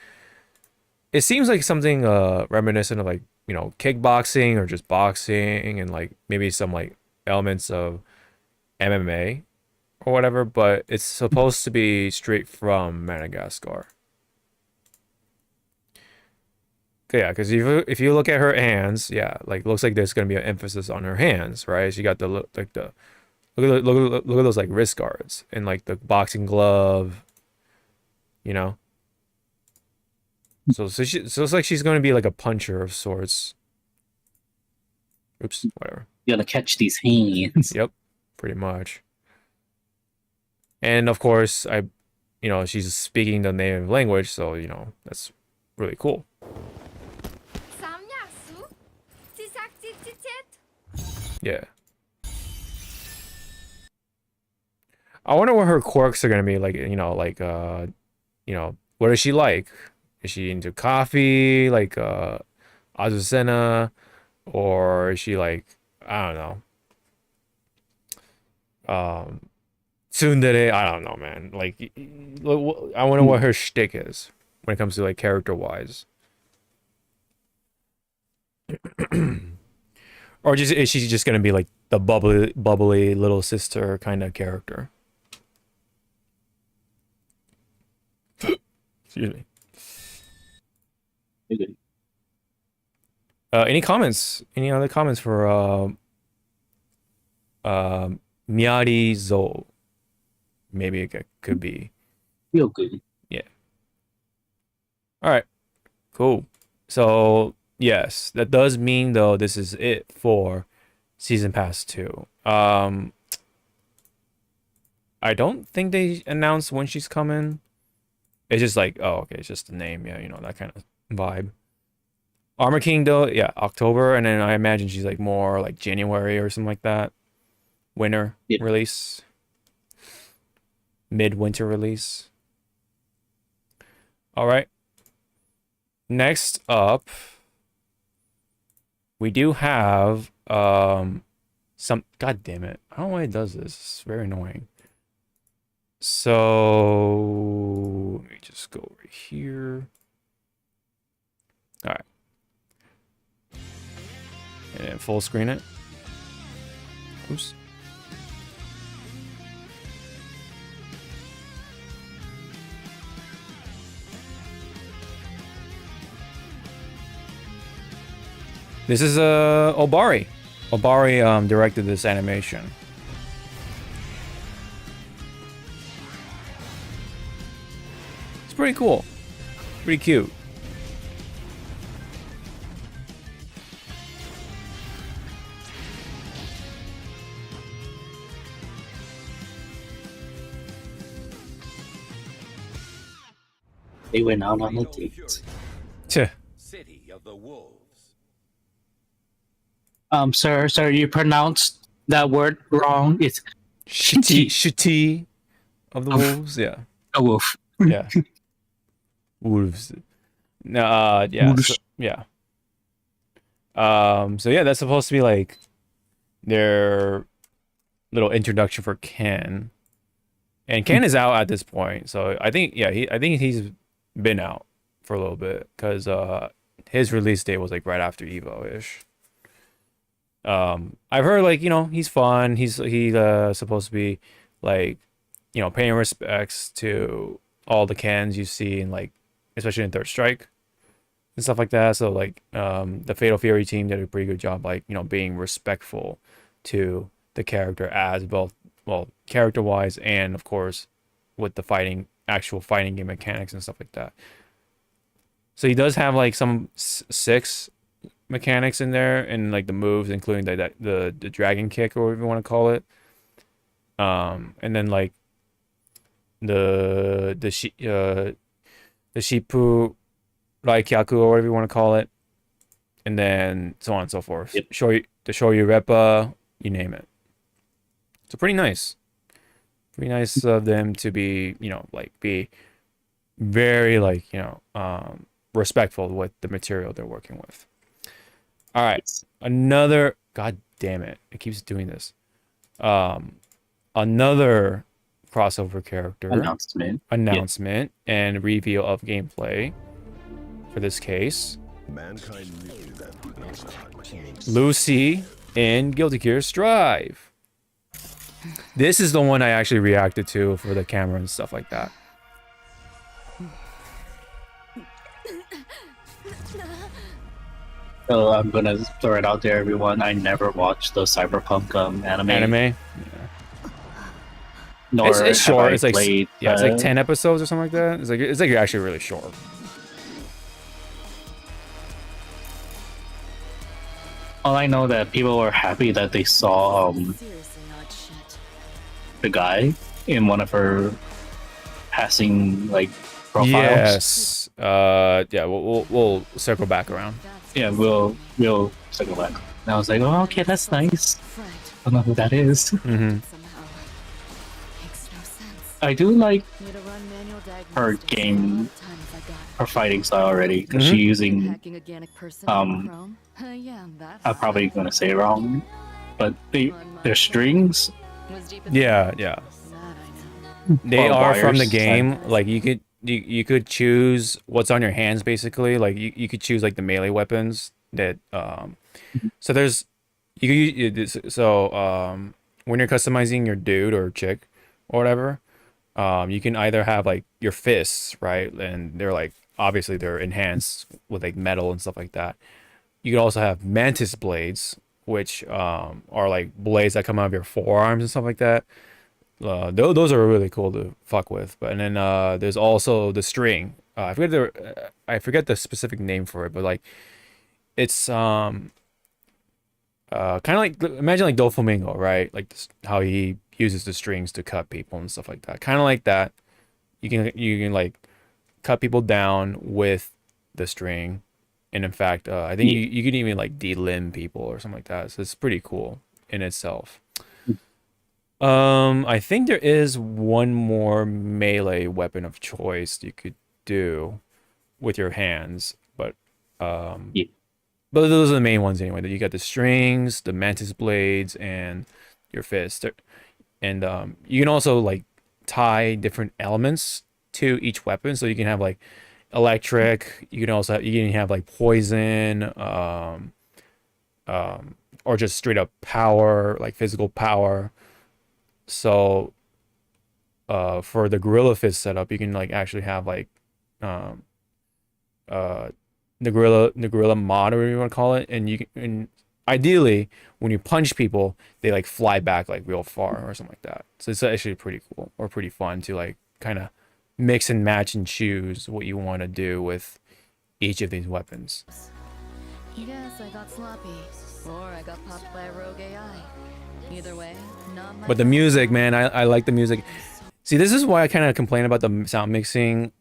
it seems like something reminiscent of like, kickboxing or just boxing and like maybe some like elements of MMA or whatever, but it's supposed to be straight from Madagascar. Yeah, because if you look at her hands, yeah, like looks like there's gonna be an emphasis on her hands, right? She got the look at those like wrist guards and like the boxing glove, you know. So it's like she's gonna be like a puncher of sorts. Oops, whatever. You gotta catch these hands. Yep, pretty much. And of course, she's speaking the native language, so that's really cool. Yeah. I wonder what her quirks are gonna be like. What is she like? Is she into coffee, like Azucena, or is she like, I don't know, tsundere? I don't know, man. Like, I wonder what her shtick is when it comes to like character wise. Or is she just gonna be like the bubbly little sister kind of character? Excuse me. Any comments? Any other comments for Miari Zo. Maybe it could be. Feel good. Yeah. All right. Cool. So yes, that does mean though this is it for Season Pass 2. I don't think they announced when she's coming. It's just like, oh, okay, it's just the name, yeah, you know, that kind of vibe. Armor King though, yeah, October, and then I imagine she's like more like January or something like that. Winter release. Mid-winter release. All right. Next up, we do have some, god damn it. I don't know why it does this. It's very annoying. So let me just go over here. All right. And then full screen it. Oops. This is Obari. Obari directed this animation. It's pretty cool. Pretty cute. They went out on a date. City of the Wolves. Sir, you pronounced that word wrong. It's Shitty of the wolves. Yeah. a wolf. Yeah. Wolves. No, yeah. Wolves. So, yeah. So yeah, that's supposed to be like their little introduction for Ken. And Ken is out at this point. So I think, yeah, I think he's been out for a little bit because his release date was like right after EVO-ish. I've heard like, you know, he's fun. He's supposed to be like, you know, paying respects to all the Kens you see in like, especially in Third Strike and stuff like that. So like, the Fatal Fury team did a pretty good job, like, you know, being respectful to the character as both, well, character wise and of course with the actual fighting game mechanics and stuff like that. So he does have like some 6 mechanics in there and like the moves, including the dragon kick or whatever you want to call it. And then like the Shippu Raikyaku or whatever you want to call it, and then so on and so forth. Yep. The Shoyu Reppa, you name it. So pretty nice of them to be, you know, like be very like, you know, respectful with the material they're working with. All right, another, god damn it, it keeps doing this. Another crossover character announcement and reveal of gameplay for this case. Mankind knew that Lucy in Guilty Gear Strive. This is the one I actually reacted to for the camera and stuff like that. So I'm gonna throw it out there, everyone. I never watched the Cyberpunk anime. Nor It's short. have I It's like played, it's like 10 episodes or something like that. It's like actually really short. All I know that people were happy that they saw the guy in one of her passing like profiles. Yes. Yeah. We'll circle back around. Yeah, we'll circle back. And I was like, oh, okay, that's nice. I don't know who that is. Mm-hmm. I do like her game, her fighting style already, because she's using, I'm probably gonna say it wrong, but their strings. Yeah. They Or are from the wires. game. Like you could choose what's on your hands basically. Like you could choose like the melee weapons that so there's you could when you're customizing your dude or chick or whatever, you can either have like your fists, right? And they're like obviously they're enhanced with like metal and stuff like that. You can also have mantis blades, which are like blades that come out of your forearms and stuff like that. Those are really cool to fuck with. But and then there's also the string. I forget the specific name for it, but like it's kind of like imagine like Doflamingo, right? Like how he uses the strings to cut people and stuff like that. Kind of like that. You can like cut people down with the string, and in fact, I think you can even like delimb people or something like that. So it's pretty cool in itself. I think there is one more melee weapon of choice you could do with your hands, but Yeah. but those are the main ones anyway. That you got the strings, the mantis blades, and your fist. And you can also like tie different elements to each weapon, so you can have like electric. You can also you can have like poison, or just straight up power, like physical power. So for the gorilla fist setup, you can like actually have like um, the gorilla mod, or whatever you want to call it, and you can, and ideally when you punch people, they like fly back like real far or something like that. So it's actually pretty cool or pretty fun to like kind of mix and match and choose what you want to do with each of these weapons. Guess I got sloppy, or I got popped by a rogue AI. Either way, not my But the music, man, I like the music. See, this is why I kind of complain about the sound mixing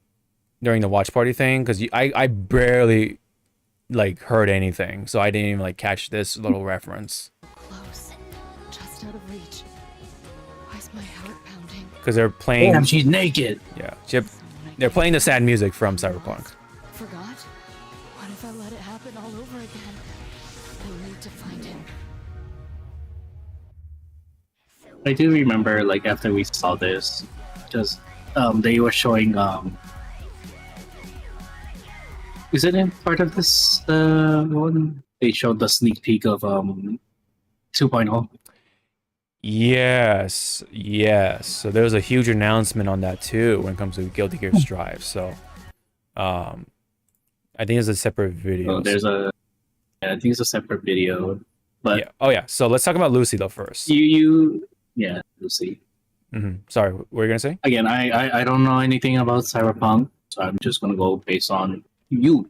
during the watch party thing, because I barely like heard anything, so I didn't even like catch this little reference. close, just out of reach. Why's my heart pounding? Because they're playing, Damn, she's naked. yeah, they're playing the sad music from Cyberpunk. Forgot? What if I let it happen all over again? I need to find him. I do remember, like, after we saw this, just they were showing is it in part of this one? They showed the sneak peek of 2.0. Yes, yes. So there was a huge announcement on that too when it comes to Guilty Gear Strive. So, I think it's a separate video. So there's I think it's a separate video, but Yeah. Oh yeah. So let's talk about Lucy though first. yeah, you'll see. Sorry, what were you gonna say? Again, I don't know anything about Cyberpunk, so I'm just gonna go based on you.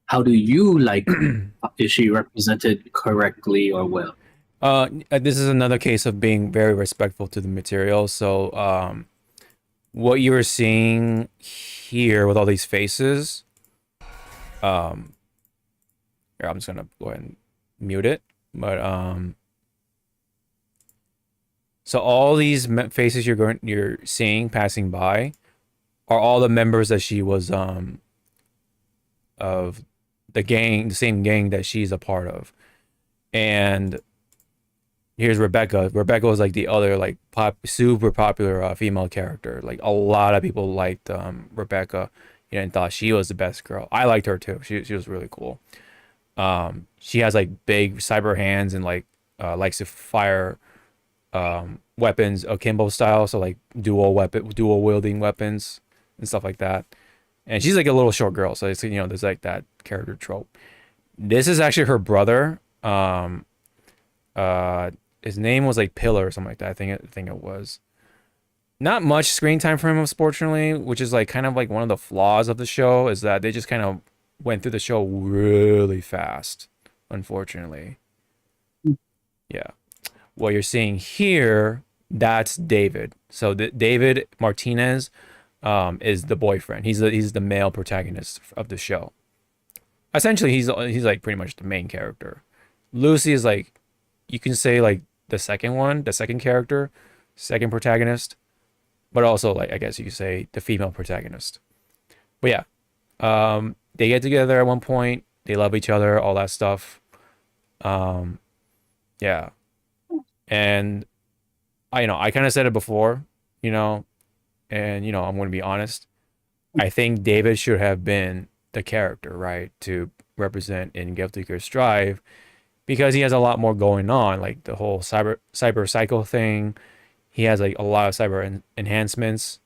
How do you like? Is she represented correctly or well? This is another case of being very respectful to the material. So, what you were seeing here with all these faces, here, I'm just gonna go ahead and mute it. But so all these faces you're seeing passing by are all the members that she was of the gang, the same gang that she's a part of. And here's Rebecca. Rebecca was like the other like super popular female character. Like a lot of people liked Rebecca, and thought she was the best girl. I liked her too. She was really cool. She has like big cyber hands and like likes to fire weapons akimbo style, so like dual wielding weapons and stuff like that. And she's like a little short girl, so it's, there's like that character trope. This is actually her brother. His name was like Pillar or something like that. I think it was. Not much screen time for him, unfortunately, which is like kind of like one of the flaws of the show, is that they just kind of went through the show really fast, unfortunately. Yeah. What you're seeing here, that's David. So David Martinez is the boyfriend. He's the male protagonist of the show. Essentially, he's like pretty much the main character. Lucy is like, you can say like the second character, second protagonist, but also like I guess you could say the female protagonist. But yeah, they get together at one point. They love each other, all that stuff. Yeah, and I kind of said it before, and I'm going to be honest. I think David should have been the character, right, to represent in Guilty Gear Strive, because he has a lot more going on, like the whole cyber psycho thing. He has like a lot of cyber enhancements,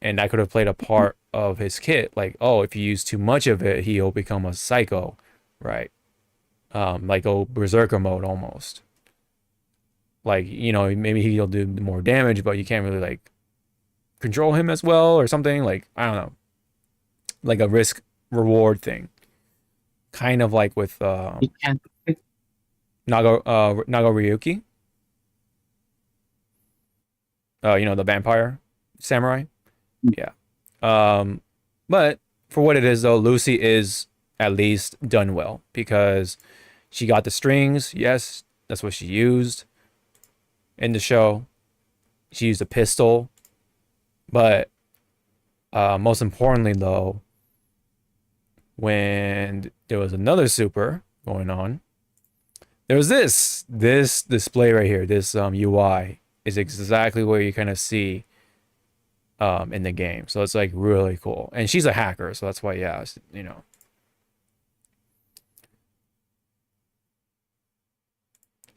and that could have played a part of his kit. Like, oh, if you use too much of it, he'll become a psycho, right? like go berserker mode almost. Like, you know, maybe he'll do more damage, but you can't really like control him as well or something. Like, I don't know, like a risk reward thing, kind of like with You can't. Nago Ryuki. You know, the vampire samurai. Yeah. But for what it is though, Lucy is at least done well because she got the strings. Yes, that's what she used in the show. She used a pistol, but most importantly though, when there was another super going on, there was this display right here. This UI is exactly what you kind of see in the game. So it's like really cool. And she's a hacker, so that's why, yeah, you know.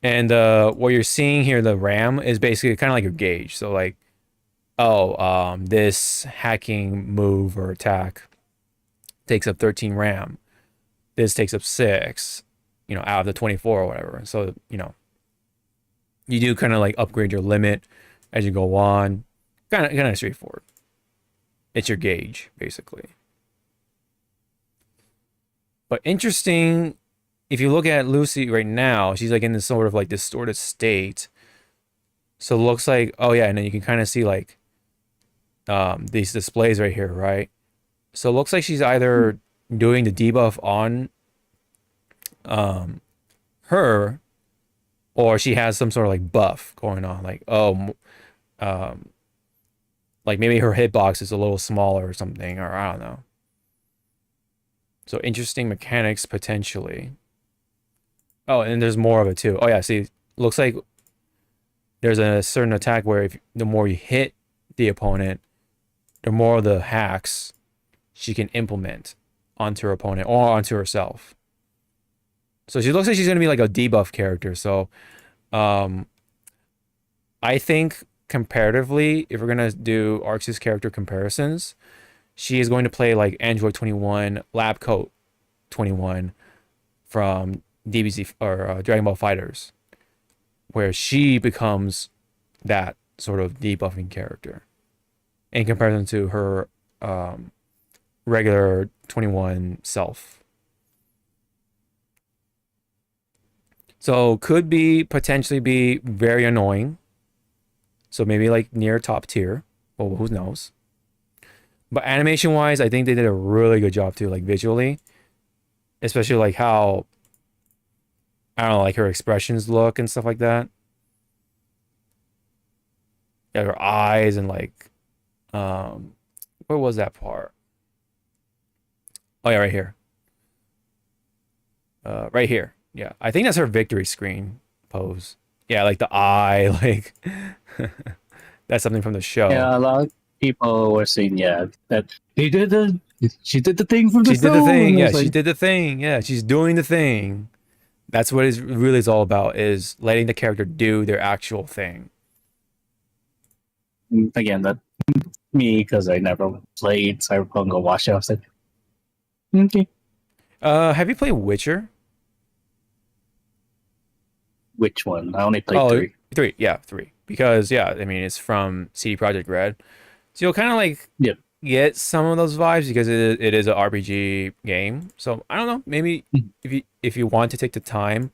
And what you're seeing here, the RAM is basically kind of like your gauge. So like, oh, this hacking move or attack takes up 13 RAM. This takes up 6, you know, out of the 24 or whatever. So, you know, you do kind of like upgrade your limit as you go on. Kind of straightforward. It's your gauge, basically. But interesting, if you look at Lucy right now, she's like in this sort of like distorted state. So it looks like, oh yeah, and then you can kind of see like these displays right here, right? So it looks like she's either doing the debuff on her, or she has some sort of like buff going on, like, oh, like maybe her hitbox is a little smaller or something, or I don't know. So interesting mechanics potentially. Oh, and there's more of it too. Oh yeah, see, looks like there's a certain attack where if the more you hit the opponent, the more of the hacks she can implement onto her opponent or onto herself. So she looks like she's gonna be like a debuff character. So I think comparatively, if we're gonna do Arx's character comparisons, she is going to play like Android 21, Lab Coat 21 from DBZ or Dragon Ball Fighters, where she becomes that sort of debuffing character in comparison to her regular 21 self. So could be potentially be very annoying. So maybe like near top tier. Well, who knows? But animation wise, I think they did a really good job too, like visually. Especially like how, I don't know, like her expressions look and stuff like that. Yeah, her eyes and like, where was that part? Oh yeah, right here. Right here. Yeah, I think that's her victory screen pose. Yeah, like the eye, like that's something from the show. Yeah, a lot of people were saying, yeah, that she did the thing from the She did the stone. thing. Yeah, It's she like, did the thing. Yeah, she's doing the thing. That's what it really is all about, is letting the character do their actual thing. again, that me, because I never played Cyberpunk or watched it. I was like, okay, Have you played Witcher? which one? I only played 3. 3. Yeah, 3. Because yeah, I mean it's from CD Projekt Red, so you'll kind of like Yep. get some of those vibes because it is an RPG game. So I don't know, maybe if you want to take the time,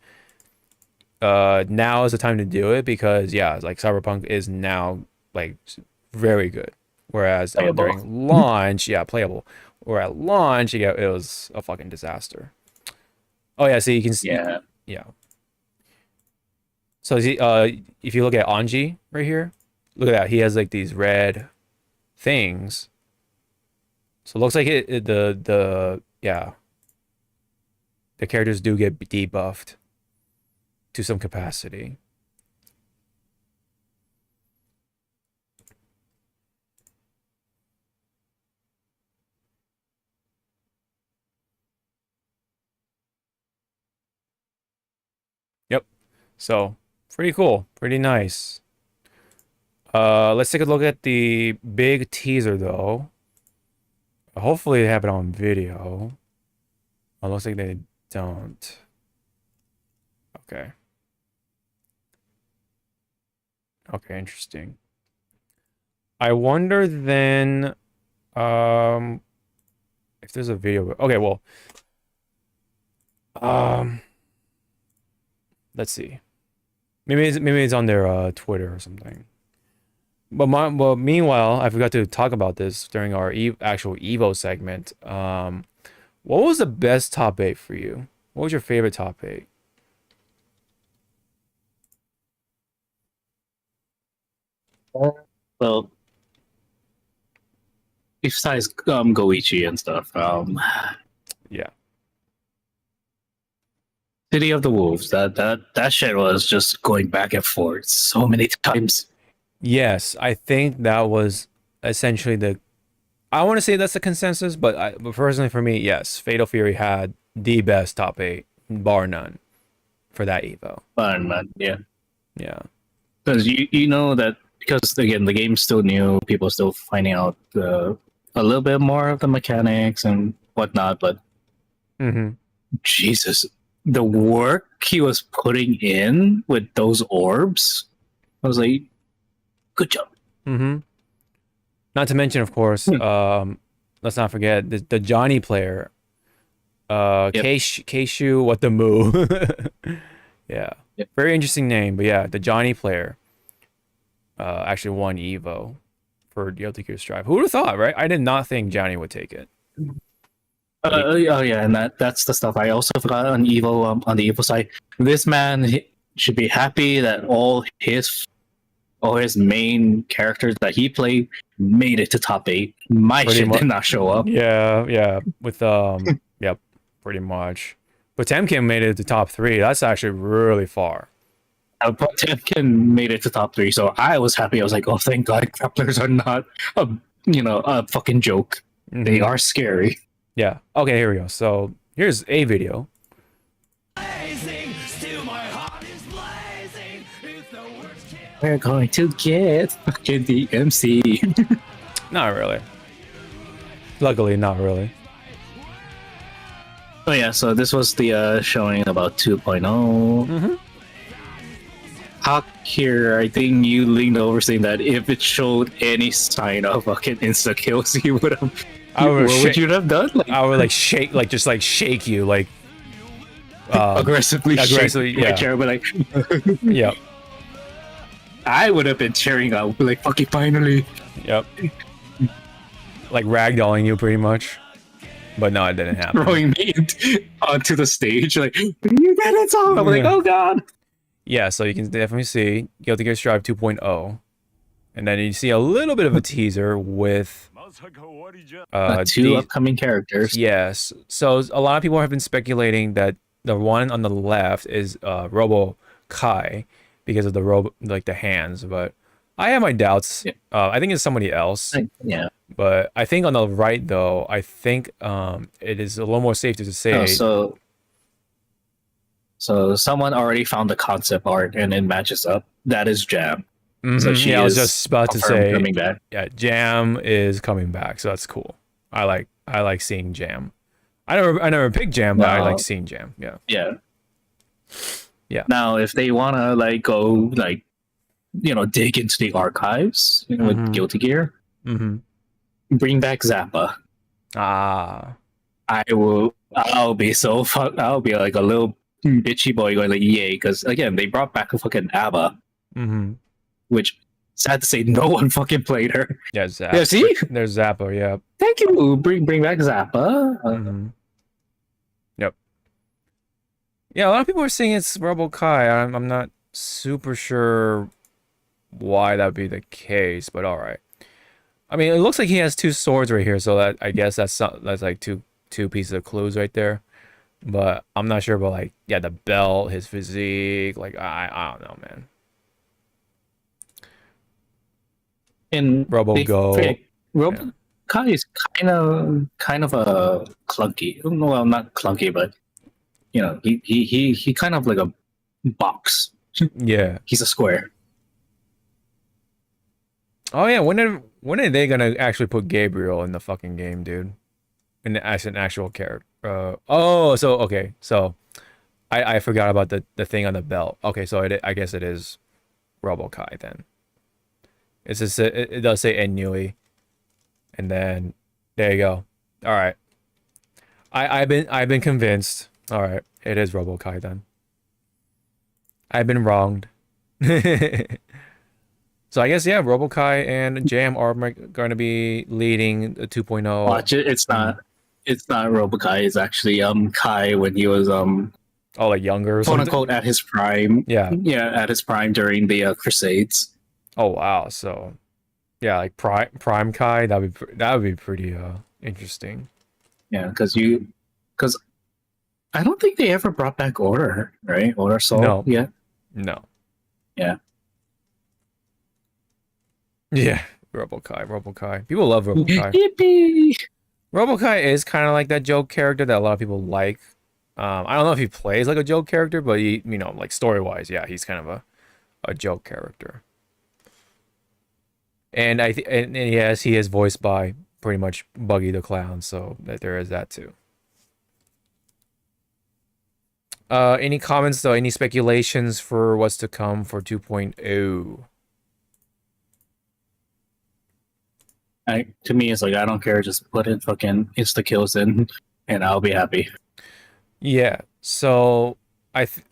now is the time to do it, because yeah, like Cyberpunk is now like very good, whereas Playable. during launch, yeah, playable, or at launch, yeah, it was a fucking disaster. Oh yeah, so you can see, Yeah. yeah. So if you look at Anji right here, look at that. He has like these red things. So it looks like the characters do get debuffed to some capacity. Yep. So pretty cool, pretty nice. Let's take a look at the big teaser though. Hopefully they have it on video. Oh, looks like they don't. Okay. Okay, interesting. I wonder then, if there's a video. Okay, well, let's see. Maybe it's on their Twitter or something. But meanwhile, I forgot to talk about this during our actual Evo segment. What was the best top 8 for you? What was your favorite top 8? Well, besides Goichi and stuff, Yeah. City of the Wolves. That shit was just going back and forth so many times. Yes, I think that was essentially the. I want to say that's the consensus, but personally for me, yes, Fatal Fury had the best top 8, bar none, for that Evo. Fun, man. Yeah. Yeah. Because you know that, because again the game's still new, people are still finding out a little bit more of the mechanics and whatnot, but Jesus, the work he was putting in with those orbs, I was like, good job. Not to mention, of course, let's not forget the Johnny player, Keishu what the moo. Yeah. Yep. Very interesting name, but yeah, the Johnny player actually won Evo for Guilty Gear Strive. Who would have thought, right? I did not think Johnny would take it. Oh yeah, and that's the stuff I also forgot on Evo. On the Evo side, this man should be happy that all his main characters that he played made it to top 8. My Pretty shit did not show up. Yeah, with yep, pretty much. But Temkin made it to top 3. That's actually really far. But Temkin made it to top 3, so I was happy. I was like, oh, thank God, grapplers are not a fucking joke. They are scary. Yeah. Okay, here we go. So here's a video. We're going to get fucking the MC. Not really. Luckily, not really. Oh yeah, so this was the showing about 2.0. Hawk here, I think you leaned over saying that if it showed any sign of fucking insta kills, you would have. What would you have done? Like, I would like shake, like just like shake you, like aggressively shake yeah. my chair, but like, Yep. I would have been cheering out, like, fucking finally. Yep. Like ragdolling you pretty much. But no, it didn't happen. Throwing me onto the stage, like, you did it, all. I'm like, oh god. Yeah, so you can definitely see Guilty Gear Strive 2.0. And then you see a little bit of a teaser with 2 upcoming characters. Yes. So a lot of people have been speculating that the one on the left is Robo Kai because of the hands, but I have my doubts. Yeah. I think it's somebody else. Yeah. But I think on the right though, I think it is a little more safe to say. So someone already found the concept art and it matches up. That is Jam. So she I was just about to say, coming back. Yeah, Jam is coming back, so that's cool. I like seeing Jam. I never picked Jam, but I like seeing Jam. Yeah. Yeah. Yeah. Now, if they wanna like go like, dig into the archives with Guilty Gear, bring back Zappa. I'll be so I'll be like a little bitchy boy going like yay, because again they brought back a fucking ABBA. Which, sad to say, no one fucking played her. Yeah, Zappa. Yeah, see? There's Zappa, yeah. Thank you. Bring back Zappa. Yep. Yeah, a lot of people are saying it's Robo Kai. I'm not super sure why that would be the case, but all right. I mean, it looks like he has 2 swords right here, so that I guess that's like two pieces of clues right there. But I'm not sure about like the belt, his physique. Like I don't know, man. And Robo Kai is kind of a clunky. Well, not clunky, but he kind of like a box. Yeah, he's a square. Oh yeah, when are they gonna actually put Gabriel in the fucking game, dude? As an actual character. So I forgot about the thing on the belt. Okay, so I guess it is RoboKai then. It's just it does say Ennui, and then there you go. All right, I've been convinced. All right, it is RoboKai then. I've been wronged. So I guess yeah, RoboKai and Jam are going to be leading the 2.0. Watch it. It's not. It's not RoboKai. It's actually Kai when he was Oh, like younger or quote something? unquote at his prime. Yeah. Yeah, at his prime during the Crusades. Oh wow. So yeah, like Prime Kai, that would be pretty interesting. Yeah, because I don't think they ever brought back Order, right? Order Soul. No. Yeah. No. Yeah. Yeah. RoboKai. People love RoboKai. Yippee! RoboKai is kind of like that joke character that a lot of people like. I don't know if he plays like a joke character, but he, you know, like story-wise, yeah, he's kind of a joke character. And and yes, he is voiced by pretty much Buggy the Clown, so that there is that too. Any comments though? Any speculations for what's to come for 2.0? To me, it's like I don't care. Just put in fucking insta kills in, and I'll be happy. Yeah. So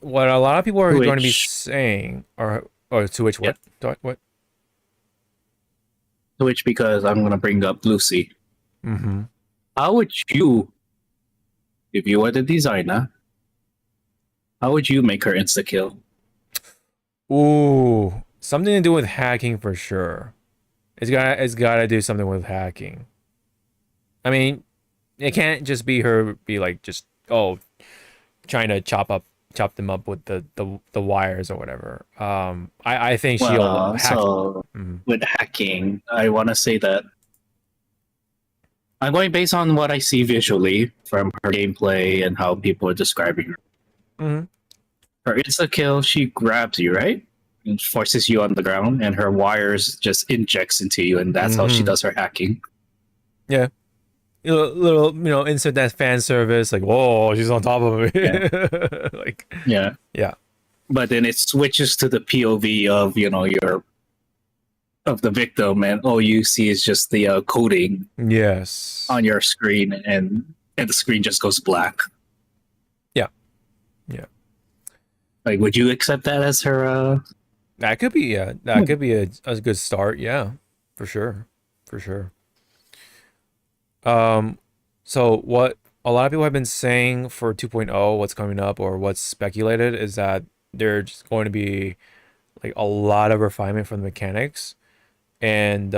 what a lot of people are going to be Which- saying, or to which what? What? To which, because I'm gonna bring up Lucy. Mm-hmm. How would you, if you were the designer, how would you make her insta kill? Ooh, something to do with hacking for sure. It's gotta do something with hacking. I mean, it can't just be her like just trying to chop them up with the wires or whatever. I think she'll hack. So with hacking, I want to say that I'm going based on what I see visually from her gameplay and how people are describing her. Mm-hmm. Her insta kill, she grabs you, right? And forces you on the ground, and her wires just injects into you, and that's how she does her hacking. Yeah. Little insert that fan service, like, whoa, she's on top of me. Yeah. Like, Yeah. yeah. But then it switches to the POV of of the victim, and all you see is just the coding Yes. on your screen, and the screen just goes black. Yeah. Yeah. Like, would you accept that as her? That could be that could be a good start. Yeah, for sure. So what a lot of people have been saying for 2.0, what's coming up or what's speculated is that there's going to be like a lot of refinement from the mechanics, and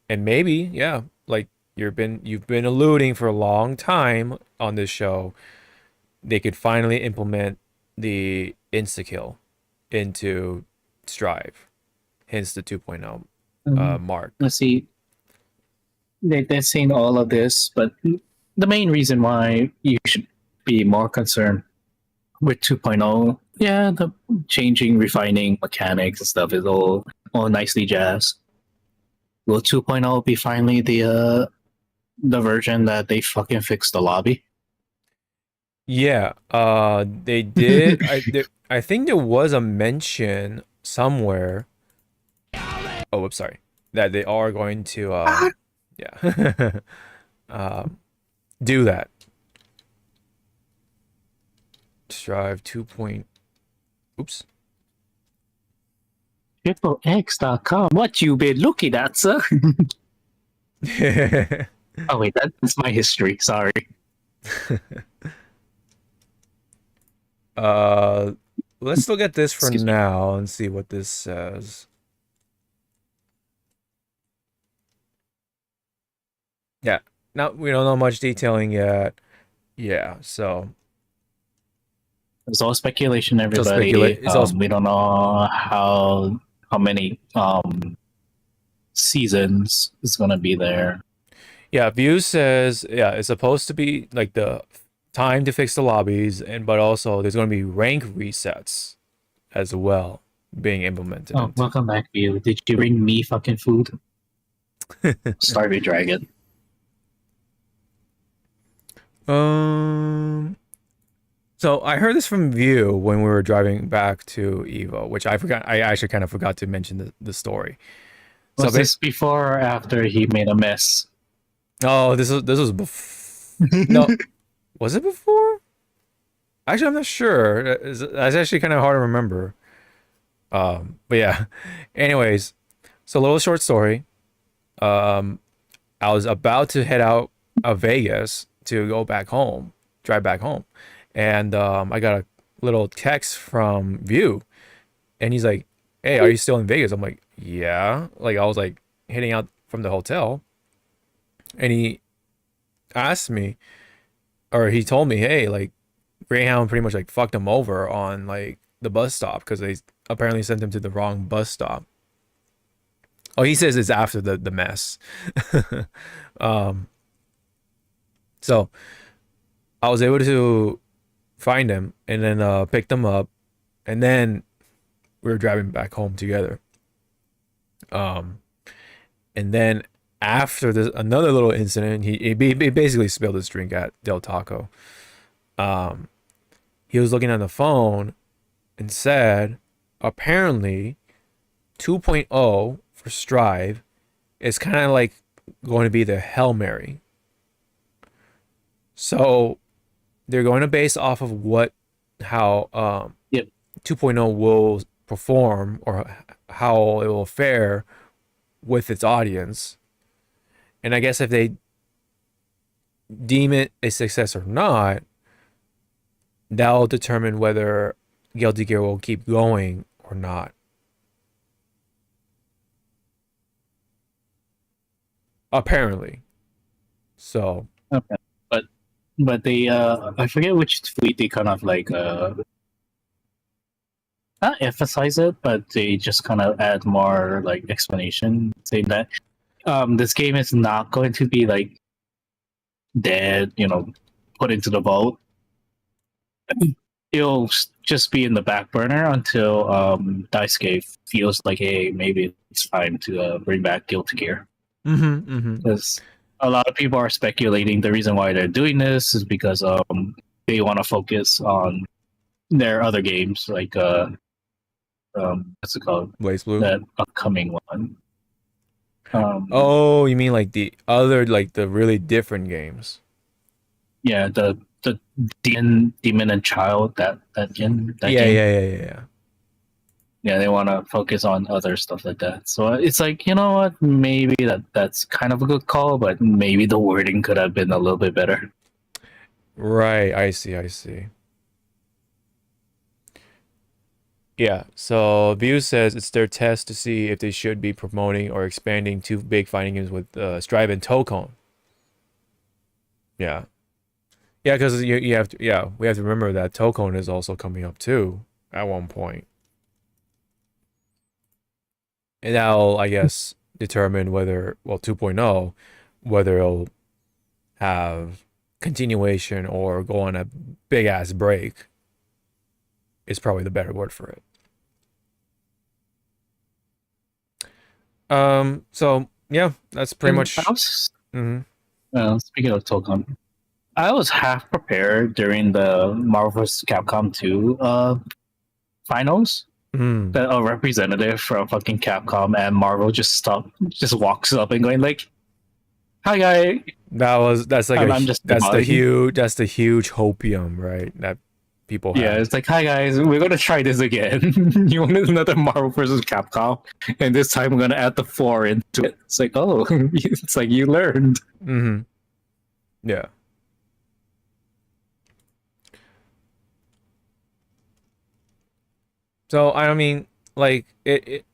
maybe like you've been alluding for a long time on this show, they could finally implement the insta kill into Strive, hence the 2.0 mark. Let's see. They're saying all of this, but the main reason why you should be more concerned with 2.0, yeah, the changing, refining mechanics and stuff is all nicely jazzed. Will 2.0 be finally the version that they fucking fixed the lobby? Yeah, they did. I think there was a mention somewhere. Oh, whoops, sorry. That they are going to, do that. Strive 2. Oops. TripleX.com. What you been looking at, sir? Oh wait, that's my history. Sorry. Let's look at this for Excuse me. now and see what this says. Yeah, now we don't know much detailing yet. Yeah, so It's all speculation, everybody. It's all We don't know how many seasons is gonna be there. yeah, View says it's supposed to be like the time to fix the lobbies, but also there's going to be rank resets as well being implemented. Oh, welcome back, View. Did you bring me fucking food? Starving Dragon. So I heard this from View when we were driving back to Evo, which I forgot. I actually kind of forgot to mention the story. So Was this before or after he made a mess? oh, this was no, was it before? Actually, I'm not sure. That's actually kind of hard to remember. But yeah. Anyways, so a little short story. Um, I was about to head out of Vegas to go back home, drive back home, and I got a little text from View, and he's like, "Hey, are you still in Vegas?" I'm like, "Yeah." Like I was like heading out from the hotel, and he asked me, or he told me, "Hey, like Greyhound pretty much like fucked him over on like the bus stop because they apparently sent him to the wrong bus stop." Oh, he says it's after the mess. um, so I was able to find him and then picked him up, and then we were driving back home together. Um, and then after this, another little incident, he basically spilled his drink at Del Taco. Um, he was looking on the phone and said, apparently, 2.0 for Strive is kind of like going to be the Hail Mary. So they're going to base off of how Yep. 2.0 will perform or how it will fare with its audience. And I guess if they deem it a success or not, that'll determine whether Guilty Gear will keep going or not. Apparently. So Okay. But they I forget which tweet they kind of like not emphasize it, but they just kind of add more like explanation saying that this game is not going to be like dead, put into the vault. It'll just be in the back burner until Daisuke feels like, hey, maybe it's time to bring back Guilty Gear. Because a lot of people are speculating the reason why they're doing this is because they want to focus on their other games, like what's it called? Blaze Blue. That upcoming one. Oh, you mean like the other, like the really different games? Yeah, the Demon and Child, that game. Yeah. Yeah, they want to focus on other stuff like that. So it's like, you know what? Maybe that's kind of a good call, but maybe the wording could have been a little bit better. Right, I see. Yeah, so View says it's their test to see if they should be promoting or expanding two big fighting games with Strive and Tokon. Yeah. Yeah, because you have to, yeah, we have to remember that Tokon is also coming up too at one point. And that'll, I guess, determine whether, well, 2.0, whether it'll have continuation or go on a big ass break is probably the better word for it. So yeah, that's pretty much. Speaking of Tokon, I was half prepared during the Marvel vs. Capcom 2 finals that a representative from fucking Capcom and Marvel just walks up and going like, "Hi, guy." That's like that's the huge hopium, right? That people have. Yeah, it's like, "Hi guys, we're gonna try this again. You want another Marvel vs. Capcom, and this time we're gonna add the 4 into it." It's like, oh, it's like you learned. Yeah. So I mean, like it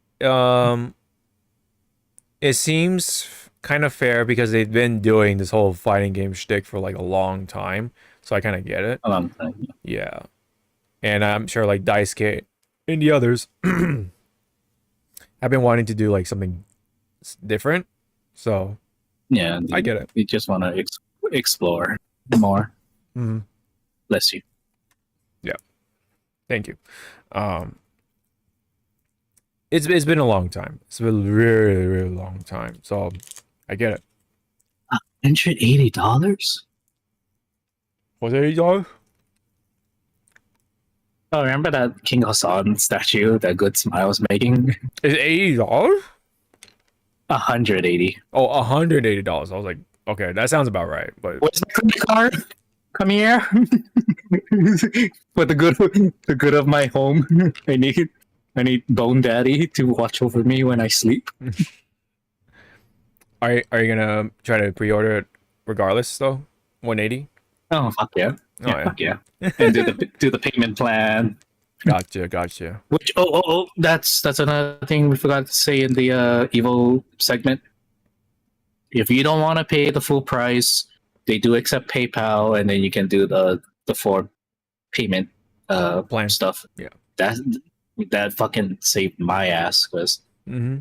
seems kind of fair because they've been doing this whole fighting game shtick for like a long time, so I kind of get it. A long time. Yeah, and I'm sure like Daisuke and the others have been wanting to do like something different, so yeah, I get it. We just want to explore more. Bless you. Yeah, thank you. It's been a long time. It's been a really, really long time. So I get it. $180? Was it $80? Oh, remember that King Hassan statue that Good Smile was making? Is $80? 180. Oh, $180. I was like, okay, that sounds about right. But Where's my credit card? Come here. For the good of my home. I need Bone Daddy to watch over me when I sleep. are you gonna try to pre-order it regardless though? 180? Oh fuck yeah. Oh, yeah. Fuck yeah. And do the payment plan. Gotcha. Which that's another thing we forgot to say in the EVO segment. If you don't want to pay the full price, they do accept PayPal, and then you can do the four payment Plan stuff. Yeah. That fucking saved my ass because Mm-hmm.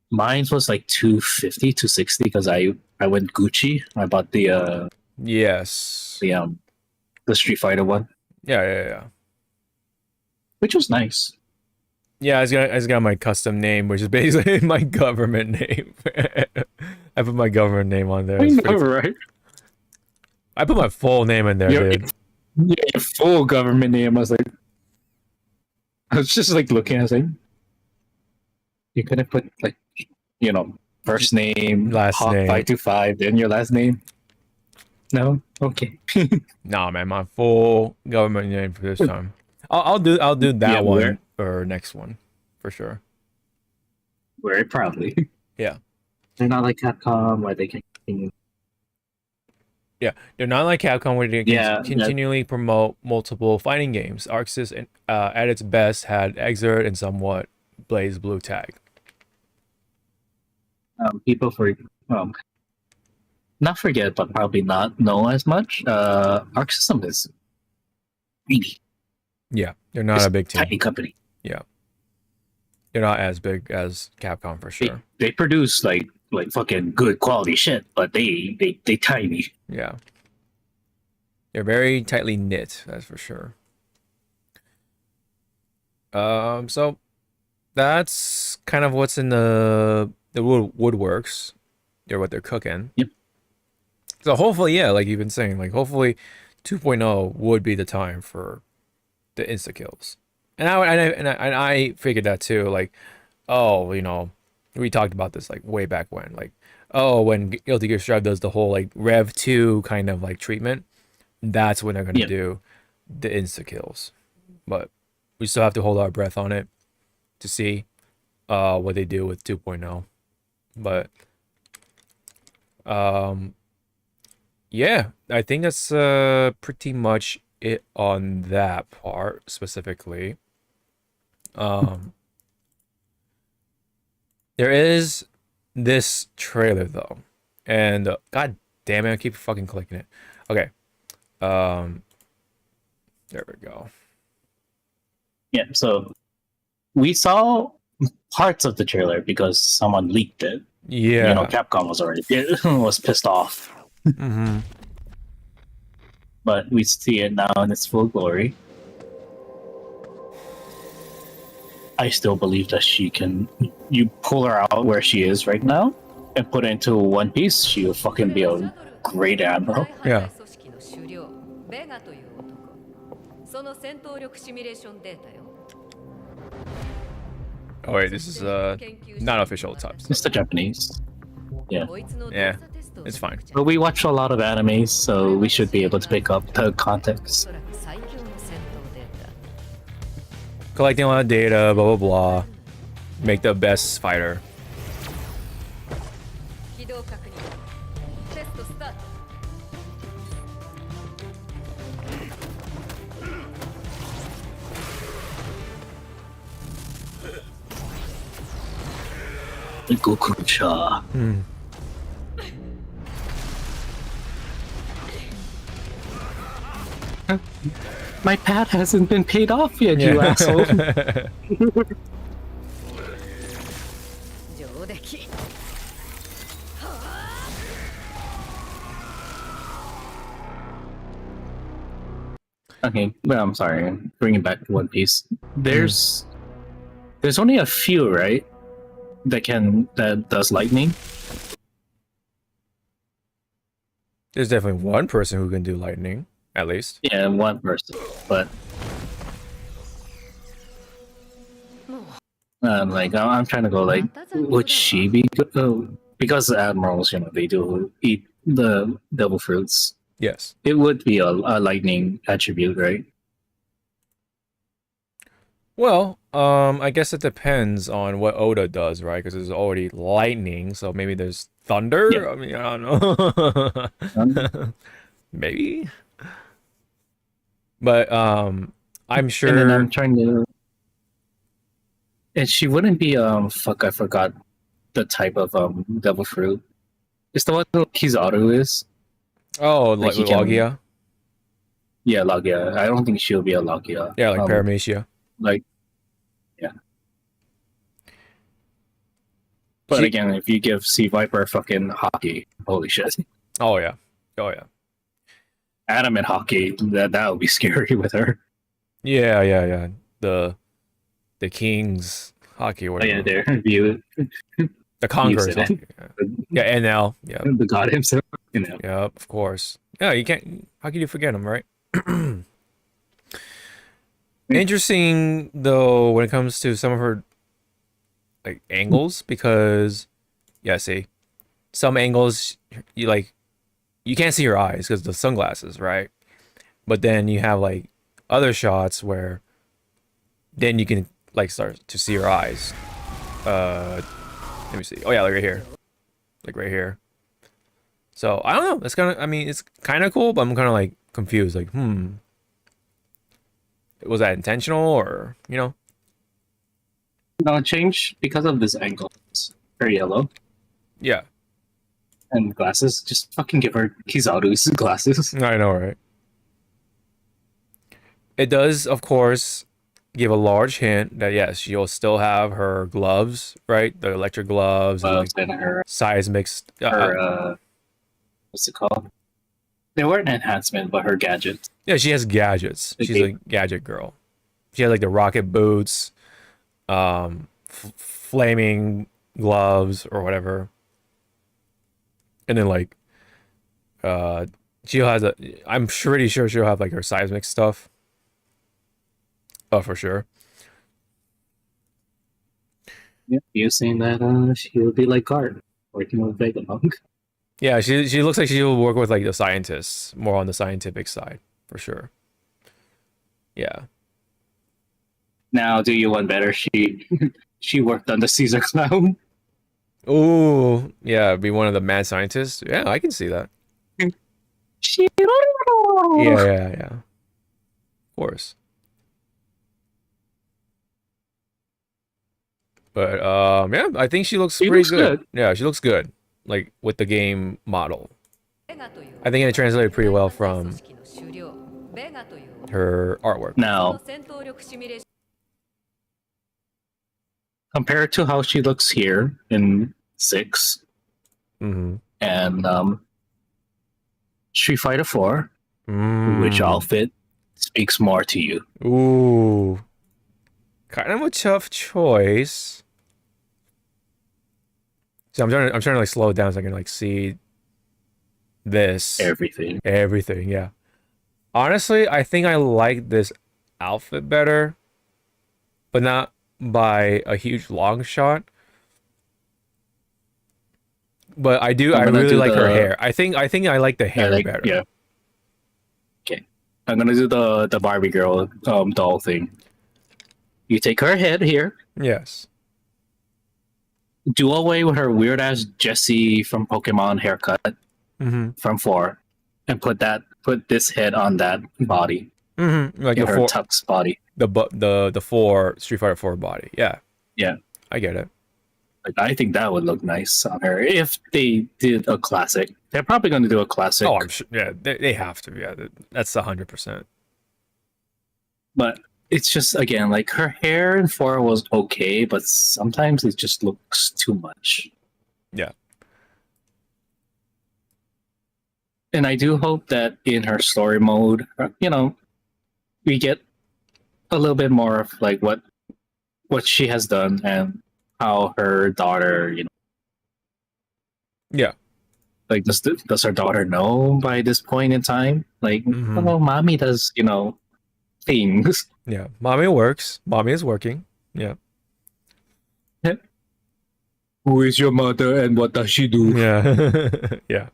mine was like 250, 260 because I went Gucci. I bought the Yes. the Street Fighter one, Yeah. which was nice. Yeah, I got my custom name, which is basically my government name. I put my government name on there. I It's know, pretty- right? I put my full name in there, dude. Your full government name. I was just like looking. I was like, you could have put like, first name, Last name. 525, then your last name. No, okay. Nah, man, my full government name for this time. I'll do that Yeah, one where- or next one for sure. Very proudly. Yeah. They're not like Capcom where they can. Yeah, they're not like Capcom where they Yeah, continually promote multiple fighting games. Arxis, at its best, had Exert and somewhat Blaze Blue Tag. People not forget, but probably not know as much. Arc System is really Yeah, they're not a big team. tiny company. They're not as big as Capcom for sure. They produce like fucking good quality shit, but they tiny. Yeah. They're very tightly knit, that's for sure. So that's kind of what's in the woodworks. They're what they're cooking. Yep. So hopefully, yeah, like you've been saying, like hopefully 2.0 would be the time for the insta kills. And I figured that too, like, oh, we talked about this like way back when, like, oh, when Guilty Gear Strive does the whole like Rev 2 kind of like treatment, that's when they're gonna do the insta kills. But we still have to hold our breath on it to see what they do with 2.0. But yeah, I think that's pretty much it on that part specifically. There is this trailer though, and god damn it, I keep fucking clicking it. Okay, there we go. Yeah, so we saw parts of the trailer because someone leaked it. Yeah. Capcom was pissed off. Mm-hmm. But we see it now in its full glory. I still believe that she can. You pull her out where she is right now and put her into One Piece, she will fucking be a great admiral. Yeah. ベガという男。その戦闘力シミュレーションデータよ。 Oh wait, this is not official type. It's the Japanese. Yeah. Yeah, it's fine. But we watch a lot of animes, so we should be able to pick up the context. おそらく最強の戦闘データ。 Collecting a lot of data, blah blah blah. Make the best fighter. 起動確認。テストスタート。 Goku-cha. My pad hasn't been paid off yet, you asshole. 上出来。 Okay, well, I'm sorry. Bringing back One Piece. There's only a few, right? That does lightning. There's definitely one person who can do lightning, at least. Yeah, one person. But Like I'm trying to go like, would she be good? Because the admirals, they do eat the devil fruits. Yes. It would be a lightning attribute, right? Well, I guess it depends on what Oda does, right? Because there's already lightning, so maybe there's thunder. Yeah. I mean, I don't know. Maybe. But I'm sure. And then I'm trying to. And she wouldn't be fuck, I forgot the type of devil fruit. It's the one that Kizaru is. Oh, Like like he can- Logia. Yeah, Logia. I don't think she'll be a Logia. Yeah, like Paramecia. Like, yeah. But She- again, if you give Sea Viper fucking hockey, holy shit. Oh yeah. Oh yeah. Adamant hockey, that would be scary with her. Yeah, yeah, yeah. The Kings hockey or Oh, whatever. yeah, there. View The Conquerors. Use it. Hockey. Yeah, NL. Yeah. the god himself. Yeah, of course. Yeah, you can't. How can you forget him, right? Interesting though when it comes to some of her like angles, because yeah, see, some angles you can't see her eyes because the sunglasses, right? But then you have like other shots where then you can like start to see her eyes. Let me see. Oh yeah, like right here, like right here. So I don't know. It's kind of. I mean, it's kind of cool, but I'm kind of like confused. Like, was that intentional or No, change because of this angle. Her yellow Yeah, and glasses. Just fucking give her Kizaru's glasses. I know, right? It does, of course, give a large hint that yes, she'll still have her gloves, right? The electric gloves, and like And her seismic. what's it called? They weren't enhancement, but her gadgets. Yeah, she has gadgets. She's a gadget girl. She has like the rocket boots, flaming gloves or whatever, and then like, she'll has a. I'm pretty sure she'll have like her seismic stuff. Oh, for sure. Yeah, you saying that she'll be like Guard, working with Vegamunk. Yeah, she looks like she will work with like the scientists, more on the scientific side, for sure. Yeah. Now, do you want better? She worked on the Caesar Clown. Ooh, yeah, be one of the mad scientists. Yeah, I can see that. Yeah, yeah, yeah. Of course. But yeah, I think she looks pretty good. Yeah, she looks good. Like with the game model. I think it translated pretty well from her artwork. Now, compared to how she looks here in 6 Mm-hmm. and Street Fighter 4, which outfit speaks more to you? Ooh. Kind of a tough choice. So I'm trying to like slow it down so I can like see this. Everything. Everything, yeah. Honestly, I think I like this outfit better, but not by a huge long shot. But I really like her hair. I think I like the hair better. Yeah. Okay. I'm gonna do the Barbie girl doll thing. You take her head here, Yes. do away with her weird ass Jessie from Pokemon haircut Mm-hmm. from 4, and put this head on that body. Mm-hmm. Like Get the her four, Tux body. the 4 Street Fighter 4 body. Yeah. Yeah. I get it. Like, I think that would look nice on her if they did a classic. They're probably going to do a classic. Oh, I'm sure. Yeah, they have to. Yeah, that's 100%. But it's just, again, like her hair in 4 was okay, but sometimes it just looks too much. Yeah. And I do hope that in her story mode, we get a little bit more of like what she has done and how her daughter, Yeah. like does her daughter know by this point in time? Like, oh, mommy does, things. Yeah. Mommy works. Mommy is working. Yeah. Who is your mother and what does she do? Yeah. Yeah.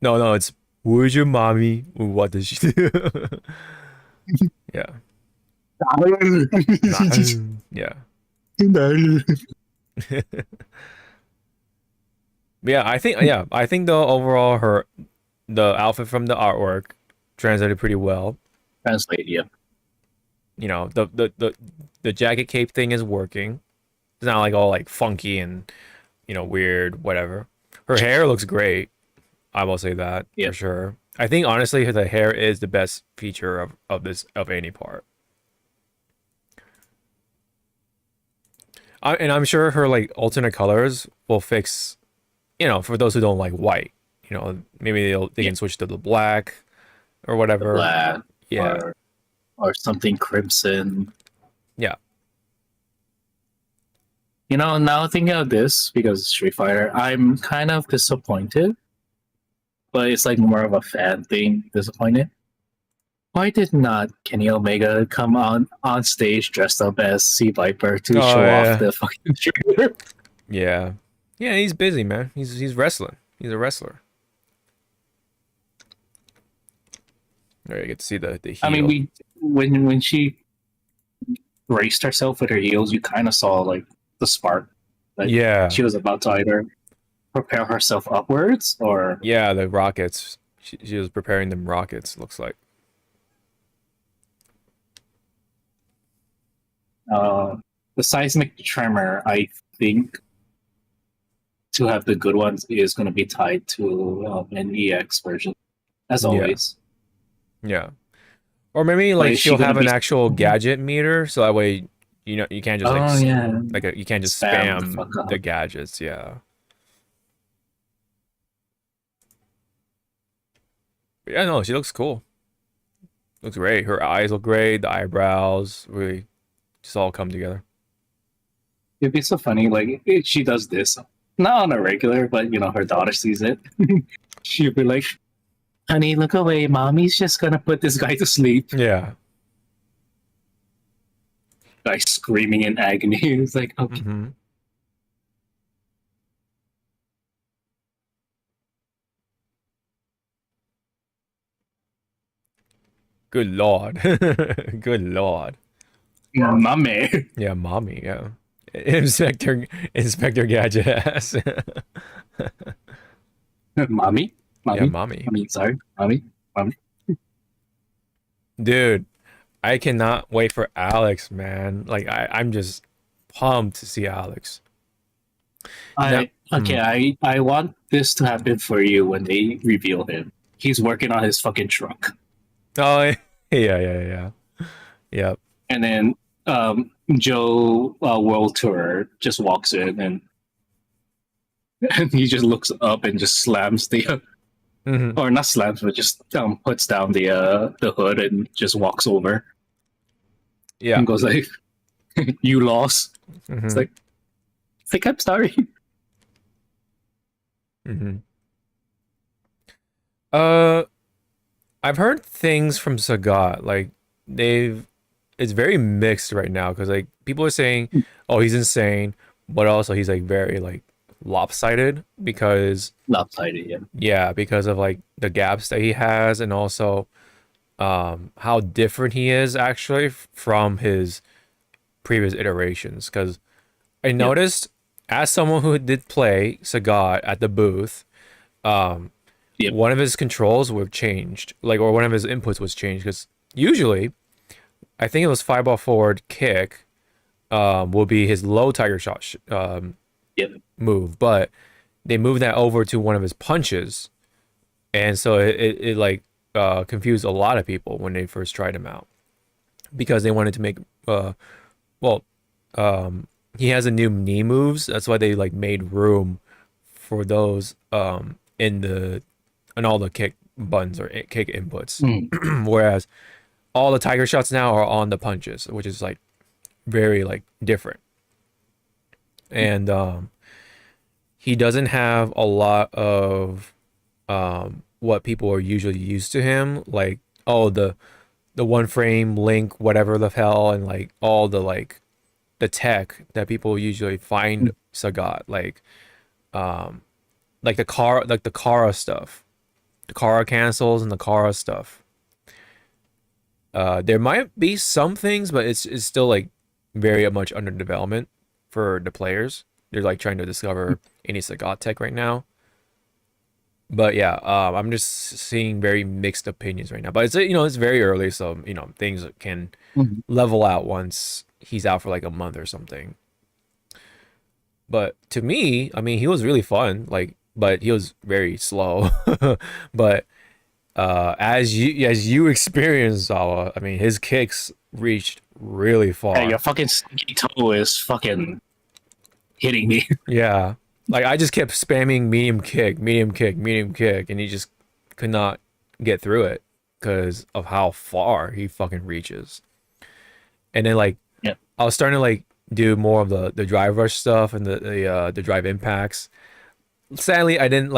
No, it's where's your mommy? What does she do? Yeah. Yeah. I think though overall the outfit from the artwork translated pretty well. Translate, yeah. You know, the jacket cape thing is working. It's not like all like funky and weird, whatever. Her hair looks great. I will say that for sure. I think honestly the hair is the best feature of any part. And I'm sure her like alternate colors will fix, for those who don't like white, maybe they can switch to the black or whatever. Black, yeah, or something crimson. Yeah. Now thinking of this, because Street Fighter, I'm kind of disappointed, but it's like more of a fan thing. Disappointed. Why did not Kenny Omega come on stage dressed up as Sea Viper to show off the fucking trailer? Yeah, he's busy, man. He's wrestling. He's a wrestler. There you get to see the heel. I mean, when she braced herself with her heels, you kind of saw like the spark. Like, she was about to either propel herself upwards or the rockets. She was preparing them rockets. Looks like. The seismic tremor, I think, to have the good ones is going to be tied to an EX version, as always. Yeah. Or maybe like she'll have an actual gadget meter, so that way you can't just you can't just spam the gadgets. Yeah. But yeah, no, she looks cool. Looks great. Her eyes look great. The eyebrows really just all come together. It'd be so funny, like if she does this, not on a regular, but her daughter sees it. She'd be like, "Honey, look away. Mommy's just gonna put this guy to sleep." Yeah. Guy screaming in agony. It's like, okay. Mm-hmm. Good lord. Good lord. Mommy. Yeah, mommy, yeah. Inspector Gadget ass. Mommy? Yeah, mommy. Sorry. Mommy. Dude, I cannot wait for Alex, man. Like I'm just pumped to see Alex. I want this to happen for you when they reveal him. He's working on his fucking truck. Oh yeah. Yep. And then Joe World Tour just walks in and he just looks up and just slams the or not slams, but just puts down the hood and just walks over. Yeah. And goes like, "You lost." It's like I'm sorry. I've heard things from Sagat, like it's very mixed right now because like people are saying, "Oh, he's insane," but also he's like very like lopsided because because of like the gaps that he has and also how different he is actually from his previous iterations. Because I noticed as someone who did play Sagat at the booth, one of his controls were changed, like, or one of his inputs was changed, because usually I think it was 5-ball forward kick will be his low tiger shot move, but they moved that over to one of his punches, and so it like confused a lot of people when they first tried him out, because they wanted to make he has a new knee moves, that's why they like made room for those in all the kick buttons or kick inputs. Whereas all the tiger shots now are on the punches, which is like very like different. And he doesn't have a lot of what people are usually used to him, like the one frame link, whatever the hell, and like all the like the tech that people usually find Sagat, like the Kara stuff, the Kara cancels and the Kara stuff. There might be some things, but it's still like very much under development for the players. They're like trying to discover any Sagat tech right now. But yeah, I'm just seeing very mixed opinions right now. But it's it's very early, so things can level out once he's out for like a month or something. But to me, I mean, he was really fun. But he was very slow. But as you experienced, Zawa, I mean, his kicks reached really far. Yeah, your fucking stinky toe is fucking hitting me. Yeah. Like I just kept spamming medium kick, medium kick, medium kick, and he just could not get through it because of how far he fucking reaches. And then like I was starting to like do more of the drive rush stuff and the drive impacts. Sadly, I didn't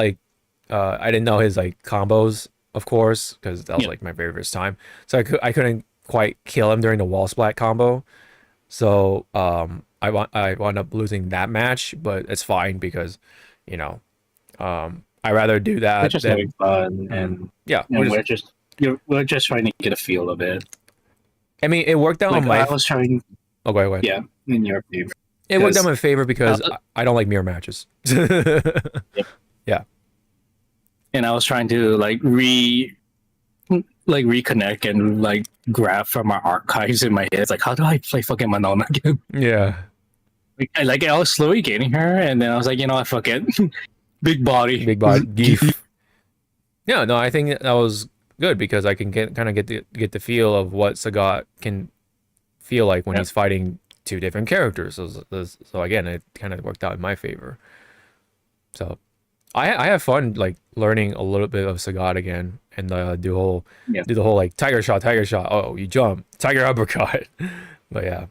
know his like combos, of course, because that was like my very first time. So I couldn't quite kill him during the wall splat combo. So I wound up losing that match, but it's fine because I rather do that. We're just having fun, and we're just trying to get a feel of it. I mean, it worked out like, on my. I was trying. Oh, go ahead. Yeah, in your favor. It worked out in my favor because I don't like mirror matches. Yeah. And I was trying to reconnect and like grab from my archives in my head. It's like, how do I play fucking Manon again? Yeah. I was slowly getting her, and then I was like, you know what, fuck it. Big body. Geef. Yeah, no, I think that was good because I can get the feel of what Sagat can feel like when he's fighting two different characters. So again, it kind of worked out in my favor. So I have fun like learning a little bit of Sagat again and do the whole like tiger shot. Oh, you jump, tiger uppercut. But yeah,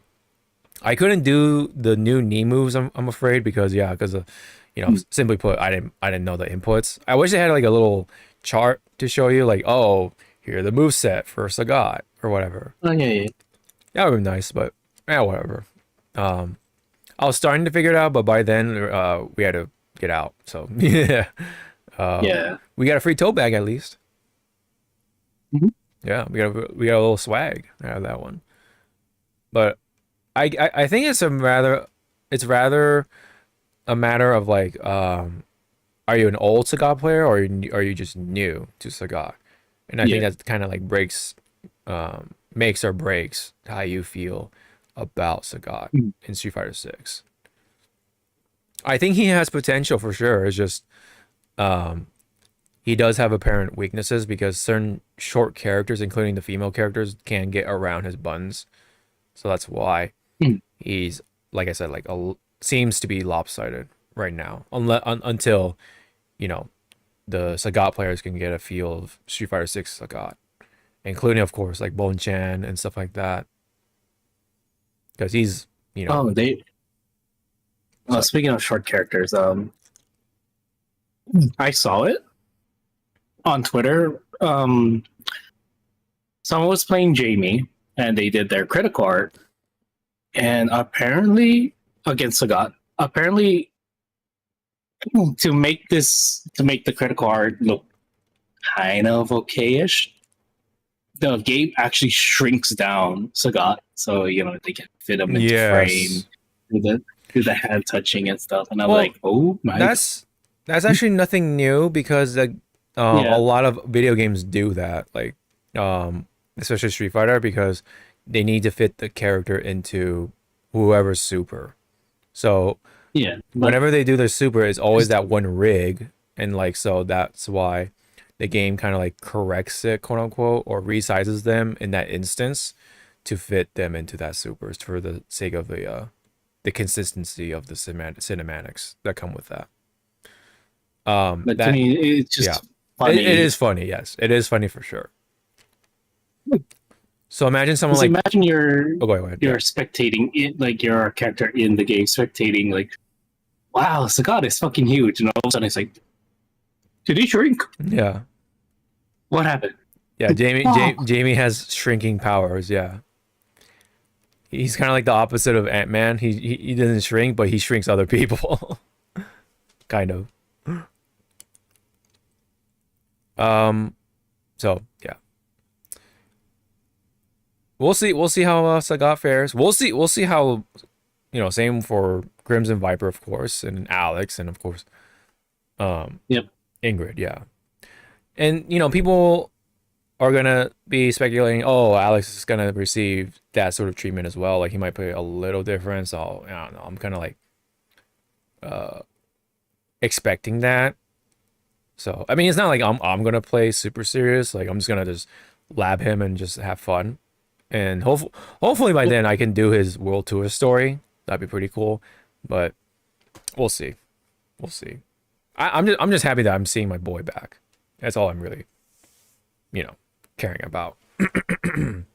I couldn't do the new knee moves. I'm afraid because simply put, I didn't know the inputs. I wish they had like a little chart to show you like, oh, here are the move set for Sagat or whatever. Oh yeah. That would be nice, but yeah, whatever. I was starting to figure it out, but by then we had to get out. So yeah. We got a free tote bag at least. Yeah, we got a little swag out of that one. But I think it's rather a matter of like, are you an old Sagat player or are you just new to Sagat? And I think that kind of like makes or breaks how you feel about Sagat in Street Fighter 6. I think he has potential for sure. It's just he does have apparent weaknesses because certain short characters, including the female characters, can get around his buttons. So that's why he's, like I said, like seems to be lopsided right now, until the Sagat players can get a feel of Street Fighter 6 Sagat, including of course like Bon Chan and stuff like that, because he's speaking of short characters, I saw it on Twitter. Someone was playing Jamie and they did their critical art, and apparently against Sagat, apparently to make the critical art look kind of okay-ish, the game actually shrinks down Sagat so they can fit him into frame do the hand touching and stuff. And I'm like, oh my. That's actually nothing new because a lot of video games do that, like especially Street Fighter, because they need to fit the character into whoever's super. So whenever they do their super, it's always that one rig, and so that's why the game kind of like corrects it, quote unquote, or resizes them in that instance to fit them into that super for the sake of the consistency of the cinematics that come with that. But to me, it's just funny. It is funny, yes. It is funny for sure. So imagine someone like... Imagine you're ahead, spectating it, like your character in the game spectating, like, wow, Sagat is fucking huge. And all of a sudden it's like, did he shrink? Yeah. What happened? Yeah, Jamie has shrinking powers, yeah. He's kind of like the opposite of Ant-Man. He doesn't shrink, but he shrinks other people. Kind of. So yeah. We'll see how Sagat fares. We'll see how, same for Crimson Viper, of course, and Alex, and of course Yep. Ingrid, yeah. And people are gonna be speculating, oh, Alex is gonna receive that sort of treatment as well. Like he might play a little different. So I don't know. I'm kind of like expecting that. So I mean, it's not like I'm gonna play super serious. Like I'm just gonna just lab him and just have fun. And hopefully by then I can do his world tour story. That'd be pretty cool. But we'll see. We'll see. I'm just happy that I'm seeing my boy back. That's all I'm really, caring about. I'm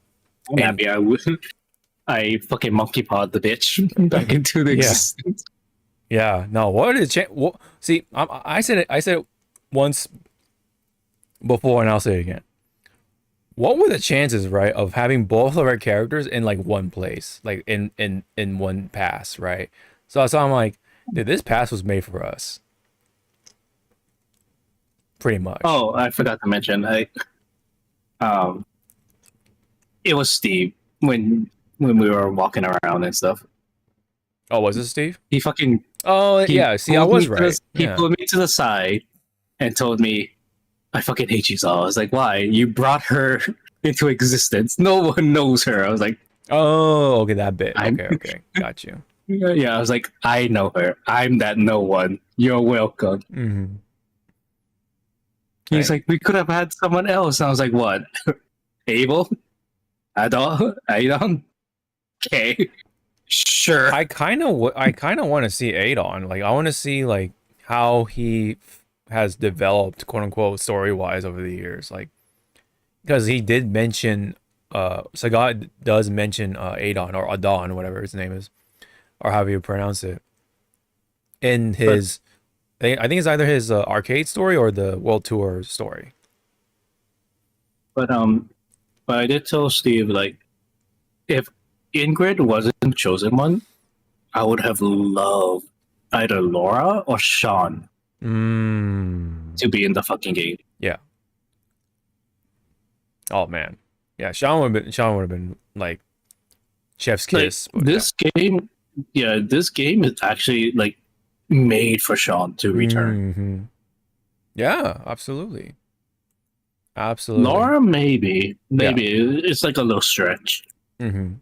happy I fucking monkey pawed the bitch back into the existence. Yeah. No. What is chance? See, I said it once before, and I'll say it again. What were the chances, right, of having both of our characters in like one place, like in one pass, right? So I'm like, dude, this pass was made for us. Pretty much. Oh, I forgot to mention, it was Steve when we were walking around and stuff. Oh, was it Steve? He fucking. Oh, yeah. See, I was right. He Yeah. pulled me to the side and told me, "I fucking hate you, Saul." I was like, "Why? You brought her into existence. No one knows her." I was like, Oh, okay, that bit. I'm- Okay, got you. "Yeah." I was like, "I know her. I'm that no one. You're welcome." Mm-hmm. He's like, "We could have had someone else." And I was like, "What? Abel? Adon? Okay, sure." I kind of want to see Adon. Like, I want to see like how he has developed, quote unquote, story wise over the years. Like, because he did mention, Sagat does mention Adon or Adon, whatever his name is, or however you pronounce it, in his. I think it's either his arcade story or the world tour story. But I did tell Steve, like, if Ingrid wasn't the chosen one, I would have loved either Laura or Sean to be in the fucking game. Yeah. Oh man. Yeah, Sean would have been like chef's kiss. Like, this game is actually like made for Sean to return. Mm-hmm. Yeah, absolutely. Absolutely. Laura, maybe it's like a little stretch. Mm-hmm.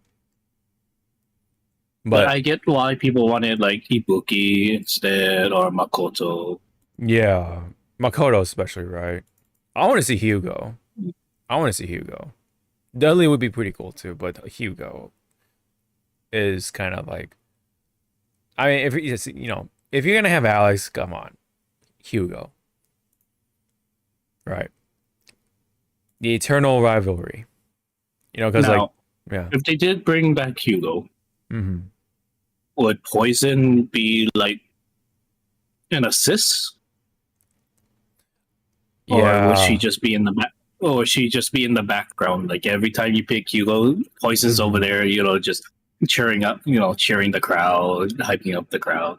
But I get why people wanted like Ibuki instead or Makoto. Yeah, Makoto especially, right? I want to see Hugo. Dudley would be pretty cool too, but Hugo is kind of like, I mean, if you're gonna have Alex, come on, Hugo, right? The eternal rivalry, because Now, yeah. if they did bring back Hugo, Mm-hmm. would Poison be like an assist? Yeah. Or would she just be in the back? Or would she just be in the background? Like every time you pick Hugo, Poison's over there, just cheering up, cheering the crowd, hyping up the crowd.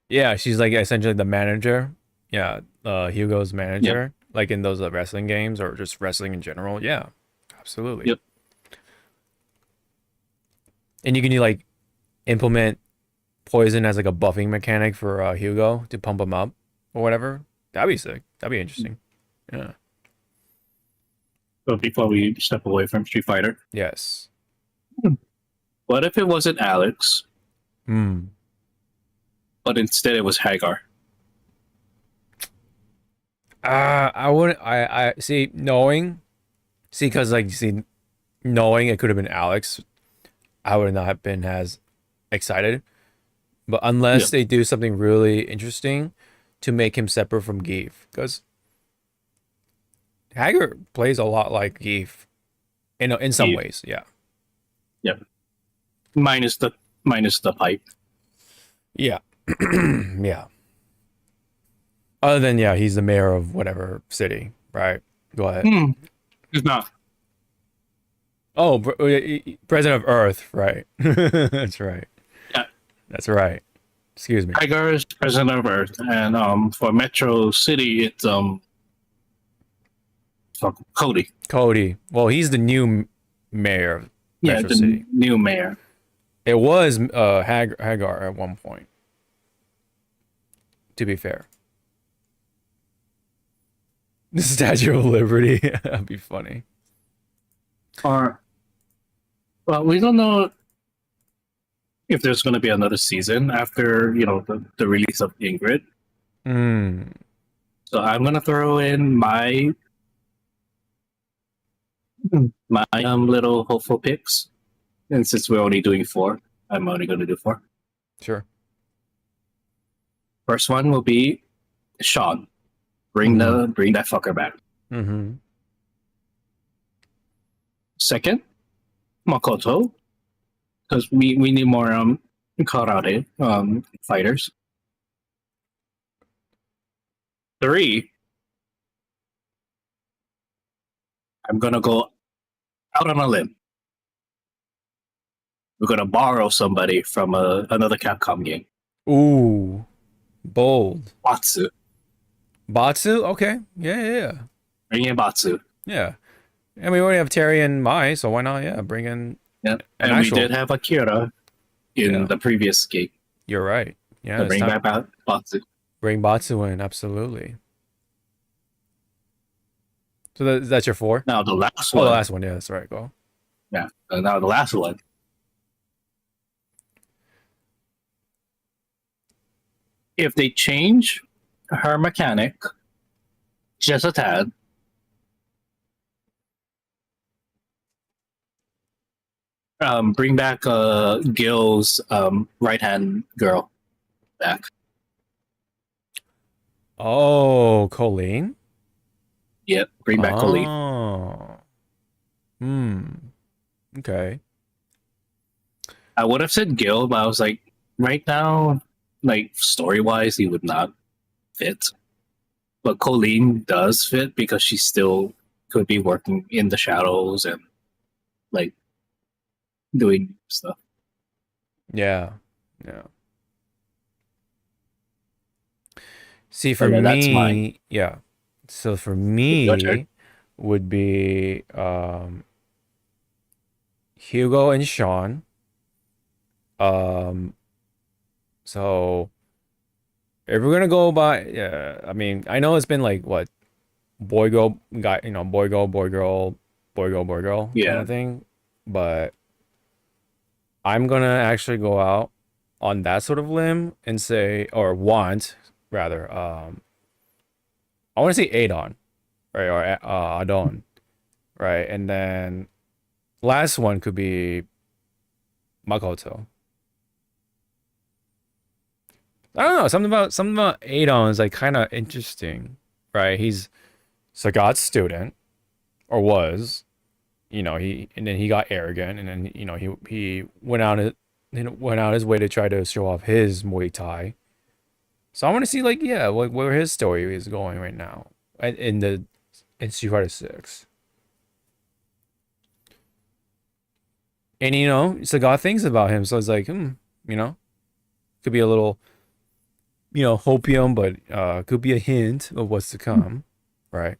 Yeah, she's like essentially the manager. Yeah, Hugo's manager, like in those wrestling games or just wrestling in general. Yeah, absolutely. Yep. And you can like implement Poison as like a buffing mechanic for Hugo to pump him up or whatever. That'd be sick. That'd be interesting. Yeah. But before we step away from Street Fighter, Yes. what if it wasn't Alex, Hmm. but instead it was Hagar? I wouldn't. I see because like knowing it could have been Alex, I would not have been as excited. But unless they do something really interesting to make him separate from Geef, because Hagar plays a lot like Geef in some ways. Yeah. Yep. Minus the pipe. Yeah. Yeah. Other than he's the mayor of whatever city, right? Go ahead. It's not. Oh, President of Earth, right? That's right. Yeah. That's right. Excuse me. Tiger is president of Earth, and for Metro City, it's fuck, Cody. Cody. Well, he's the new mayor of Yeah, Metro the City. new mayor. It was Hagar at one point. To be fair. The Statue of Liberty. That'd be funny. Or, well, we don't know if there's going to be another season after the release of Ingrid. Hmm. So I'm going to throw in my little hopeful picks, and since we're only doing 4, I'm only going to do 4. Sure. First one will be Sean. Bring that fucker back. Mm-hmm. Second, Makoto, because we need more karate fighters. 3, I'm gonna go out on a limb. We're gonna borrow somebody from another Capcom game. Ooh. Bold. Batsu. Batsu? Okay. Yeah. Bring in Batsu. Yeah. And we already have Terry and Mai, so why not? Yeah, bring in. Yeah, An and actual- we did have Akira in the previous game. You're right. Yeah. So it's bring time- back Batsu. Bring Batsu in, absolutely. So that's your 4? Now the last Oh, one. the last one. Yeah, that's right. Go. Yeah. Now the last one. If they change her mechanic just a tad, bring back Gil's right hand girl back. Oh, Colleen? Yep, bring back Colleen. Oh. Okay. I would have said Gil, but I was like, right now, like story wise, he would not fit. But Colleen does fit because she still could be working in the shadows and like doing stuff. Yeah. See, for Okay, that's me, mine. yeah. So for Your me turn. would be Hugo and Sean. So if we're gonna go by, yeah, I mean, I know it's been like what, boy girl guy, boy girl, boy girl, boy girl, boy girl kind Yeah. of thing, but I'm gonna actually go out on that sort of limb and say, or want rather, I want to say Adon, right, or Adon, right, and then last one could be Makoto. I don't know, something about Adon is like kind of interesting, right? He's Sagat's student, or was, and then he got arrogant, and then he went out his way to try to show off his Muay Thai. So I want to see like where his story is going right now in Street Fighter 6. And Sagat thinks about him, so it's like could be a little hopium, but could be a hint of what's to come, right?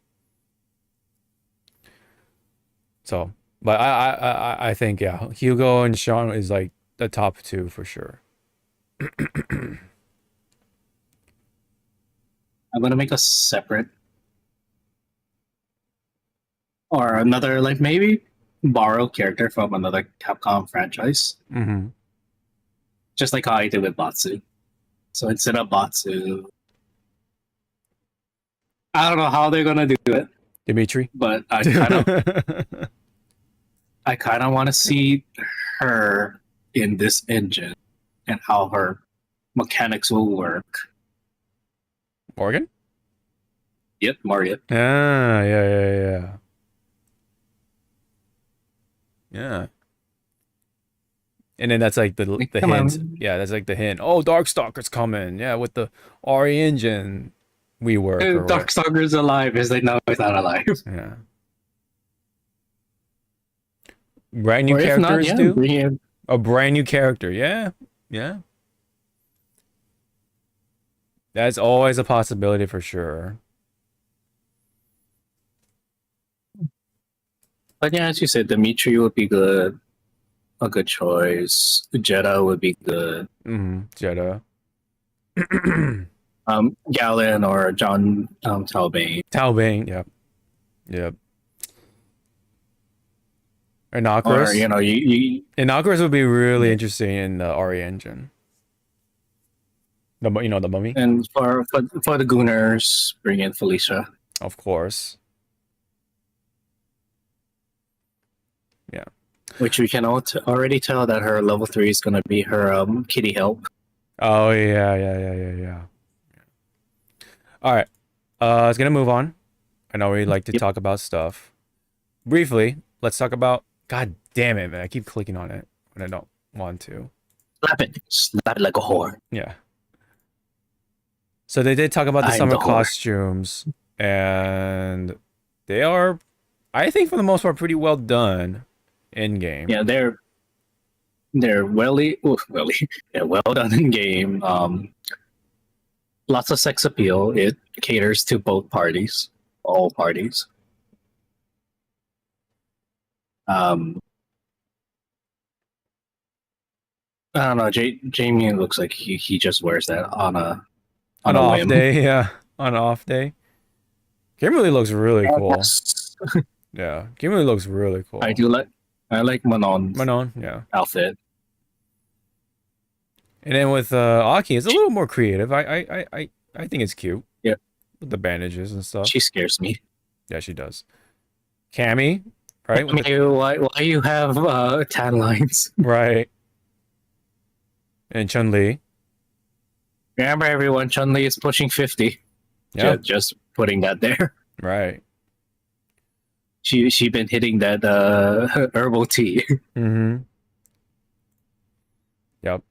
So, but I think Hugo and Sean is like the top 2 for sure. I'm gonna make a separate or another like maybe borrow character from another Capcom franchise. Mm-hmm. Just like how I did with Batsu. So instead of Batsu, I don't know how they're gonna do it, Dimitri. but I kind of want to see her in this engine and how her mechanics will work. Morgan? Yep, Mario. Ah, yeah. Yeah. And then that's like the Come hint. on. Yeah, that's like the hint. Oh, Darkstalker's coming. Yeah, with the RE engine we work. or what- Darkstalker's alive. Is like no, it's not alive. Yeah. brand new Or if not, characters yeah, too. bring in. A brand new character. Yeah. Yeah. That's always a possibility for sure. But yeah, as you said, Dimitri would be good. A good choice. Jeddah would be good. Jeddah. Galen or John Talbane. Talbane, yep. Yep. Or Innocuous. you Innocuous would be really interesting in the RE engine. The mummy? and for the Gooners, bring in Felicia. Of course. Yeah. Which we can already tell that her level 3 is gonna be her kitty help. Oh yeah. All right. I was gonna move on. I know we like to talk about stuff. Briefly, let's talk about. God damn it, man! I keep clicking on it when I don't want to. Slap it like a whore. Yeah. So they did talk about the I'm summer the whore. costumes, and they are, I think, for the most part, pretty well done in game. Yeah, they're they're well done in game. Lots of sex appeal. It caters to both parties, all parties. I don't know. Jamie looks like he just wears that on On an off whim. day, yeah. On an off day. Kimberly looks really cool. Yes. Yeah, Kimberly looks really cool. I like Manon's Manon, yeah. outfit. And then with Aki, it's a little more creative. I think it's cute. Yeah. With the bandages and stuff. She scares me. Yeah, she does. Cammy, right? I mean, why you have tan lines? Right. And Chun-Li. Remember, everyone, Chun-Li is pushing 50. Yeah. Just putting that there. Right. She been hitting that herbal tea. Mm-hmm. Yep.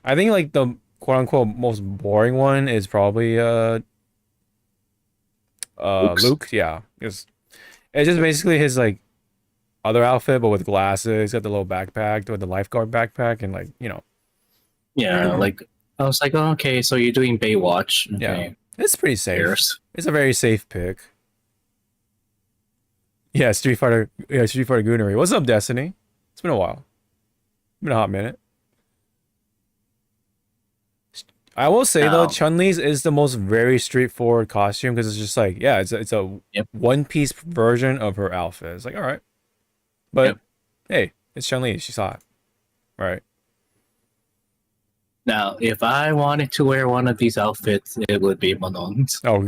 I think like the quote unquote most boring one is probably Luke. Yeah. It's just basically his like other outfit but with glasses, got the little backpack with the lifeguard backpack and like, you know. Yeah, like I was like, oh, okay, so you're doing Baywatch. Okay. Yeah. It's pretty safe. Cheers. It's a very safe pick. Yeah, Street Fighter Goonery. What's up, Destiny? It's been a while. Been a hot minute. I will say though, Chun-Li's is the most very straightforward costume because it's just like, yeah, it's a one-piece version of her outfit. It's like, all right, but hey, it's Chun-Li. She's hot, right? Now, if I wanted to wear one of these outfits, it would be Manon's. Oh,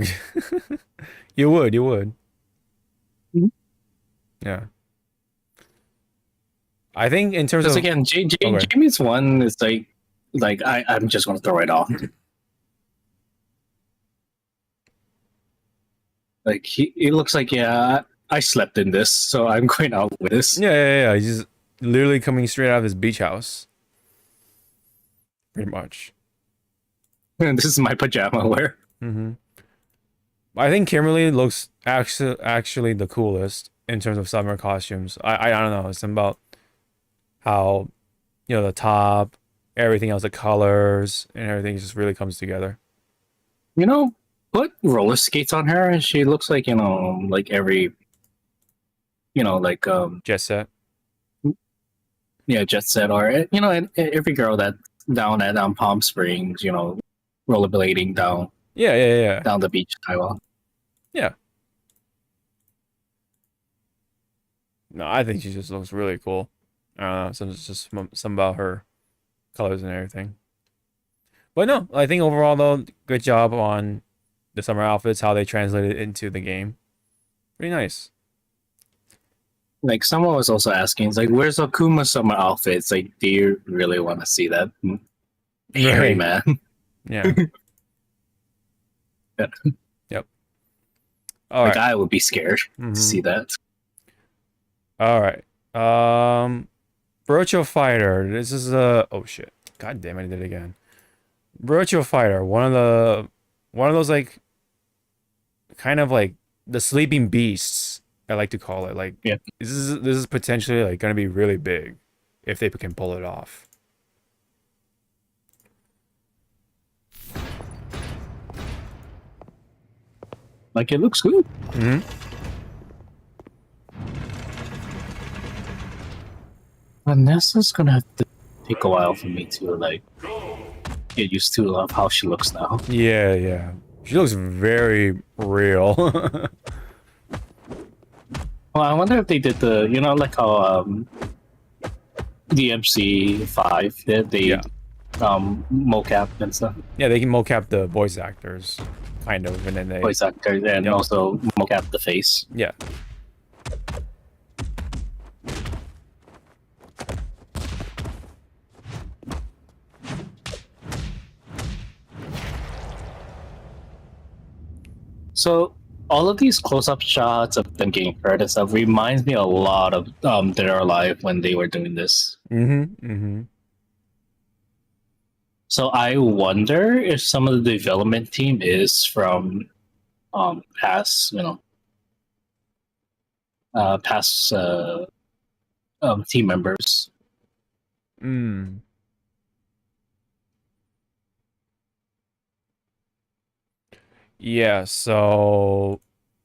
you would. Mhm. Yeah. I think in terms of again, Jamie's one is like I'm just gonna throw it on. Like he looks like, yeah, I slept in this, so I'm going out with this. Yeah. He's just literally coming straight out of his beach house. Pretty much. This is my pajama wear. Mm-hmm. I think Kimberly looks actually the coolest in terms of summer costumes. I don't know. It's about how, you know, the top, everything else, the colors and everything just really comes together. You know, put roller skates on her and she looks like, you know, like every, you know, like Jet Set. Yeah, Jet Set, or you know, and every girl that down at Palm Springs, you know, rollerblading down. Yeah. Down the beach, Taiwan. Yeah. No, I think she just looks really cool. It's just some about her colors and everything. But no, I think overall though, good job on the summer outfits, how they translated into the game. Pretty nice. Like someone was also asking, it's like, where's Akuma's summer outfit? It's like, do you really want to see that? Hairy man. Yeah. Yep. All like right. I would be scared to see that. All right. Virtual Fighter. This is oh shit. God damn it, I did it again. Virtual Fighter. One of those like kind of like the sleeping beasts I like to call it. Like, Yeah. this is potentially like gonna be really big if they can pull it off. Like, it looks good. Mm-hmm. Vanessa's gonna have to take a while for me to like get used to how she looks now. Yeah, yeah. She looks very real. Well, I wonder if they did the, you know, like how DMC5 did they Yeah. mocap and stuff, Yeah, they can mocap the voice actors, kind of, and then they. voice actors, and Yep. also mocap the face. Yeah. So all of these close-up shots of them getting hurt and stuff reminds me a lot of Dead or Alive when they were doing this. Mm-hmm. Mm-hmm. So I wonder if some of the development team is from past, you know, past team members. Mm. Yeah, so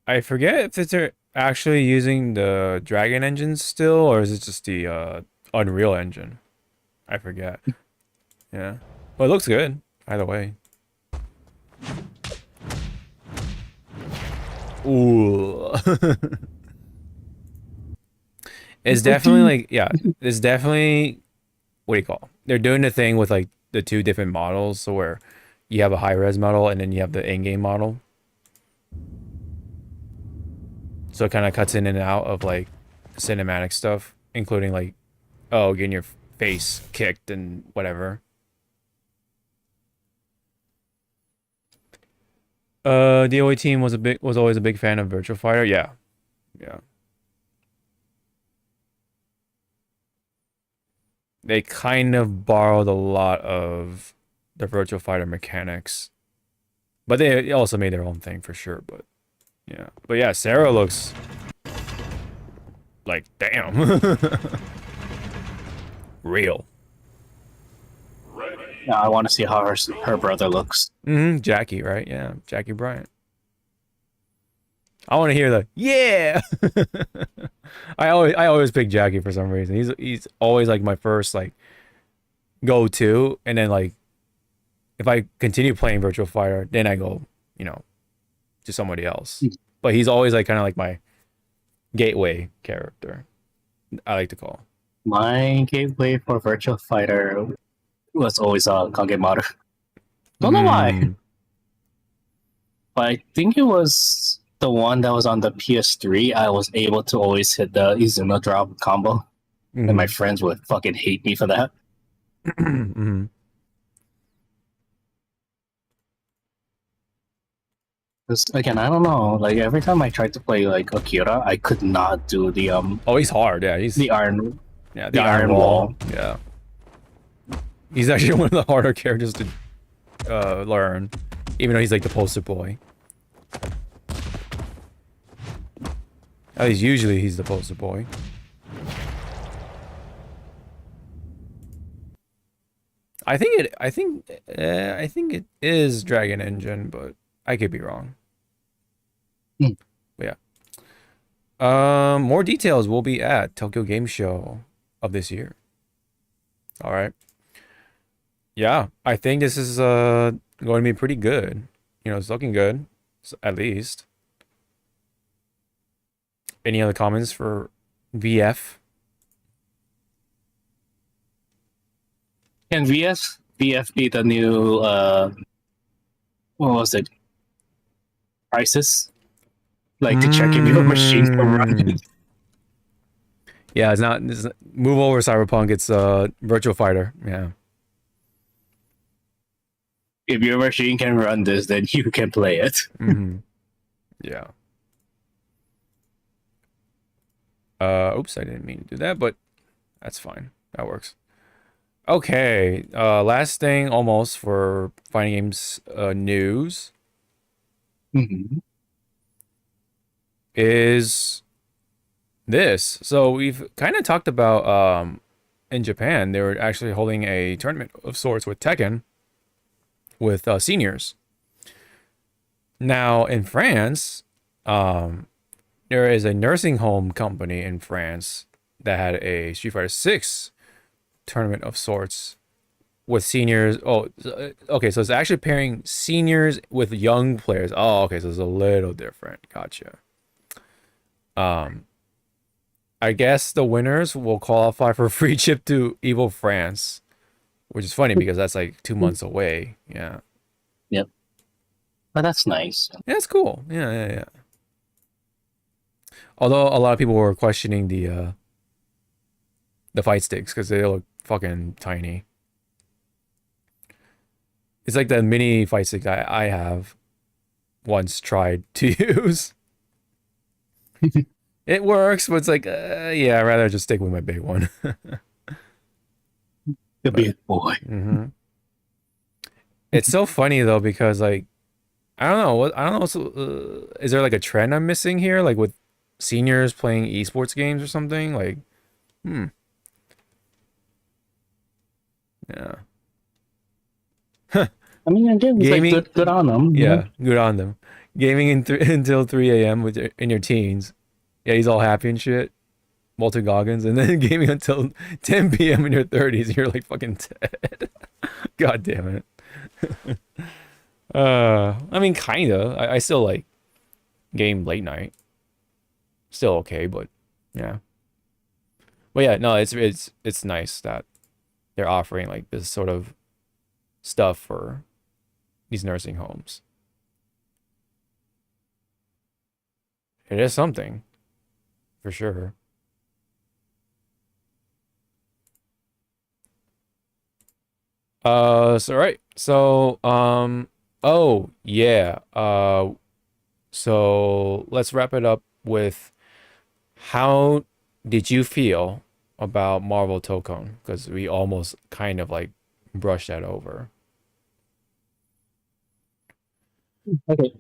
I forget if it's actually using the Dragon engine still, or is it just the Unreal engine? I forget. Yeah. Well, it looks good, either way. Ooh. It's definitely like, yeah, it's definitely, what do you call? They're doing the thing with like the two different models, so where you have a high res model and then you have the in-game model. So it kind of cuts in and out of like cinematic stuff, including like, oh, getting your face kicked and whatever. DOA team was always a big fan of Virtua Fighter. Yeah. Yeah. They kind of borrowed a lot of the Virtua Fighter mechanics. But they also made their own thing for sure, but yeah. But yeah, Sarah looks like damn. Real. Yeah, I want to see how her brother looks. Mm-hmm. Jackie, right? Yeah, Jackie Bryant. I want to hear the yeah. I always pick Jackie for some reason. He's always like my first like go to, and then like if I continue playing Virtual Fighter, then I go, you know, to somebody else. But he's always like kind of like my gateway character, I like to call. My gateway for Virtua Fighter was always Kagemaru. Don't know why, but I think it was the one that was on the PS3. I was able to always hit the Izuna drop combo, and my friends would fucking hate me for that. Mm-hmm. Because again, I don't know. Like every time I tried to play like Akira, I could not do the Oh, he's hard. Yeah, he's the iron. yeah the iron wall. Yeah, he's actually one of the harder characters to learn, even though he's like the poster boy. At least usually he's the poster boy. I think it is Dragon Engine, but I could be wrong. But yeah. More details will be at Tokyo Game Show of this year. All right. Yeah, I think this is going to be pretty good. You know, it's looking good, at least. Any other comments for VF? Can VF be the new what was it? Crisis? Like to check if your machine can run. Yeah, it's not move over Cyberpunk, it's Virtual Fighter. Yeah. If your machine can run this, then you can play it. Yeah. Oops, I didn't mean to do that, but that's fine. That works. Okay, last thing almost for fighting games news is this. So we've kind of talked about in Japan, they were actually holding a tournament of sorts with Tekken with seniors. Now in France, there is a nursing home company in France that had a Street Fighter 6 tournament of sorts with seniors. Oh, okay. So it's actually pairing seniors with young players. Oh, okay. So it's a little different. Gotcha. I guess the winners will qualify for free trip to EVO France, which is funny because that's like 2 months away. Yeah. Yep. But that's nice. Yeah, it's cool. Yeah, yeah, yeah. Although a lot of people were questioning the fight sticks because they look fucking tiny. It's like the mini fight stick I have once tried to use. It works, but it's like, yeah, I'd rather just stick with my big one. The big boy. Mm-hmm. It's so funny though because like, I don't know what I don't know. So, is there like a trend I'm missing here, like with seniors playing esports games or something? Like, yeah. I mean, again, it's Gaming- like good on them. Yeah, good on them. Gaming until 3 a.m. with in your teens. Yeah, he's all happy and shit. Walter Goggins, and then gaming until 10 p.m. in your 30s. You're like fucking dead. God damn it. I mean, kinda. I still like game late night. Still okay, but yeah. But yeah, no, it's nice that they're offering like this sort of stuff for these nursing homes. It is something, for sure. So right. So, oh, yeah. So let's wrap it up with how did you feel about Marvel Tokon? Because we almost kind of like brushed that over. Okay.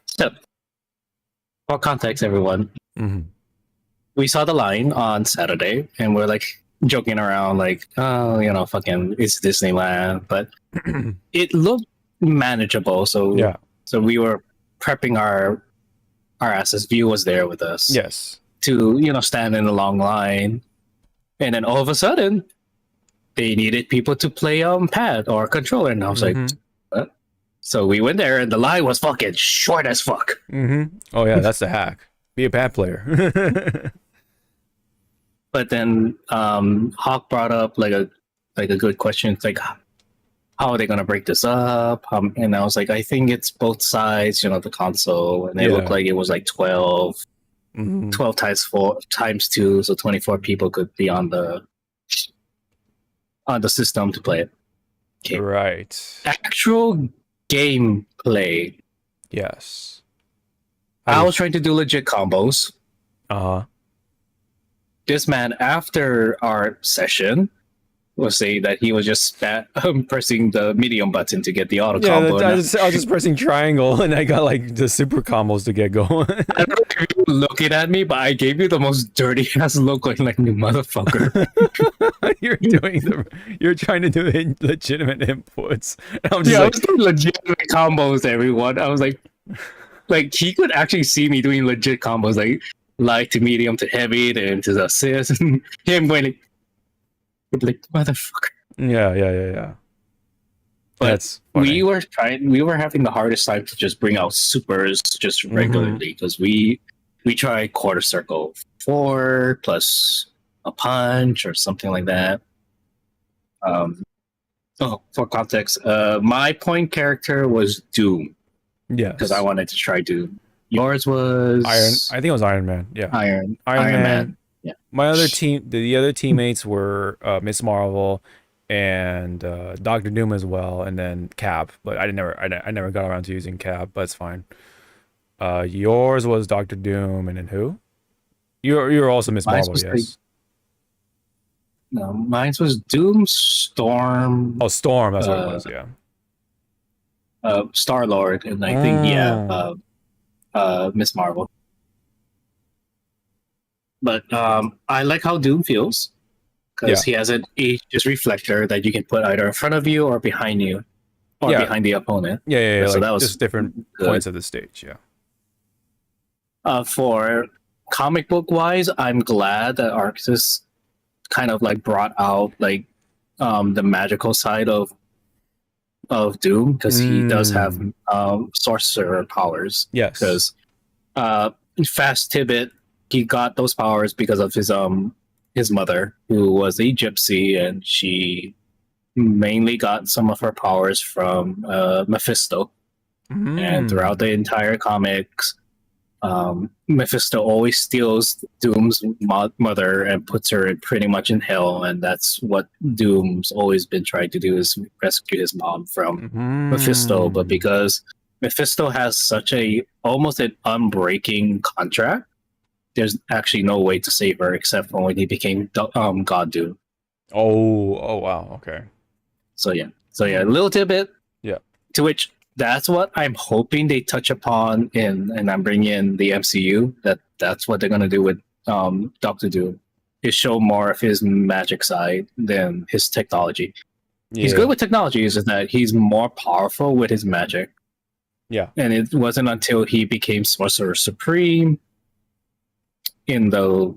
So, for context, everyone, Mm-hmm. we saw the line on Saturday and we're like joking around, like, oh, you know, fucking, it's Disneyland. But it looked manageable. So, Yeah. so we were prepping our asses. View was there with us Yes. to, you know, stand in a long line. And then all of a sudden, they needed people to play pad or controller. And I was like, Mhm. what? So we went there and the line was fucking short as fuck. Mm-hmm. Oh yeah, that's the hack. Be a pad player. But then Hawk brought up like a good question. It's like, how are they gonna break this up? And I was like, I think it's both sides, you know, the console, and it Yeah. looked like it was like 12 Mhm. 12 times 4 times 2, so 24 people could be on the system to play it. Okay. Right. Actual gameplay. Yes. I was trying to do legit combos. Uh-huh. This man, after our session, was saying that he was just pressing the medium button to get the auto Yeah, combo. I was just pressing triangle and I got like the super combos to get going. I don't know if you were looking at me, but I gave you the most dirty ass look, like you motherfucker. You're trying to do legitimate inputs. And I'm just Yeah, I like, was doing legitimate combos, everyone. I was like he could actually see me doing legit combos, like light to medium to heavy, then to the assist, and him going like motherfucker. yeah. But That's funny. we were having the hardest time to just bring out supers just regularly because we tried quarter circle 4 plus a punch or something like that. For context, my point character was Doom Yes. because I wanted to try Doom. Yours was Iron. I think it was Iron Man. Yeah. Iron Man. Man. Yeah. My other the other teammates were Miss Marvel and Doctor Doom as well, and then Cap. But I never got around to using Cap, but it's fine. Yours was Doctor Doom, and then who? You're also Miss Mine Marvel, was yes. No, mine was Doom, Storm, Oh, Storm. That's what it was. Yeah. Star Lord, and I think Miss Marvel. But I like how Doom feels because he has an Aegis reflector that you can put either in front of you or behind you, or Yeah. behind the opponent. Yeah. So Like that was just different good. points of the stage. Yeah. For comic book wise, I'm glad that Arxis kind of like brought out like the magical side of Doom, because he does have sorcerer powers. Yes. Because Fast Tibbet, he got those powers because of his mother, who was a gypsy, and she mainly got some of her powers from Mephisto. And throughout the entire comics, Mephisto always steals Doom's mother and puts her pretty much in hell, and that's what Doom's always been trying to do, is rescue his mom from Mephisto. But because Mephisto has such almost an unbreaking contract, there's actually no way to save her except for when he became God Doom. Oh wow. Okay. So yeah, a little tidbit. Yeah. To which that's what I'm hoping they touch upon and I'm bringing in the MCU. That's what they're gonna do with Doctor Doom, is show more of his magic side than his technology. Yeah. He's good with technology, is that he's more powerful with his magic. Yeah. And it wasn't until he became Sorcerer Supreme in the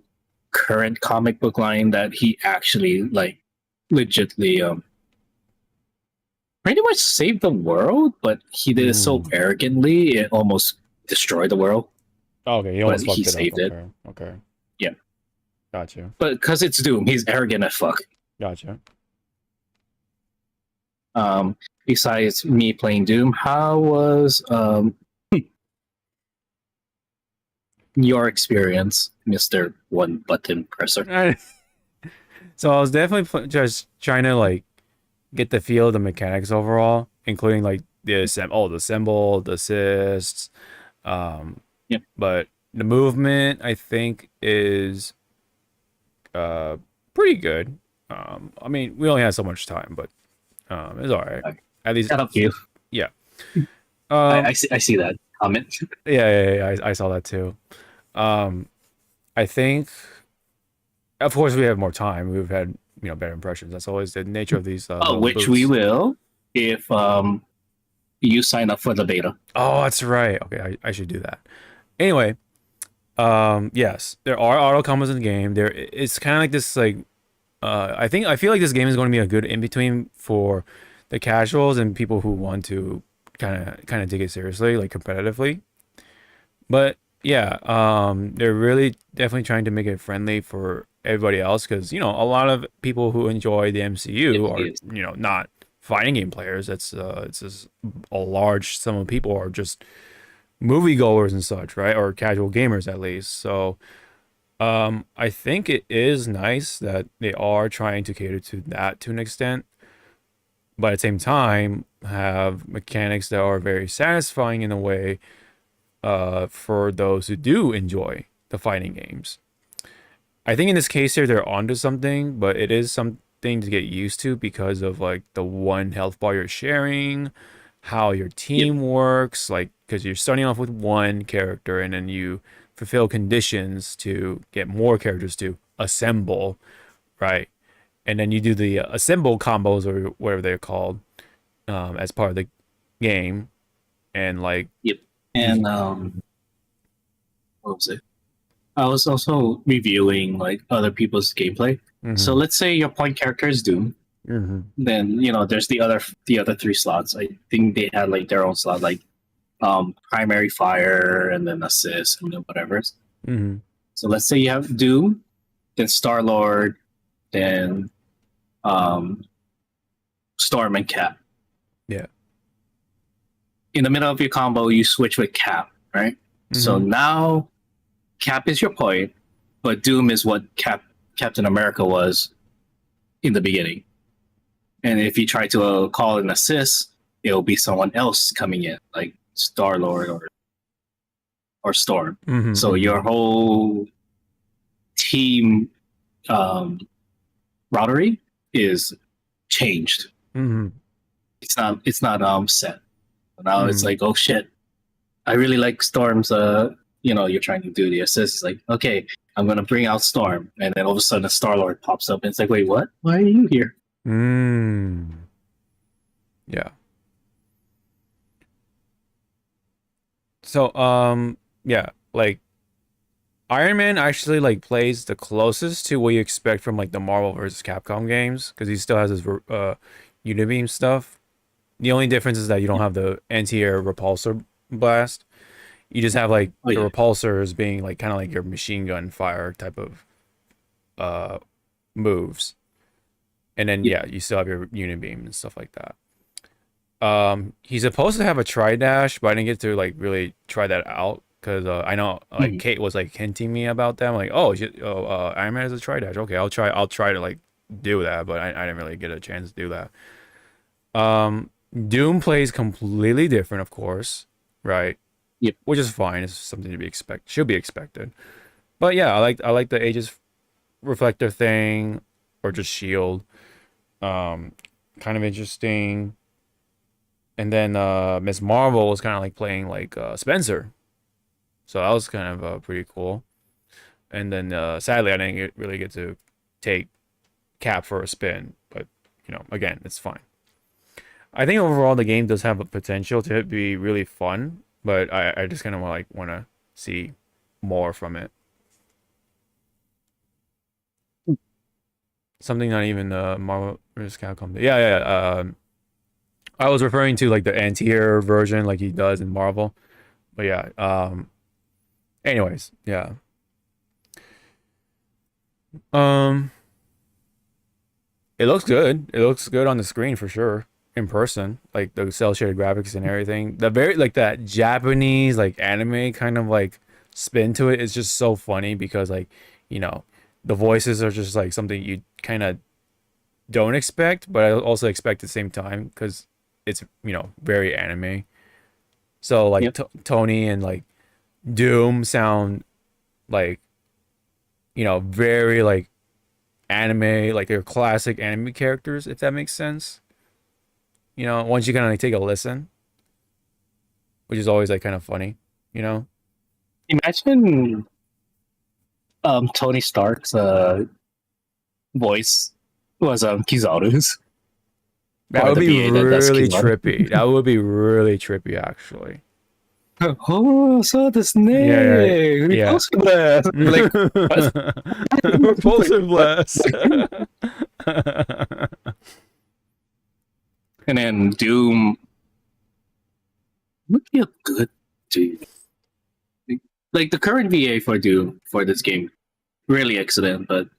current comic book line that he actually like legitly pretty much saved the world, but he did it so arrogantly it almost destroyed the world. Okay, he almost But he fucked saved it it. up. Okay. Yeah. Gotcha. But because it's Doom, he's arrogant as fuck. Gotcha. Besides me playing Doom, how was your experience, Mr. One Button Presser? So I was definitely just trying to like get the feel of the mechanics overall, including like the symbol, the assists. Yep. But the movement, I think, is pretty good. I mean, we only had so much time, but it's all right. Okay. At least, Shout out to you. yeah. I see that comment. Yeah, I saw that too. I think, of course, we have more time. We've had better impressions. That's always the nature of these. Which booths. we will if you sign up for the beta. Oh, that's right. Okay, I should do that. Anyway, yes, there are auto combos in the game. It's kind of like this, like, I feel like this game is going to be a good in between for the casuals and people who want to kind of take it seriously, like competitively. But yeah, they're really definitely trying to make it friendly for everybody else, because a lot of people who enjoy the MCU are not fighting game players. It's just a large sum of people are just moviegoers and such, right? Or casual gamers at least. So I think it is nice that they are trying to cater to that to an extent, but at the same time have mechanics that are very satisfying in a way for those who do enjoy the fighting games. I think in this case here they're onto something, but it is something to get used to because of like the one health bar you're sharing, how your team works, like because you're starting off with one character and then you fulfill conditions to get more characters to assemble, right? And then you do the assemble combos or whatever they're called as part of the game, and like And what was it? I was also reviewing like other people's gameplay. So let's say your point character is Doom. Then there's the other 3 slots. I think they had like their own slot, like primary fire and then assist and then whatever. So let's say you have Doom, then Star-Lord, then Storm and Cap. Yeah. In the middle of your combo, you switch with Cap, right? So now Cap is your point, but Doom is what Captain America was in the beginning. And if you try to call an assist, it'll be someone else coming in, like Star-Lord or Storm. So your whole team routery is changed. It's not set. Now it's like, oh shit, I really like Storm's you're trying to do the assist. It's like, okay, I'm gonna bring out Storm, and then all of a sudden a Star-Lord pops up, and it's like, wait, what? Why are you here? Yeah. So, yeah, like Iron Man actually like plays the closest to what you expect from like the Marvel versus Capcom games because he still has his Unibeam stuff. The only difference is that you don't have the anti-air repulsor blast. You just have like the repulsors being like kind of like your machine gun fire type of moves. And then yeah, you still have your Unibeam and stuff like that. He's supposed to have a tri-dash, but I didn't get to like really try that out because I know like Kate was like hinting me about that. I'm like, Iron Man has a tri-dash. Okay, I'll try to like do that, but I didn't really get a chance to do that. Doom plays completely different, of course, right? Yep. Which is fine. It's something to be should be expected. But yeah, I like the Aegis reflector thing or just shield. Kind of interesting. And then Miss Marvel was kind of like playing like Spencer. So that was kind of pretty cool. And then sadly, I didn't really get to take Cap for a spin. But, you know, again, it's fine. I think overall the game does have a potential to be really fun. But I just kind of like want to see more from it. Something not even Marvel vs. Capcom. Yeah. I was referring to like the anti-air version like he does in Marvel. But yeah, anyways, yeah. It looks good. It looks good on the screen for sure. In person, like the cell shaded graphics and everything. The very like that Japanese like anime kind of like spin to it is just so funny because like, you know, the voices are just like something you kind of don't expect, but I also expect at the same time because it's, you know, very anime. So like Tony and like Doom sound like, you know, very like anime, like they're classic anime characters, if that makes sense. You know, once you kind of like take a listen, which is always like kind of funny, you know. Imagine Tony Stark's voice was Kizaru's. That Or would the be VA that's really Kizaru. trippy. That would be really trippy, actually. Oh, so this name. Yeah. Like, what? Repulsor blast. And then Doom would be a good Doom. Like the current VA for Doom for this game, really excellent. But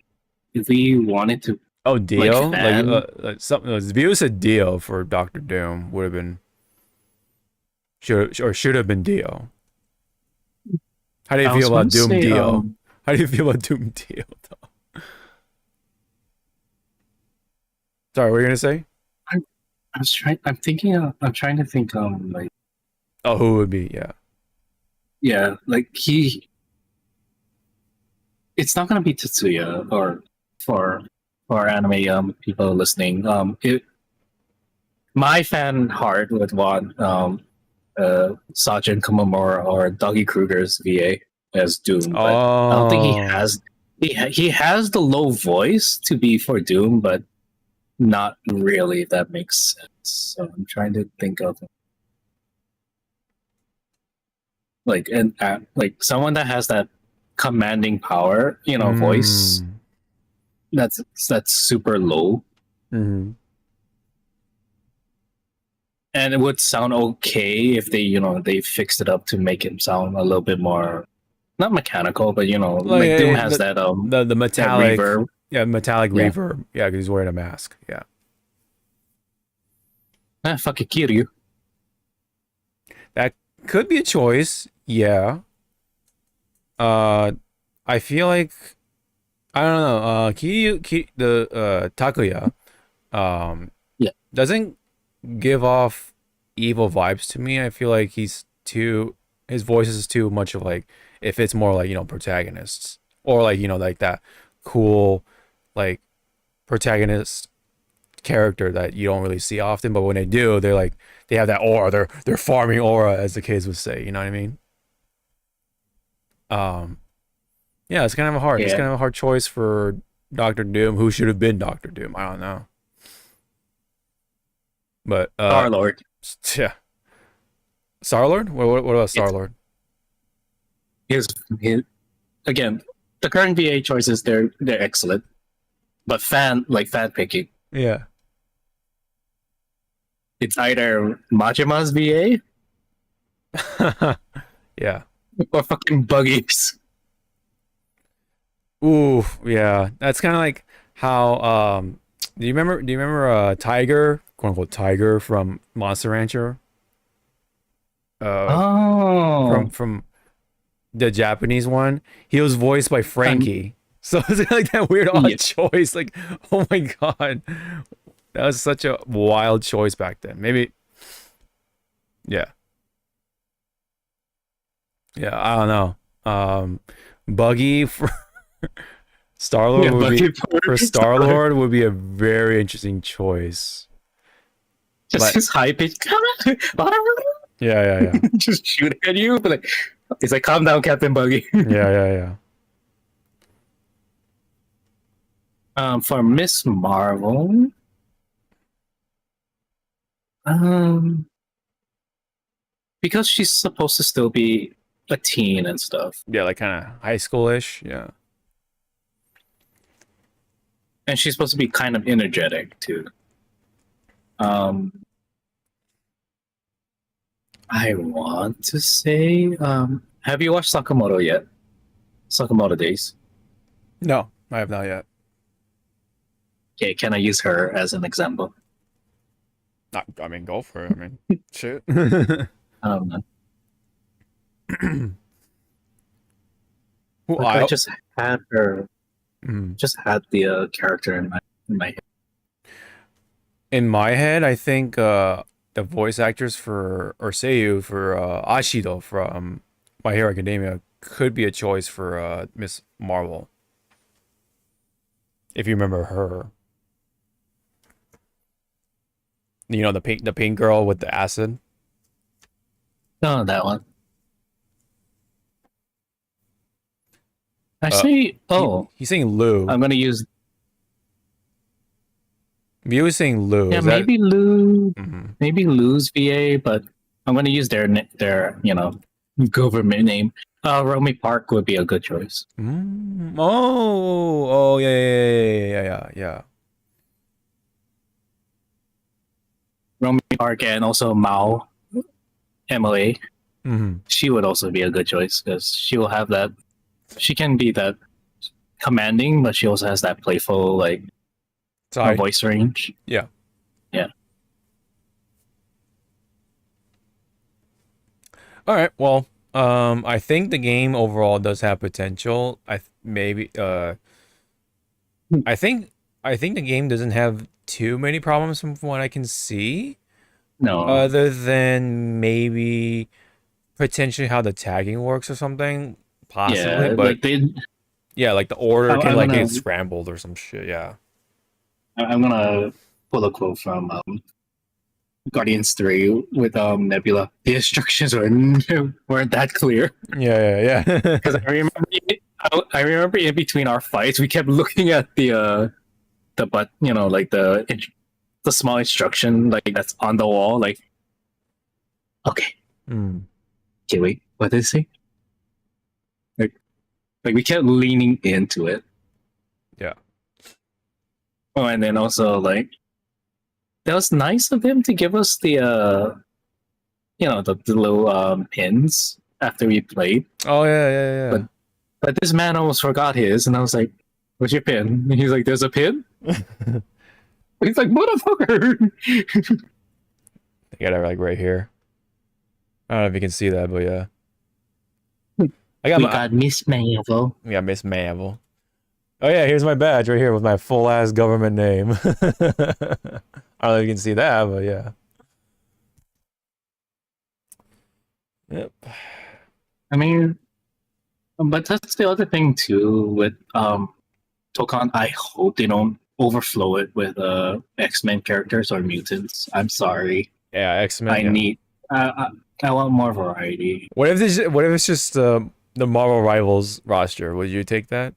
if we wanted to, Oh, Dio? fan- Like something. If you said Dio for Doctor Doom, would have been should have been Dio. How do you I feel was about gonna Doom say, Dio? How do you feel about Doom Dio? Though? Sorry, what were you gonna say? I'm trying to think. Like, Oh, who would be? Yeah. yeah, like it's not gonna be Tetsuya or for anime people listening. My fan heart would want Sergeant Kumamura or Doggy Kruger's VA as Doom, but I don't think he has. He has the low voice to be for Doom, but not really. If that makes sense. So I'm trying to think of like like someone that has that commanding power, you know, voice that's super low. Mm-hmm. And it would sound okay if they, you know, they fixed it up to make him sound a little bit more, not mechanical, but you know, like Doom has that the metallic that reverb. metallic reverb. Yeah, because he's wearing a mask. Yeah. Fuck it, Kiryu. That could be a choice. Yeah. I feel like I don't know. Takuya, doesn't give off evil vibes to me. I feel like his voice is too much of like, if it's more like, you know, protagonists or like, you know, like that cool like protagonist character that you don't really see often, but when they do, they're like, they have that aura, they're farming aura, as the kids would say, you know what I mean? Yeah, it's kind of hard. It's Yeah. kind of a hard choice for Doctor Doom. Who should have been Doctor Doom? I don't know. But Star-Lord. yeah, Star-Lord. What about Star-Lord? His again, the current VA choices they're excellent, but fan picking. Yeah. It's either Majima's VA Yeah. or fucking Buggies. Ooh, yeah. That's kind of like how do you remember Tiger, quote unquote Tiger from Monster Rancher? From the Japanese one. He was voiced by Frankie. So it's like that weird odd choice. Like, oh my god. That was such a wild choice back then. Maybe yeah. Yeah, I don't know. Buggy for Star-Lord would be for Star-Lord would be a very interesting choice. Just his high pitch. Yeah. Just shoot at you, but it's like, calm down, Captain Buggy. Yeah. For Miss Marvel, because she's supposed to still be a teen and stuff, Yeah, like kind of high schoolish. Yeah. and she's supposed to be kind of energetic too. I want to say, have you watched Sakamoto yet? Sakamoto Days. No, I have not yet. Okay, can I use her as an example? I mean, go for it. I mean, shit. Who Who I just had her. Mhm. Just had the character in my head. In my head, I think the voice actors for or Seiyu for Ashido from My Hero Academia could be a choice for Miss Marvel. If you remember her. You know, the pink girl with the acid. No, that one. Actually, He's saying Lou. I'm gonna use. He was saying Lou. Yeah, Is that- maybe Lou. Mhm. Maybe Lou's VA, but I'm gonna use their government name. Romy Park would be a good choice. Oh, yeah. Romy Park and also Mao, Emily. Mm-hmm. She would also be a good choice because she will have that. She can be that commanding, but she also has that playful voice range. Yeah. All right. Well, I think the game overall does have potential. I think the game doesn't have too many problems from what I can see. No. Other than maybe potentially how the tagging works or something. Possibly, Yeah, but they. like the order I'm can like gonna- get scrambled or some shit. Yeah. I'm gonna pull a quote from Guardians 3 with Nebula. The instructions weren't that clear. Yeah. Because I remember in between our fights, we kept looking at the small instruction that's on the wall. Like, okay, Mm. okay, wait, what did it say? Like we kept leaning into it. Yeah. Oh, and then also that was nice of him to give us the little pins after we played. Oh yeah. But this man almost forgot his, and I was like, "What's your pin?" And he's like, "There's a pin." He's like, "Motherfucker!" I got it like right here. I don't know if you can see that, but yeah. I got Miss Marvel. Yeah, Miss Marvel. Oh yeah, here's my badge right here with my full ass government name. I don't know if you can see that, but yeah. Yep. I mean, but that's the other thing too with Tokon. I hope they don't overflow it with X-Men characters or mutants. I'm sorry. Yeah, X-Men. I want more variety. What if it's just the Marvel Rivals roster. Would you take that?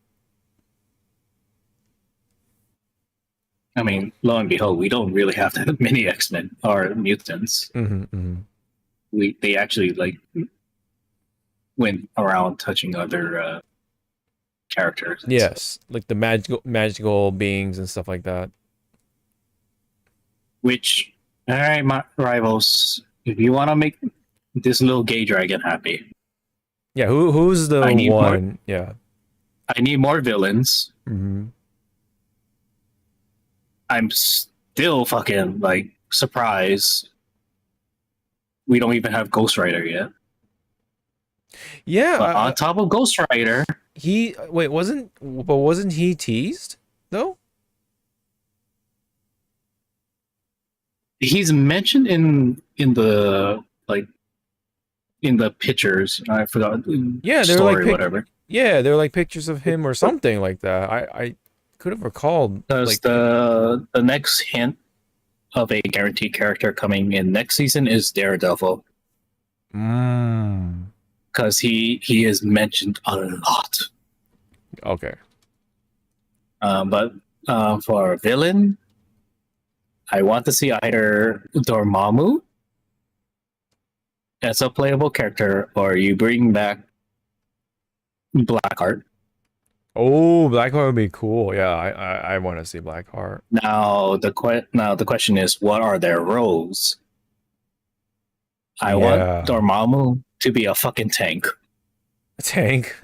I mean, lo and behold, we don't really have that many X-Men or mutants. They actually like went around touching other characters. Yes, like the magical beings and stuff like that. Which, all right, my rivals, if you want to make this little gay dragon happy, Yeah, who's the I need one? more- Yeah. I need more villains. Mm-hmm. I'm still fucking like surprised we don't even have Ghost Rider yet. Yeah, But on top of Ghost Rider, wasn't he teased though? he's mentioned in the like in the pictures. I forgot. Yeah, they were story, like whatever. Yeah, they were like pictures of him or something like that. I could have recalled Because like the next hint of a guaranteed character coming in next season is Daredevil. Because he is mentioned a lot. Okay. But for a villain, I want to see either Dormammu as a playable character, or you bring back Blackheart. Oh, Blackheart would be cool. Yeah, I want to see Blackheart. Now the question is, what are their roles? I want Dormammu to be a fucking tank. A tank.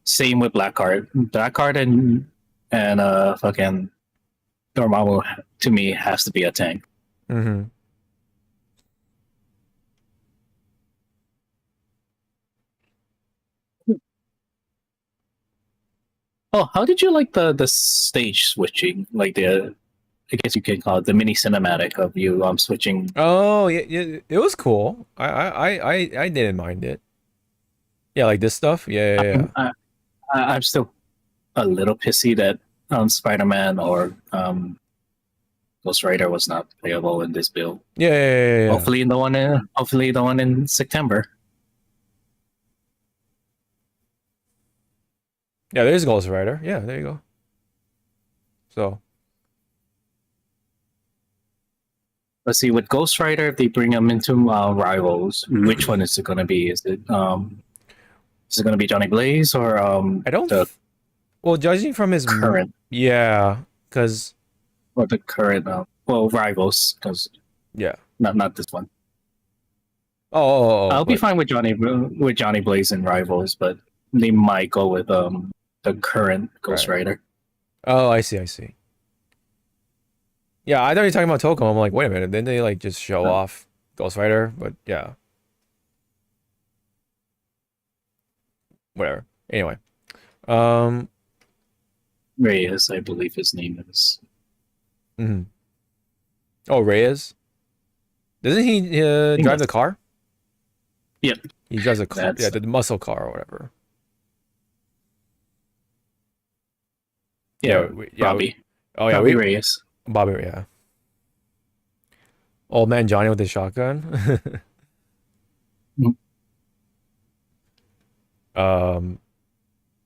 Same with Blackheart. Blackheart and fucking Dormammu to me has to be a tank. Mm-hmm. Oh, how did you like the stage switching? Like I guess you could call it the mini cinematic of you switching. Oh yeah, it was cool. I didn't mind it. Yeah, like this stuff. Yeah. I'm still a little pissy that Spider-Man or Ghost Rider was not playable in this build. Yeah. Hopefully the one in September. Yeah, there's Ghost Rider. Yeah, there you go. So Let's see, with Ghost Rider, if they bring him into Rivals, which one is it going to be? Is it going to be Johnny Blaze or I don't. Well, judging from his current, because the current Rivals, because not this one. I'll be fine with Johnny Blaze and Rivals, but they might go with the current Ghost Rider. Oh, I see. Yeah, I thought you were talking about Tocom. I'm like, wait a minute, didn't they like just show off Ghost Rider? But yeah. Whatever. Anyway. Reyes, I believe his name is. Mm-hmm. Oh, Reyes? Doesn't he drive the car? Yep. He drives a car. Yeah, the muscle car or whatever. Bobby. Bobby Reyes. Bobby, yeah. Old man Johnny with his shotgun.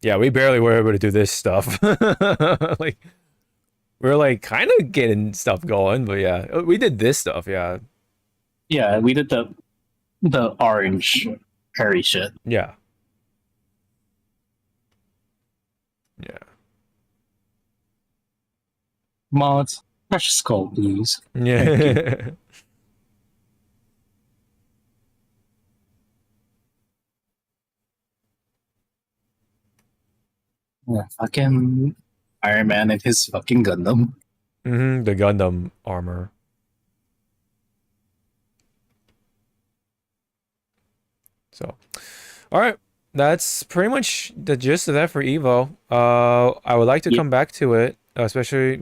Yeah, we barely were able to do this stuff. Like, we're like kind of getting stuff going, but yeah, we did this stuff. Yeah. Yeah, we did the orange Harry shit. Yeah. Mods, precious skull, please. Yeah. Yeah, fucking Iron Man and his fucking Gundam. Mm-hmm, the Gundam armor. So, all right, that's pretty much the gist of that for Evo. I would like to come back to it, especially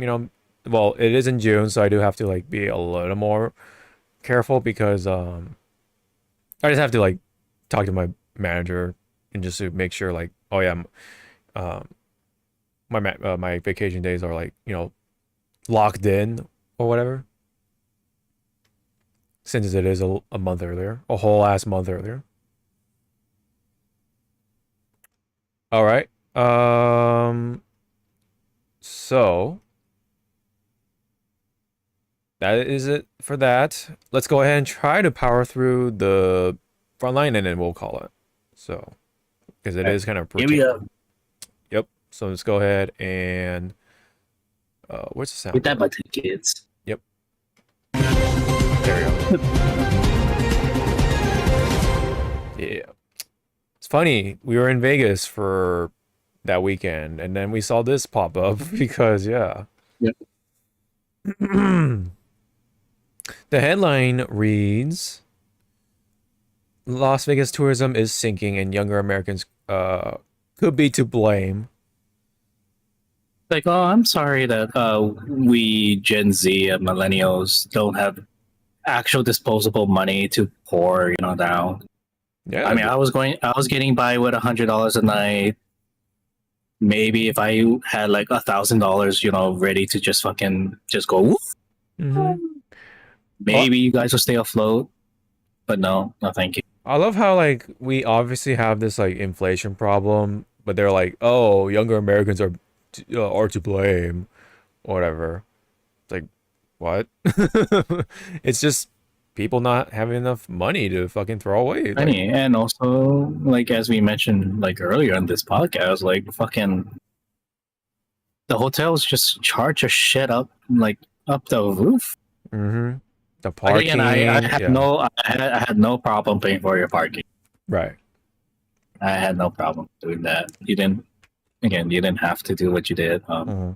well, it is in June, so I do have to like be a little more careful because I just have to like talk to my manager and just to make sure like, oh yeah, my vacation days are like locked in or whatever, since it is a month earlier, a whole ass month earlier. All right. So that is it for that. Let's go ahead and try to power through the front line, and then we'll call it. So, because it is kind of Here we go. Yep. So let's go ahead and where's the sound? Get that button, kids. Yep. There we go. Yeah. It's funny. We were in Vegas for that weekend, and then we saw this pop up because, yeah. Yep. The headline reads, Las Vegas tourism is sinking and younger Americans could be to blame. Like, oh, I'm sorry that we Gen Z and millennials don't have actual disposable money to pour, down. Yeah. I mean, I was getting by with $100 a night. Maybe if I had like $1,000, ready to just go. Whoop, maybe you guys will stay afloat. But no, thank you. I love how like we obviously have this like inflation problem, but they're like, oh, younger Americans are to blame, whatever. It's like, what? It's just people not having enough money to fucking throw away. Like, Money, and also like as we mentioned like earlier in this podcast, like the hotels just charge your shit up up the roof. the Like, parking. again, I had yeah. I had no problem paying for your parking. Right. I had no problem doing that. You didn't have to do what you did. I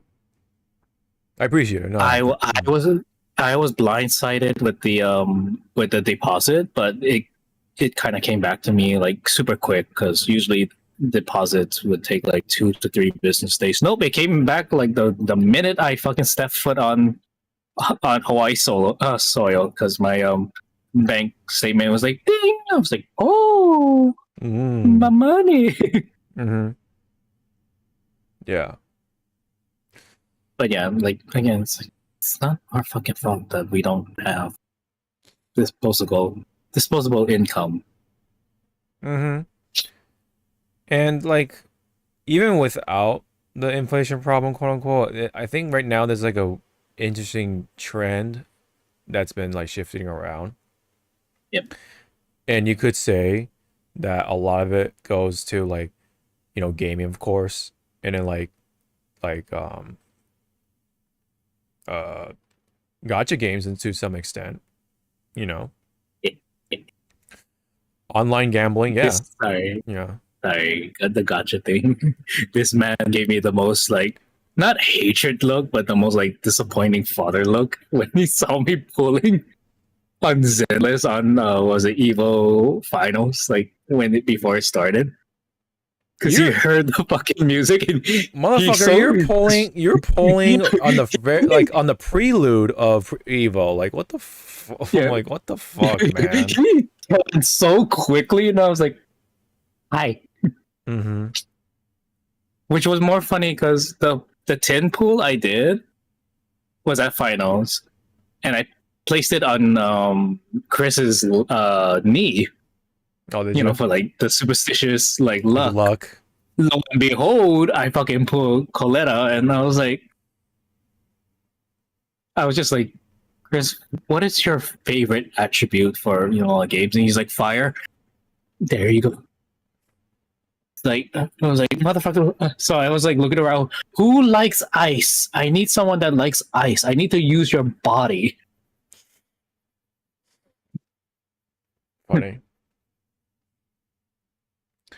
appreciate it. No, I was blindsided with the deposit, but it kind of came back to me like super quick because usually deposits would take like 2 to 3 business days. Nope, it came back like the minute I fucking stepped foot on Hawaii soil because my bank statement was like ding. I was like, oh, my money. Yeah. But yeah, like again, it's not our fucking fault that we don't have disposable income. And like, even without the inflation problem, quote unquote, I think right now there's like a interesting trend that's been like shifting around. Yep. And you could say that a lot of it goes to like, gaming, of course, and then like gotcha games, and to some extent, online gambling. Yeah. Sorry, Yeah. the gotcha thing. This man gave me the most like not hatred look, but the most like disappointing father look when he saw me pulling on Zealous on was it EVO finals like before it started. Because he heard the fucking music and motherfucker, you're pulling on the on the prelude of EVO. Like what the Yeah. I'm like, what the fuck, man? He turned so quickly, and I was like, "Hi." Which was more funny because the 10 pool I did was at finals, and I placed it on Chris's knee. Oh, did you? For like the superstitious like luck. Lo and behold, I fucking pulled Coletta, and I was just like, Chris, what is your favorite attribute for games? And he's like, fire. There you go. Like I was like, motherfucker. So I was like looking around. Who likes ice? I need someone that likes ice. I need to use your body. Funny.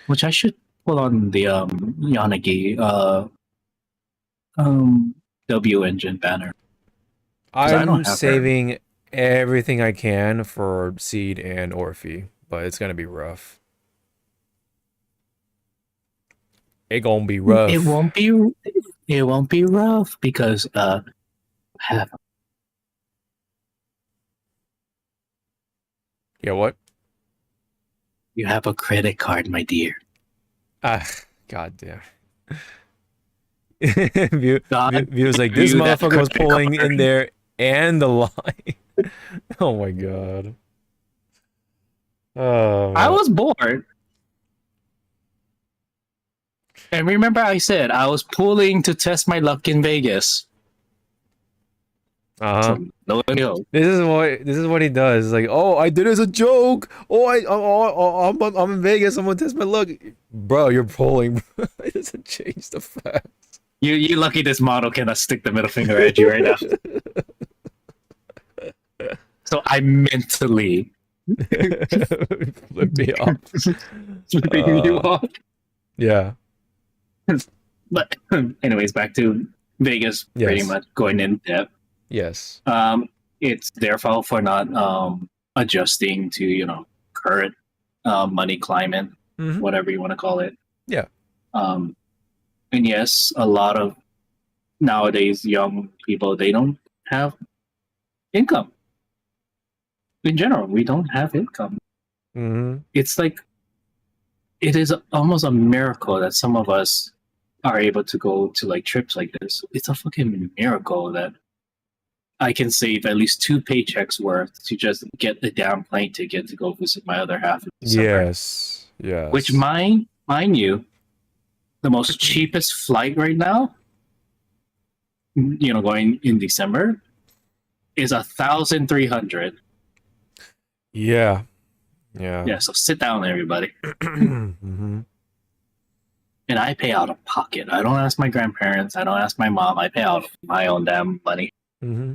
Which I should pull on the Yanagi W engine banner. I'm saving everything I can for Seed and Orphe, but it's gonna be rough. It gonna be rough. It won't be rough because have Yeah, what? you have a credit card, my dear. God damn. View was like, this motherfucker was pulling in there and the line. Oh my god. I was bored. And remember, I said I was pulling to test my luck in Vegas. Uh-huh. So, no. This is what he does. It's like, oh, I did it as a joke. I'm in Vegas. I'm gonna test my luck. Bro, you're pulling. It doesn't change the fact. You lucky this model cannot stick the middle finger at you right now. So I mentally Flip me off. flipping you off. Yeah. But anyways, back to Vegas. Yes. Pretty much going in depth. Yes. It's their fault for not adjusting to current money climate, Mhm. whatever you want to call it. Yeah. And yes, a lot of nowadays young people, they don't have income. In general, we don't have income. Mm-hmm. It's like it is almost a miracle that some of us are able to go to like trips like this. It's a fucking miracle that I can save at least 2 paychecks worth to just get the damn plane ticket to go visit my other half in December. Yes. Yes. Which mind you, the most cheapest flight right now, going in December, is 1,300. Yeah. Yeah. Yeah, so sit down, everybody. Mm-hmm. And I pay out of pocket. I don't ask my grandparents. I don't ask my mom. I pay out of my own damn money. Mm-hmm.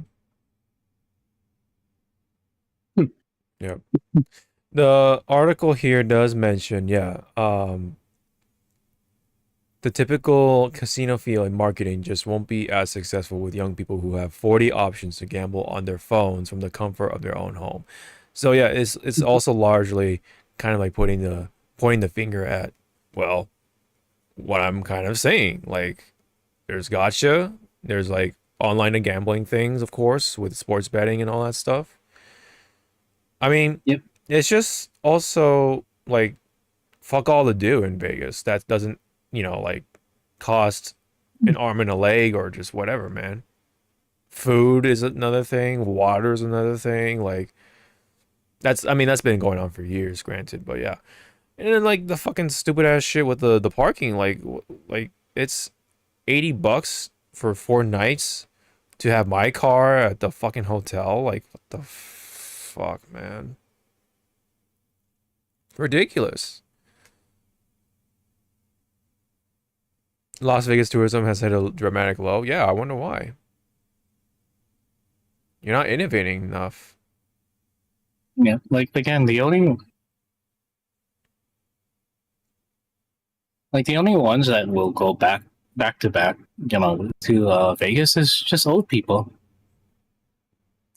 Yep. The article here does mention, the typical casino feel and marketing just won't be as successful with young people who have 40 options to gamble on their phones from the comfort of their own home. So yeah, it's also largely kind of like pointing the finger at, well, what I'm kind of saying. Like, there's gotcha, there's like online and gambling things, of course, with sports betting and all that stuff. I mean, Yep. It's just also like fuck all to do in Vegas. That doesn't, like cost an arm and a leg or just whatever, man. Food is another thing, water is another thing. Like that's been going on for years, granted, but yeah. And then like the fucking stupid ass shit with the parking, like it's $80 for 4 nights to have my car at the fucking hotel. Like what the fuck, man? Ridiculous. Las Vegas tourism has hit a dramatic low. Yeah, I wonder why. You're not innovating enough. Yeah, like again, the only ones that will go back to back, to Vegas is just old people.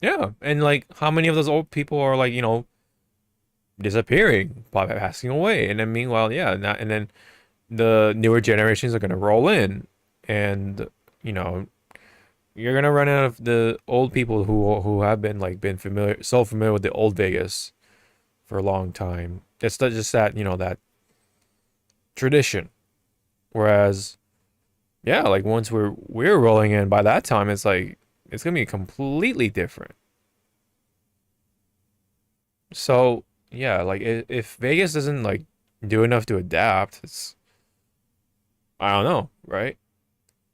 Yeah, and like how many of those old people are like, disappearing, passing away, and then meanwhile, and then the newer generations are gonna roll in, and you're gonna run out of the old people who have been familiar with the old Vegas for a long time. It's just that that tradition, whereas like once we're rolling in, by that time it's like it's gonna be completely different. So yeah, like if Vegas doesn't like do enough to adapt, I don't know, right?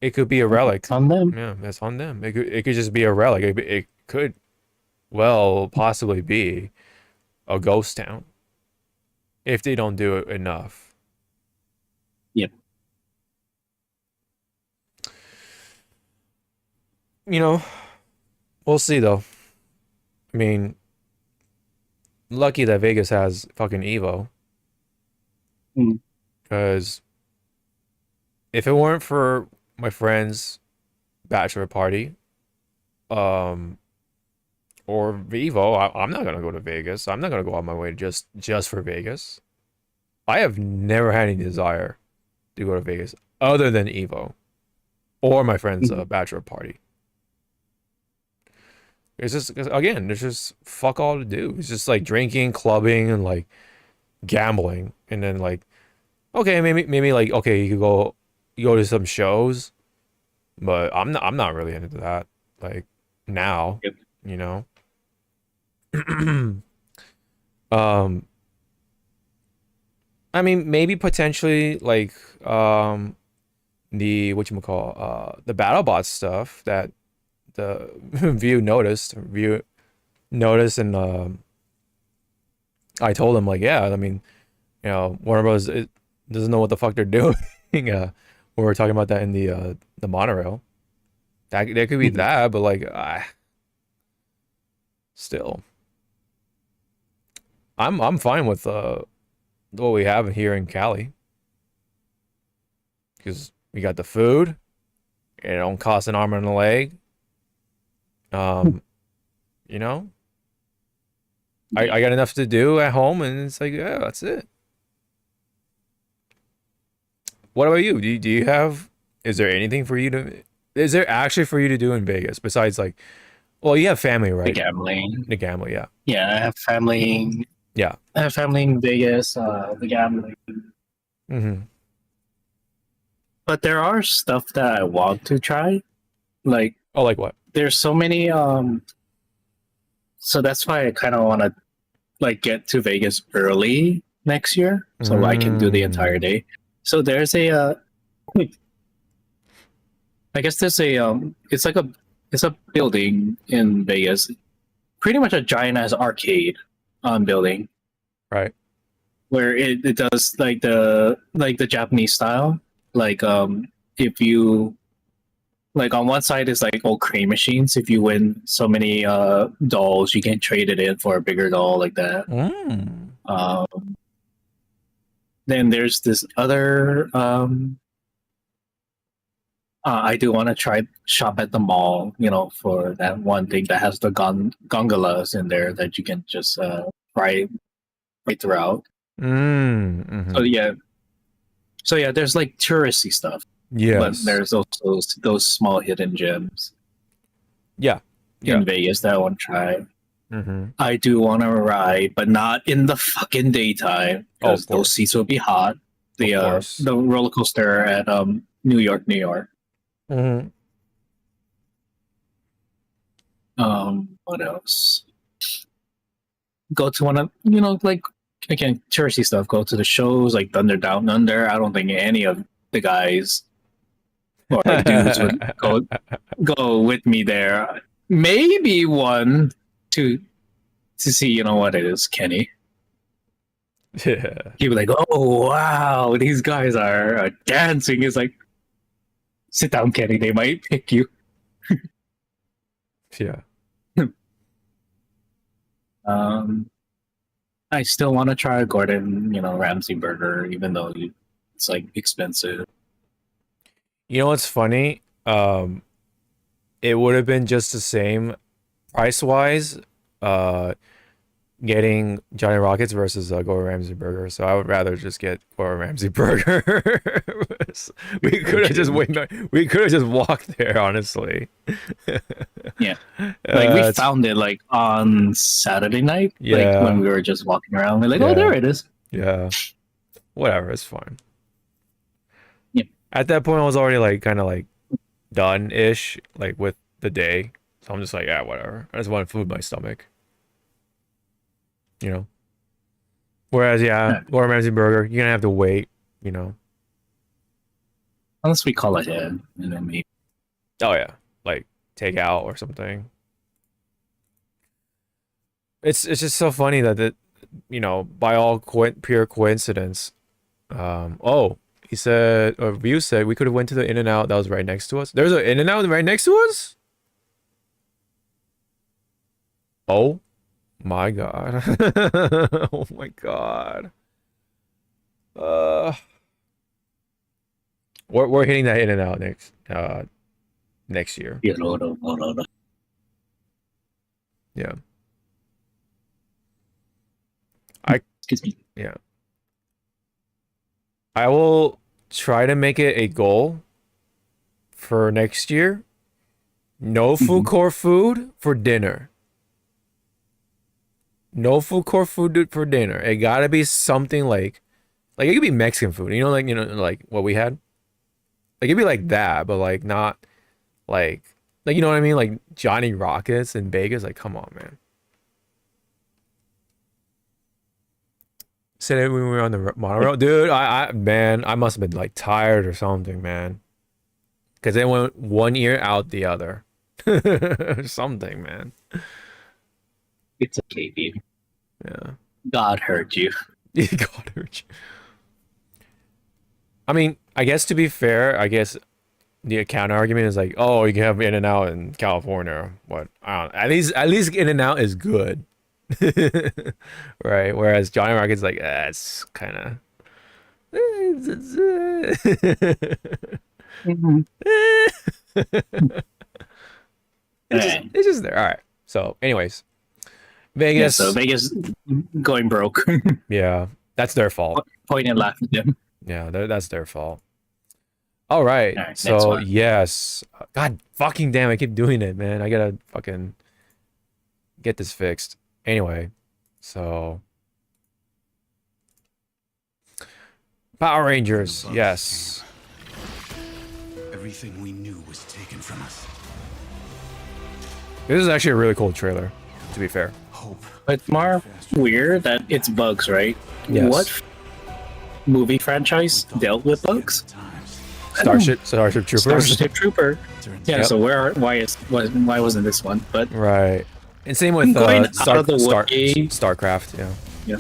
It could be a relic. It's on them. Yeah, it's on them. It could just be a relic. It could well possibly be a ghost town if they don't do it enough. Yep. We'll see though. I mean, lucky that Vegas has fucking EVO. Because if it weren't for my friend's bachelor party, or EVO, I'm not gonna go to Vegas. I'm not gonna go on my way just for Vegas. I have never had any desire to go to Vegas other than EVO or my friend's bachelor party. It's just, again, there's just fuck all to do. It's just like drinking, clubbing, and like gambling, and then like, okay, maybe like, okay, you go to some shows, but I'm not really into that. Like now, Yep. I mean, maybe potentially like the whatchamacall, the BattleBot stuff that the view noticed, and I told him like, yeah, I mean, you know, Warner Bros. It doesn't know what the fuck they're doing. When we were talking about that in the monorail, that there could be that, but like, still, I'm fine with what we have here in Cali, because we got the food, and it don't cost an arm and a leg. You know, I got enough to do at home, and it's like, yeah, that's it. What about you? Do you have? Is there anything for you to? Is there actually for you to do in Vegas besides like? Well, you have family, The right? gambling. The gambling, yeah. Yeah, I have family. Yeah. I have family in Vegas. The gambling. Mm-hmm. But there are stuff that I want to try. Like, Oh, like what? there's so many. So that's why I kind of want to like get to Vegas early next year, so I can do the entire day. So there's a. I guess there's a it's a building in Vegas, pretty much a giant ass arcade building, Right. where it does like the Japanese style. Like if you like on one side is like old crane machines. If you win so many dolls, you can trade it in for a bigger doll like that. Then there's this other I do want to try shop at the mall, you know, for that one thing that has the gondolas in there that you can just ride right throughout. Mm-hmm. So yeah, there's like touristy stuff, but Yes. there's also those small hidden gems Yeah. in Vegas that I want to try. Mm-hmm. I do want to ride, but not in the fucking daytime Oh, because of course. those seats will be hot. The Of course. the roller coaster at New York, New York. Mm-hmm. What else? Go to one of like again touristy stuff. Go to the shows like Thunder Down Under. I don't think any of the guys or dudes would go with me there. Maybe one to see what it is, Kenny. Yeah. He'd be like, "Oh wow, these guys are dancing." It's like, sit down, Kenny. They might pick you. Yeah. I still want to try a Gordon, Ramsay burger, even though it's like expensive. You know what's funny? It would have been just the same price wise, getting Johnny Rockets versus Gordon Ramsay burger. So I would rather just get Gordon Ramsay burger. We could have just we could have just walked there, honestly. Yeah, like we it's- found it like on Saturday night. Yeah. Like when we were just walking around, we're like, Yeah. "Oh, there it is." Yeah. Whatever, it's fine. Yeah. At that point I was already like kind of like done-ish, like with the day. So I'm just like, yeah, whatever. I just want food in my stomach. You know? Whereas, yeah, Gordon Ramsay burger, you're gonna have to wait, you know. Unless we call it in, and then maybe. Oh yeah, like take out or something. It's just so funny that by all pure coincidence. He said, or View said, we could have went to the In-N-Out that was right next to us. There's an In-N-Out right next to us? Oh my god. Oh my god. We're hitting that In-N-Out next year. Yeah. Excuse me. Yeah. I will try to make it a goal for next year. No food court food for dinner. No food court food for dinner. It gotta be something like it could be Mexican food. Like what we had. Like it'd be like that, but like not like you know what I mean? Like Johnny Rockets in Vegas. Like, come on, man. Said it when we were on the monorail, dude. Man, I must have been like tired or something, man. Because they went one ear out the other. Something, man. It's okay, baby. Yeah. God heard you. God hurt you. I mean, I guess to be fair, I guess the counter argument is like, oh, you can have In and Out in California. What? I don't know. At least In and Out is good. Right? Whereas Johnny Rocket's like, it's kind of. It's just there. All right. So, anyways, Vegas. Yeah, so Vegas going broke. Yeah, that's their fault. Point and laugh at them. Yeah, that's their fault. All right. All right, next So, one. yes. God fucking damn, I keep doing it, man. I gotta fucking get this fixed. Anyway, so. Power Rangers, yes. Everything we knew was taken from us. This is actually a really cool trailer, to be fair. Hope. But it's more weird that it's bugs, right? Yes. What movie franchise dealt with bugs? Starship Troopers. Starship Trooper. Yeah. Yep. So why wasn't this one? But Right. And same with Going out of the way. StarCraft, yeah. yeah,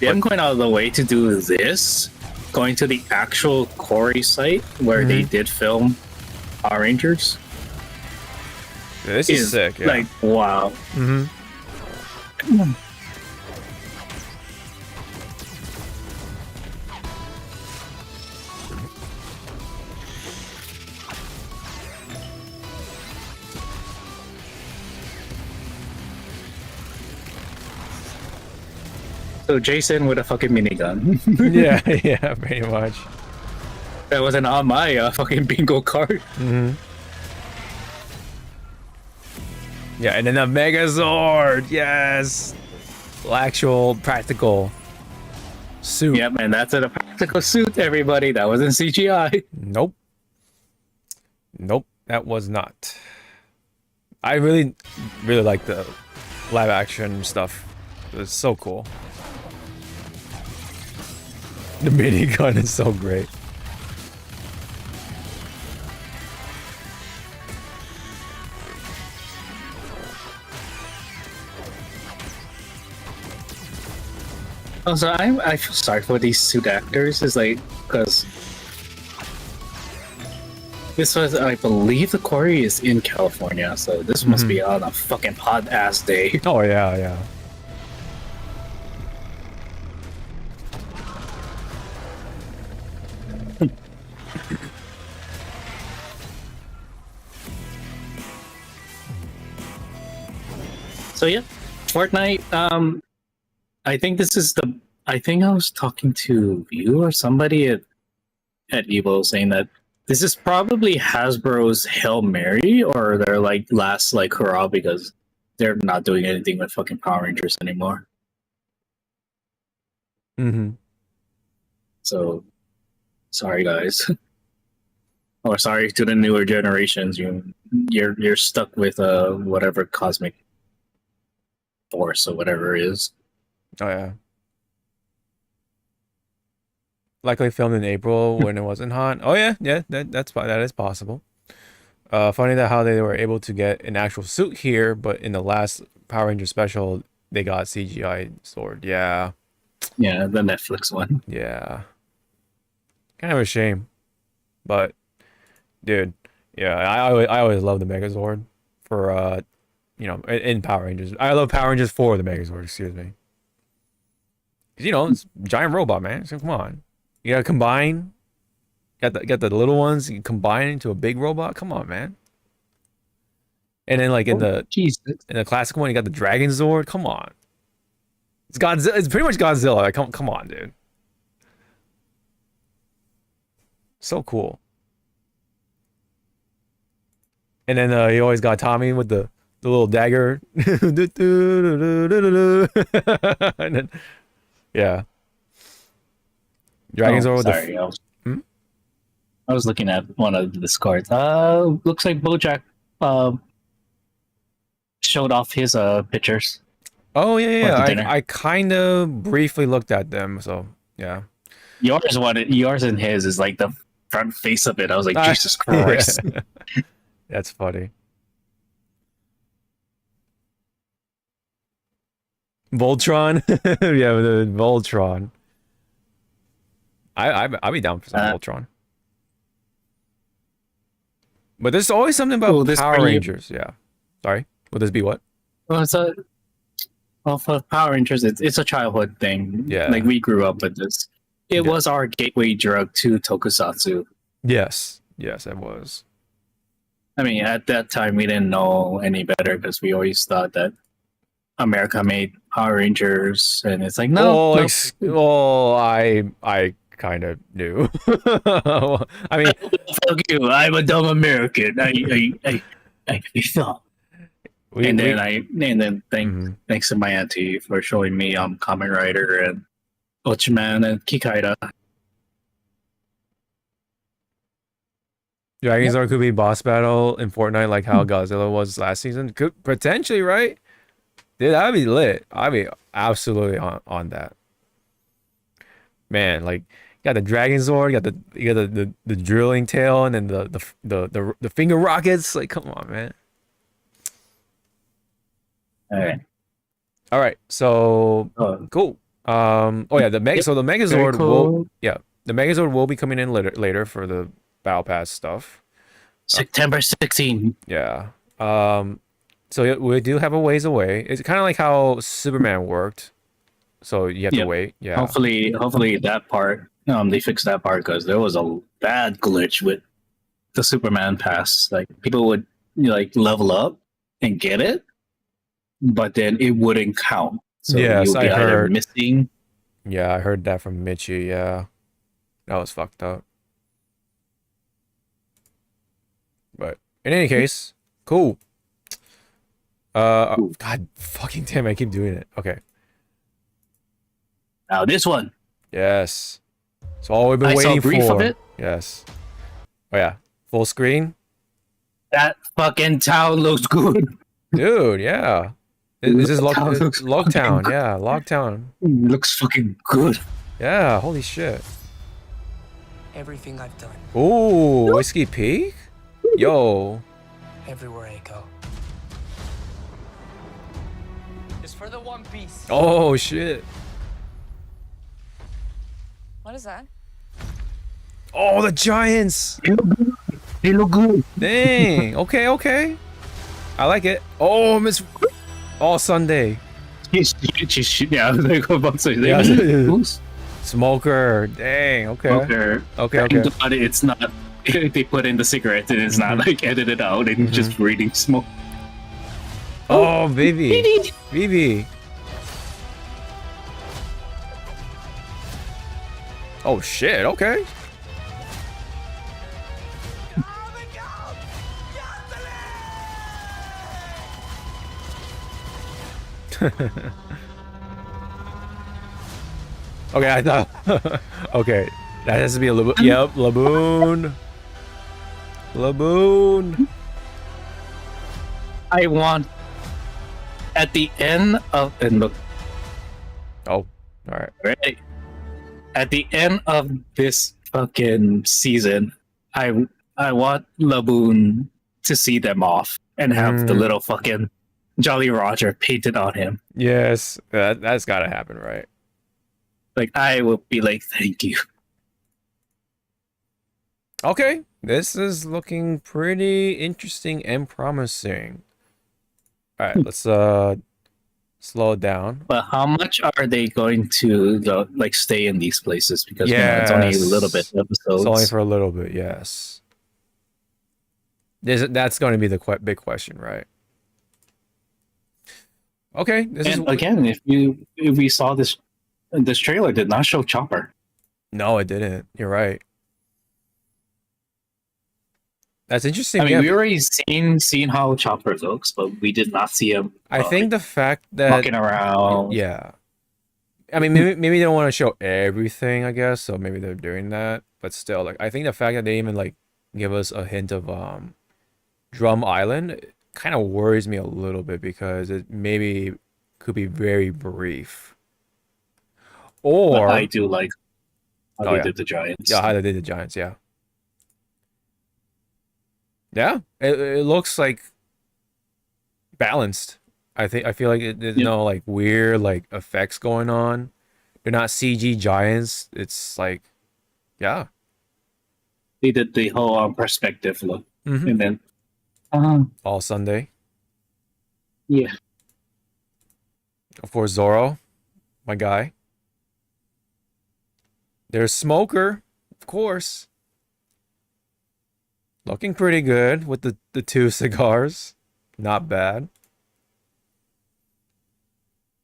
them going out of the way to do this, going to the actual Corey site where they did film Power Rangers. Yeah, this is sick, yeah. Like, wow. So Jason with a fucking minigun. Yeah, yeah, pretty much. That wasn't on my fucking bingo card. Yeah, and then the Megazord, yes! Actual practical suit. Yep, and that's a practical suit, everybody. That wasn't CGI. Nope. Nope, that was not. I really like the live action stuff. It's so cool. The minigun is so great. Also, I feel sorry for these suit actors. Is like because this was, I believe, the quarry is in California, so this must be on a fucking hot ass day. Oh yeah, yeah. So yeah, Fortnite. I think this is the. I think I was talking to you or somebody at EVO saying that this is probably Hasbro's Hail Mary or their like last like hurrah because they're not doing anything with fucking Power Rangers anymore. So, sorry guys, or sorry to the newer generations. You're stuck with whatever cosmic force or whatever it is. Oh yeah. Likely filmed in April when it wasn't hot. Oh yeah, yeah, that is possible. Funny that how they were able to get an actual suit here, but in the last Power Ranger special they got CGI sword. Yeah. Yeah, the Netflix one. Yeah. Kind of a shame. But dude, yeah, I always love the Megazord for you know, in Power Rangers. I love Power Rangers for the Megazord, excuse me. 'Cause, you know, it's a giant robot, man. So come on. You gotta combine. Got the little ones, you combine into a big robot. Come on, man. And then like in the classic one, you got the Dragon Zord. Come on. It's Godzilla. It's pretty much Godzilla. Like, come on, dude. So cool. And then you always got Tommy with the little dagger. And then, yeah. Dragon Zord with sorry, I was looking at one of the Discords. Looks like BoJack showed off his pictures. Oh yeah, Went to yeah. dinner. I kind of briefly looked at them, so yeah. Yours and his is like the front face of it. I was like, Ah, Jesus yeah. Christ. That's funny. Voltron, yeah, the Voltron. I'd be down for some Voltron. But there's always something about Will this Power bring you- Rangers. Yeah. Sorry. Will this be what? Well, for Power Rangers, it's a childhood thing. Yeah. Like we grew up with this. It Yeah. was our gateway drug to Tokusatsu. Yes. Yes, it was. I mean, at that time, we didn't know any better because we always thought that America made Power Rangers, and it's like, no, Well, no. well, I kind of knew. I mean, Fuck you! I'm a dumb American. I thought. And then thanks to my auntie for showing me Kamen Rider and Ultraman and Kikaida. Dragonzord could be boss battle in Fortnite like how Godzilla was last season. Could potentially, right? Dude, that'd be lit. I'd be absolutely on that. Man, like you got the Dragonzord, you got the drilling tail, and then the finger rockets. Like, come on, man. All right. So cool. Oh yeah, the Megazord will the Megazord will be coming in later for the Battle Pass stuff. September 16. Yeah. So we do have a ways away. It's kind of like how Superman worked. So you have to wait. Yeah. Hopefully that part they fix that part because there was a bad glitch with the Superman pass. Like people would like level up and get it, but then it wouldn't count. So yes, you'll be I either heard. missing. Yeah, I heard that from Mitchie. Yeah, that was fucked up. But in any case, cool. God fucking damn, I keep doing it. Okay. Now this one. Yes. It's all we've been I saw waiting brief for. of it. Yes. Oh yeah. Full screen. That fucking town looks good. Dude, yeah. This is Locktown. Good. Yeah, Locktown. Looks fucking good. Yeah, holy shit. Everything I've done, Ooh, Whiskey Peak? Yo. everywhere I go, is for the One Piece. Oh shit. What is that? Oh, the Giants. They look good. Dang. Okay, okay. I like it. Oh, Miss. Oh, Sunday. Yeah, I was like about to say. Yeah. Who's Smoker. Dang. Okay. Okay. But it's not. They put in the cigarette and it's not like edited out and just reading smoke. Oh, Vivi. Vivi. Oh shit. Okay. Okay, I thought. Okay, that has to be a Laboon. Yep, Laboon. Laboon. I want at the end of and look. Oh, all right. Right. At the end of this fucking season, I want Laboon to see them off and have the little fucking Jolly Roger painted on him. Yes, that's gotta happen, right? Like I will be like, thank you. Okay, this is looking pretty interesting and promising. All right, let's slow it down. But how much are they going to like stay in these places? Because you know, it's only a little bit of episodes. It's only for a little bit, yes. That's going to be the big question, right? Okay, again, if we saw this trailer did not show Chopper. No, it didn't. You're right. That's interesting. I mean, we already seen how Chopper looks, but we did not see him. I think the fact that walking around. Yeah. I mean, maybe they don't want to show everything, I guess, so maybe they're doing that. But still, like, I think the fact that they even like give us a hint of Drum Island kind of worries me a little bit because it maybe could be very brief. But Or I do like how Oh, they yeah. did the Giants. yeah, how they did the Giants, yeah. Yeah, it looks like balanced. I feel like there's Yep. no like weird like effects going on. They're not CG giants. It's like, yeah. They did the whole perspective look, Hmm. and then All Sunday. yeah, Of course, Zoro, my guy. There's Smoker, of course. Looking pretty good with the two cigars. Not bad.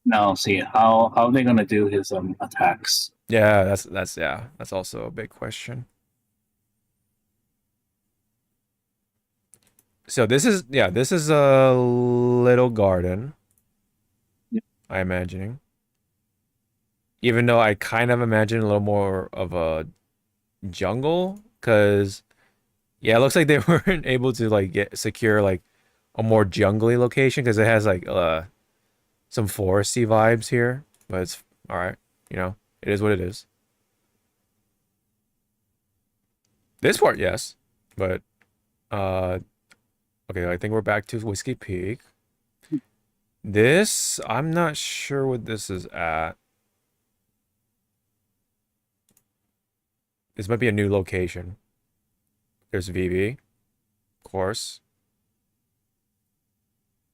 now see how are they gonna do his attacks? Yeah, that's also a big question. So this is a little garden. Yeah. I'm imagining. Even though I kind of imagine a little more of a jungle, because yeah, it looks like they weren't able to like secure like a more jungly location because it has like some foresty vibes here, but it's all right. You know, it is what it is. This part, yes, but okay, I think we're back to Whiskey Peak. This, I'm not sure what this is at. This might be a new location. There's Vivi, of course.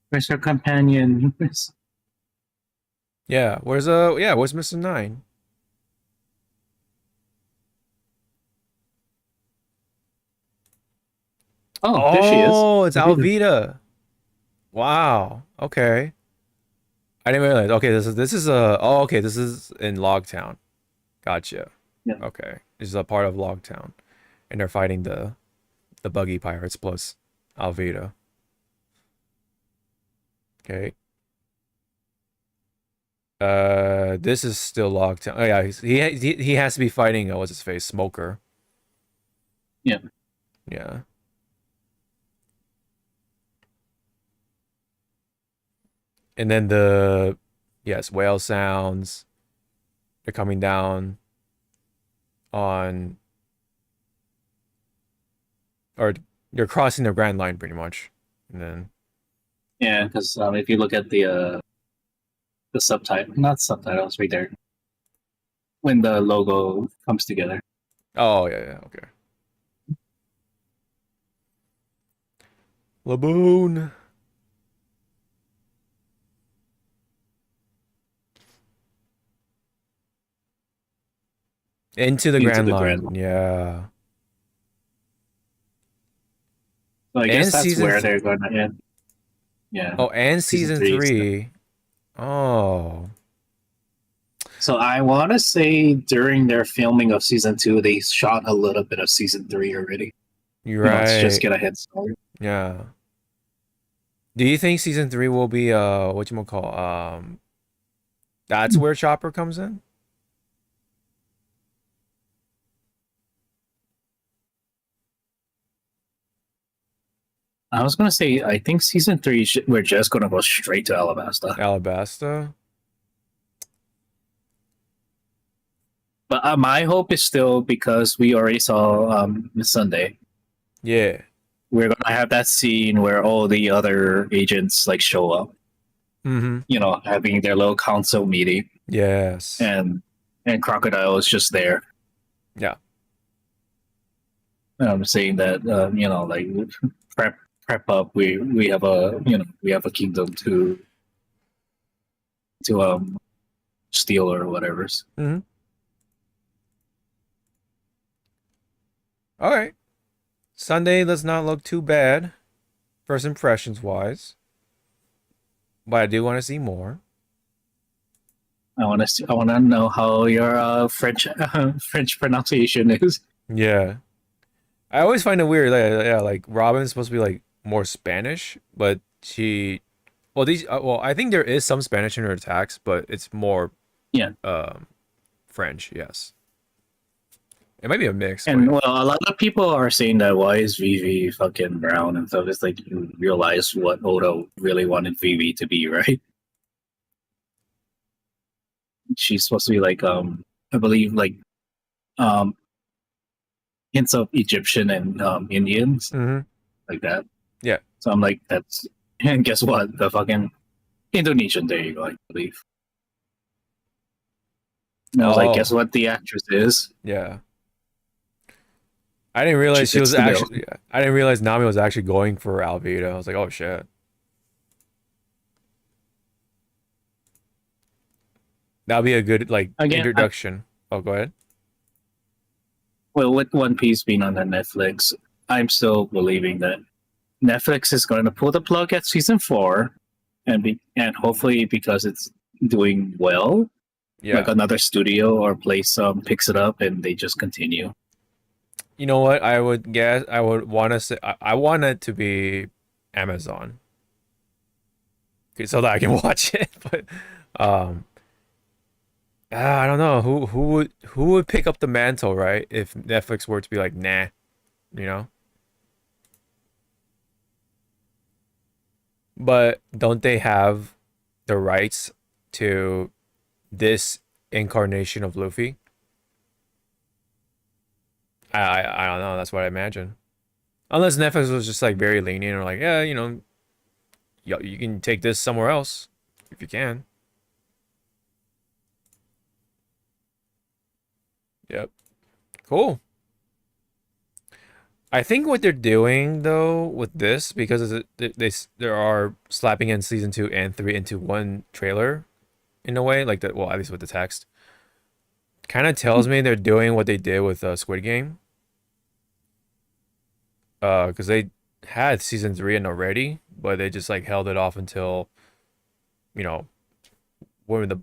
Where's her companion? Yeah, where's Mr. Nine? Oh, there she is. Oh, it's Alvida. Alvida. Wow. Okay. I didn't realize. Okay, this is okay, this is in Logtown. Gotcha. Yeah. Okay. This is a part of Logtown. And they're fighting the buggy pirates plus Alvida. Okay. This is still Logtown. Oh yeah, he has to be fighting what's his face? Smoker. Yeah. Yeah. And then whale sounds. They're coming down on, or you're crossing the Grand Line pretty much. And then Yeah, because if you look at the subtitle, not subtitles, right there, when the logo comes together. oh yeah, okay. Laboon. Into the Grand Line. Yeah. So I guess And that's season where th- they're going to end. Yeah. Oh, and Season season three, three. Oh. So I want to say during their filming of season 2, they shot a little bit of season 3 already. You're You know, to right. just get a head start. Yeah. Do you think season 3 will be whatchamacall? That's where Chopper comes in? I was gonna say, I think season 3 we're just gonna go straight to Alabasta. Alabasta? But my hope is still, because we already saw Miss Sunday. Yeah. We're gonna have that scene where all the other agents like show up. Mm-hmm. You know, having their little council meeting, Yes. and Crocodile is just there. Yeah. Saying that you know, like prep up. We have a kingdom to steal or whatever. Mm-hmm. All right. Sunday does not look too bad, first impressions wise. But I do want to see more. I want to know how your French pronunciation is. Yeah. I always find it weird. Like Robin's supposed to be like more Spanish, but I think there is some Spanish in her attacks, but it's more French. Yes. It might be a mix. And but well, a lot of people are saying that why is Vivi fucking brown and stuff. It's like you realize what Oda really wanted Vivi to be, right? she's supposed to be like I believe like um hints of Egyptian and Indians Mm-hmm. like that. Yeah. So I'm like, that's and guess what? The fucking Indonesian. There you go. I believe. And I was like, guess Oh, what? The actress is. yeah. I didn't She realize she fits was the bill. actually. Yeah, I didn't realize Nami was actually going for Alvida. I was like, oh shit. That'll be a good like Again, introduction. Oh, go ahead. well, with One Piece being on the Netflix, I'm still believing that Netflix is going to pull the plug at season 4, and hopefully because it's doing well, like Yeah. another studio or place picks it up and they just continue. You know what? I would guess I would want to say I want it to be Amazon, okay, so that I can watch it. But um, I don't know who would pick up the mantle, right? If Netflix were to be like, nah, you know. But don't they have the rights to this incarnation of Luffy? I don't know. That's what I imagine. Unless Netflix was just like very lenient or like, yeah, you know, you can take this somewhere else if you can. Yep. Cool. I think what they're doing though with this, because they are slapping in season 2 and 3 into one trailer in a way, like that. Well, at least with the text, kind of tells me they're doing what they did with Squid Game. Because they had season 3 in already, but they just like held it off until, you know, when the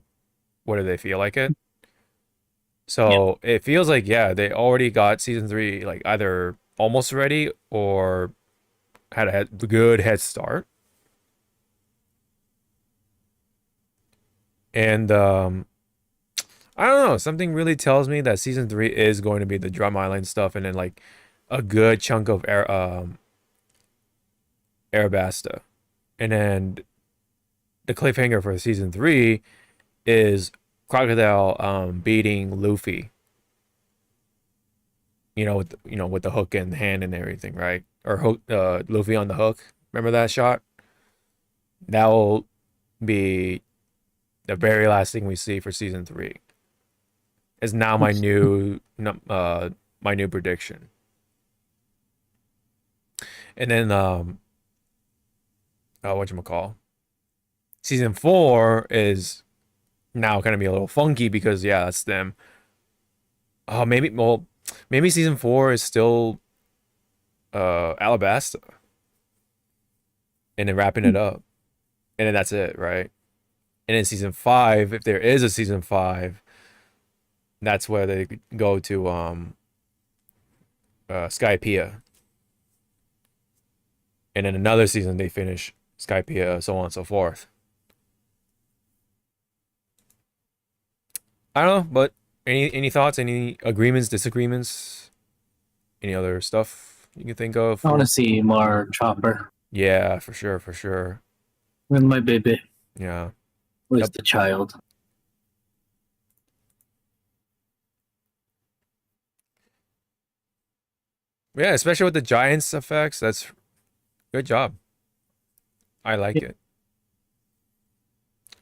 what do they feel like it. Yeah. So it feels like, yeah, they already got season 3 like either almost ready or had a good head start. And I don't know, something really tells me that season 3 is going to be the Drum Island stuff, and then like a good chunk of Arabasta. And then the cliffhanger for season 3 is Crocodile beating Luffy. With the hook and hand and everything, right? Or hook Luffy on the hook. Remember that shot? That will be the very last thing we see for season 3. Is now my new prediction. And then whatchamacall? Season 4 is now gonna be a little funky because yeah, that's them. Oh, maybe season 4 is still Alabasta. And then wrapping it up. And then that's it, right? And in season 5, if there is a season 5, that's where they go to Skypiea. And in another season they finish Skypiea, so on and so forth. I don't know, but any thoughts, any agreements, disagreements, any other stuff you can think of? I want to see more Chopper Yeah, for sure, for sure. with my baby. Yeah. With Yep. the child. Yeah, especially with the Giants effects, that's good job. I like Yep. it.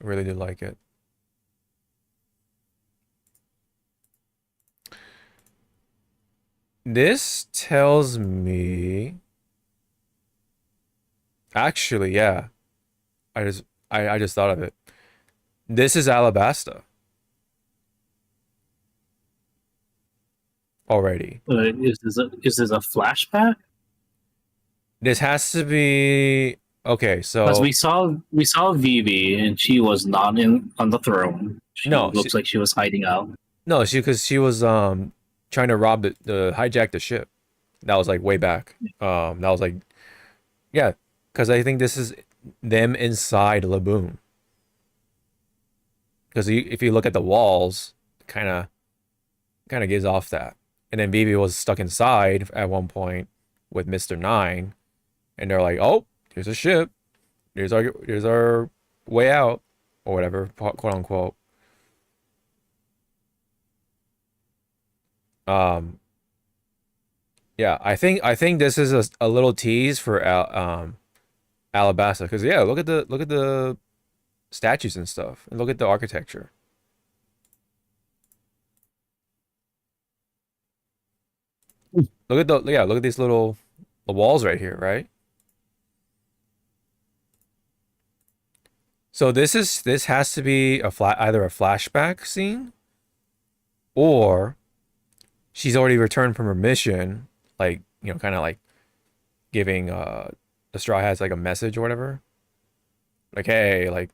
I really do like it. This tells me actually, yeah. I just thought of it. This is Alabasta already. Is this a flashback? This has to be okay, Because so we saw Vivi and she was not on the throne. She no, looks like she was hiding out. no, because she was trying to rob the hijack the ship. That was like way back. That was like yeah, because I think this is them inside Laboon. Because if you look at the walls, kind of gives off that. And then Vivi was stuck inside at one point with Mr. Nine, and they're like, "Oh, here's a ship. Here's our way out, or whatever, quote unquote." Um, yeah, I think this is a little tease for Alabasta, because yeah, look at the statues and stuff, and look at the architecture. Look at these little the walls right here, right? So this has to be either a flashback scene, or she's already returned from her mission, like, kind of like giving the Straw Hats like a message or whatever. Like, hey, like,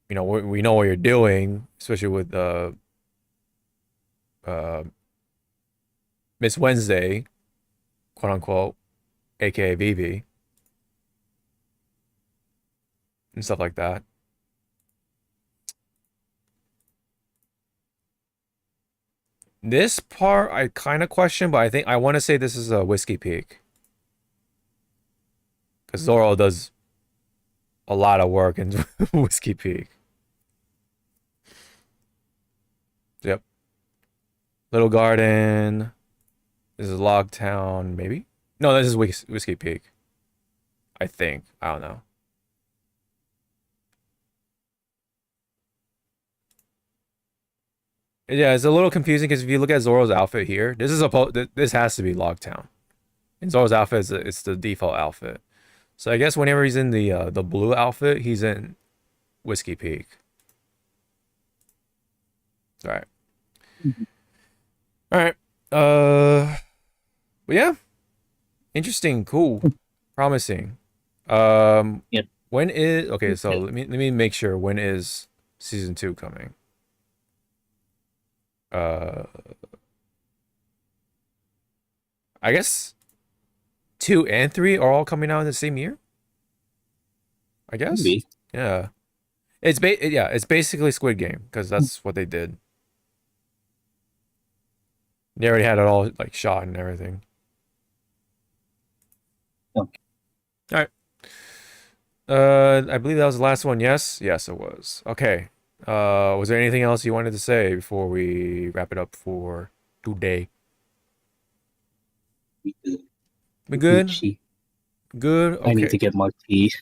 we know what you're doing, especially with uh Miss Wednesday, quote unquote, aka Vivi, and stuff like that. This part I kind of question, but I want to say this is a Whiskey Peak, because Zoro does a lot of work in Whiskey Peak. Yep. Little Garden. This is Log Town, maybe? No, this is Whiskey Peak. I think. I don't know. Yeah, it's a little confusing because if you look at Zoro's outfit here, this has to be Log Town. And Zoro's outfit it's the default outfit. So I guess whenever he's in the blue outfit, he's in Whiskey Peak. All right. All right. But yeah. Interesting, cool, promising. Yep. When is okay, so let me make sure, when is season 2 coming? I guess 2 and 3 are all coming out in the same year. I guess. Maybe. Yeah. It's basically Squid Game, because that's what they did. They already had it all like shot and everything. Okay. All right. I believe that was the last one. Yes, it was. Okay. Was there anything else you wanted to say before we wrap it up for today? We good? Good. Okay. I need to get more tea.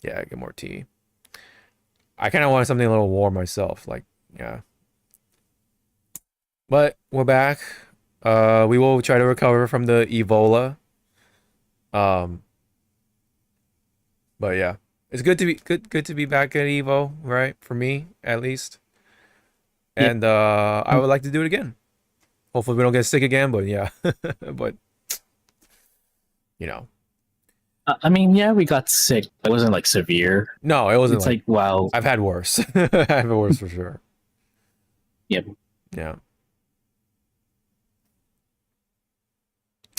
Yeah, get more tea. I kind of want something a little warm myself. Like, yeah. But we're back. We will try to recover from the Ebola. But yeah, it's good to be back at Evo, right? For me, at least. And I would like to do it again. Hopefully we don't get sick again, but yeah. But I mean, yeah, we got sick. It wasn't like severe. No, it wasn't. It's like wow. I've had worse. I've had worse for sure. Yep. Yeah.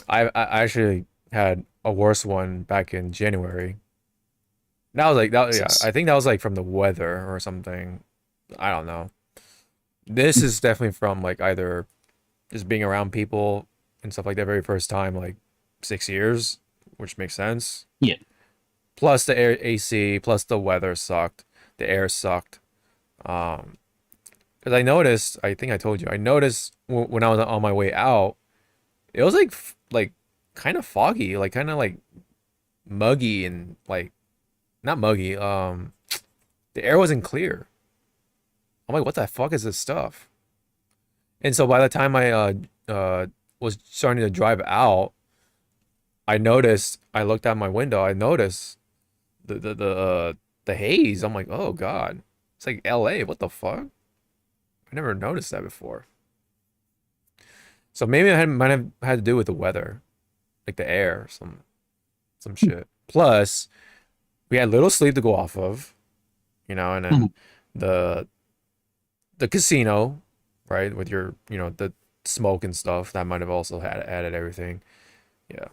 I actually had a worse one back in January. That was like that. Yeah, I think that was like from the weather or something. I don't know. This is definitely from like either just being around people and stuff like that very first time, like 6 years, which makes sense. Yeah. Plus the air AC, plus the weather sucked. The air sucked. Because I noticed, I think I told you, I noticed when I was on my way out, it was like kind of foggy, like kind of like muggy, and like not muggy. The air wasn't clear. I'm like, what the fuck is this stuff? And so by the time I was starting to drive out, I looked out my window, I noticed the haze. I'm like, oh god, it's like LA. What the fuck? I never noticed that before. So maybe might have had to do with the weather, like the air, some shit. Plus, we had little sleep to go off of, and then the casino, right, with your the smoke and stuff, that might have also had added everything. Yeah,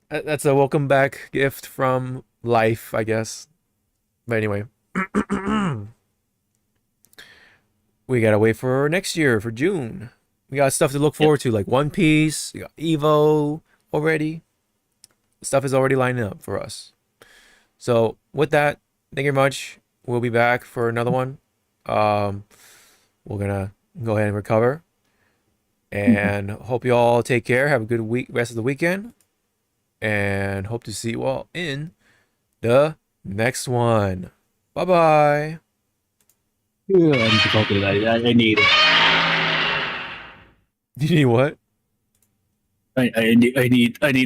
that's a welcome back gift from life, I guess. But anyway. We gotta wait for next year, for June. We got stuff to look forward to, like One Piece, we got EVO already. Stuff is already lining up for us. So with that, thank you very much. We'll be back for another one. We're gonna go ahead and recover. And hope you all take care. Have a good week, rest of the weekend. And hope to see you all in the next one. Bye-bye. Yeah, I need it. You need what? I need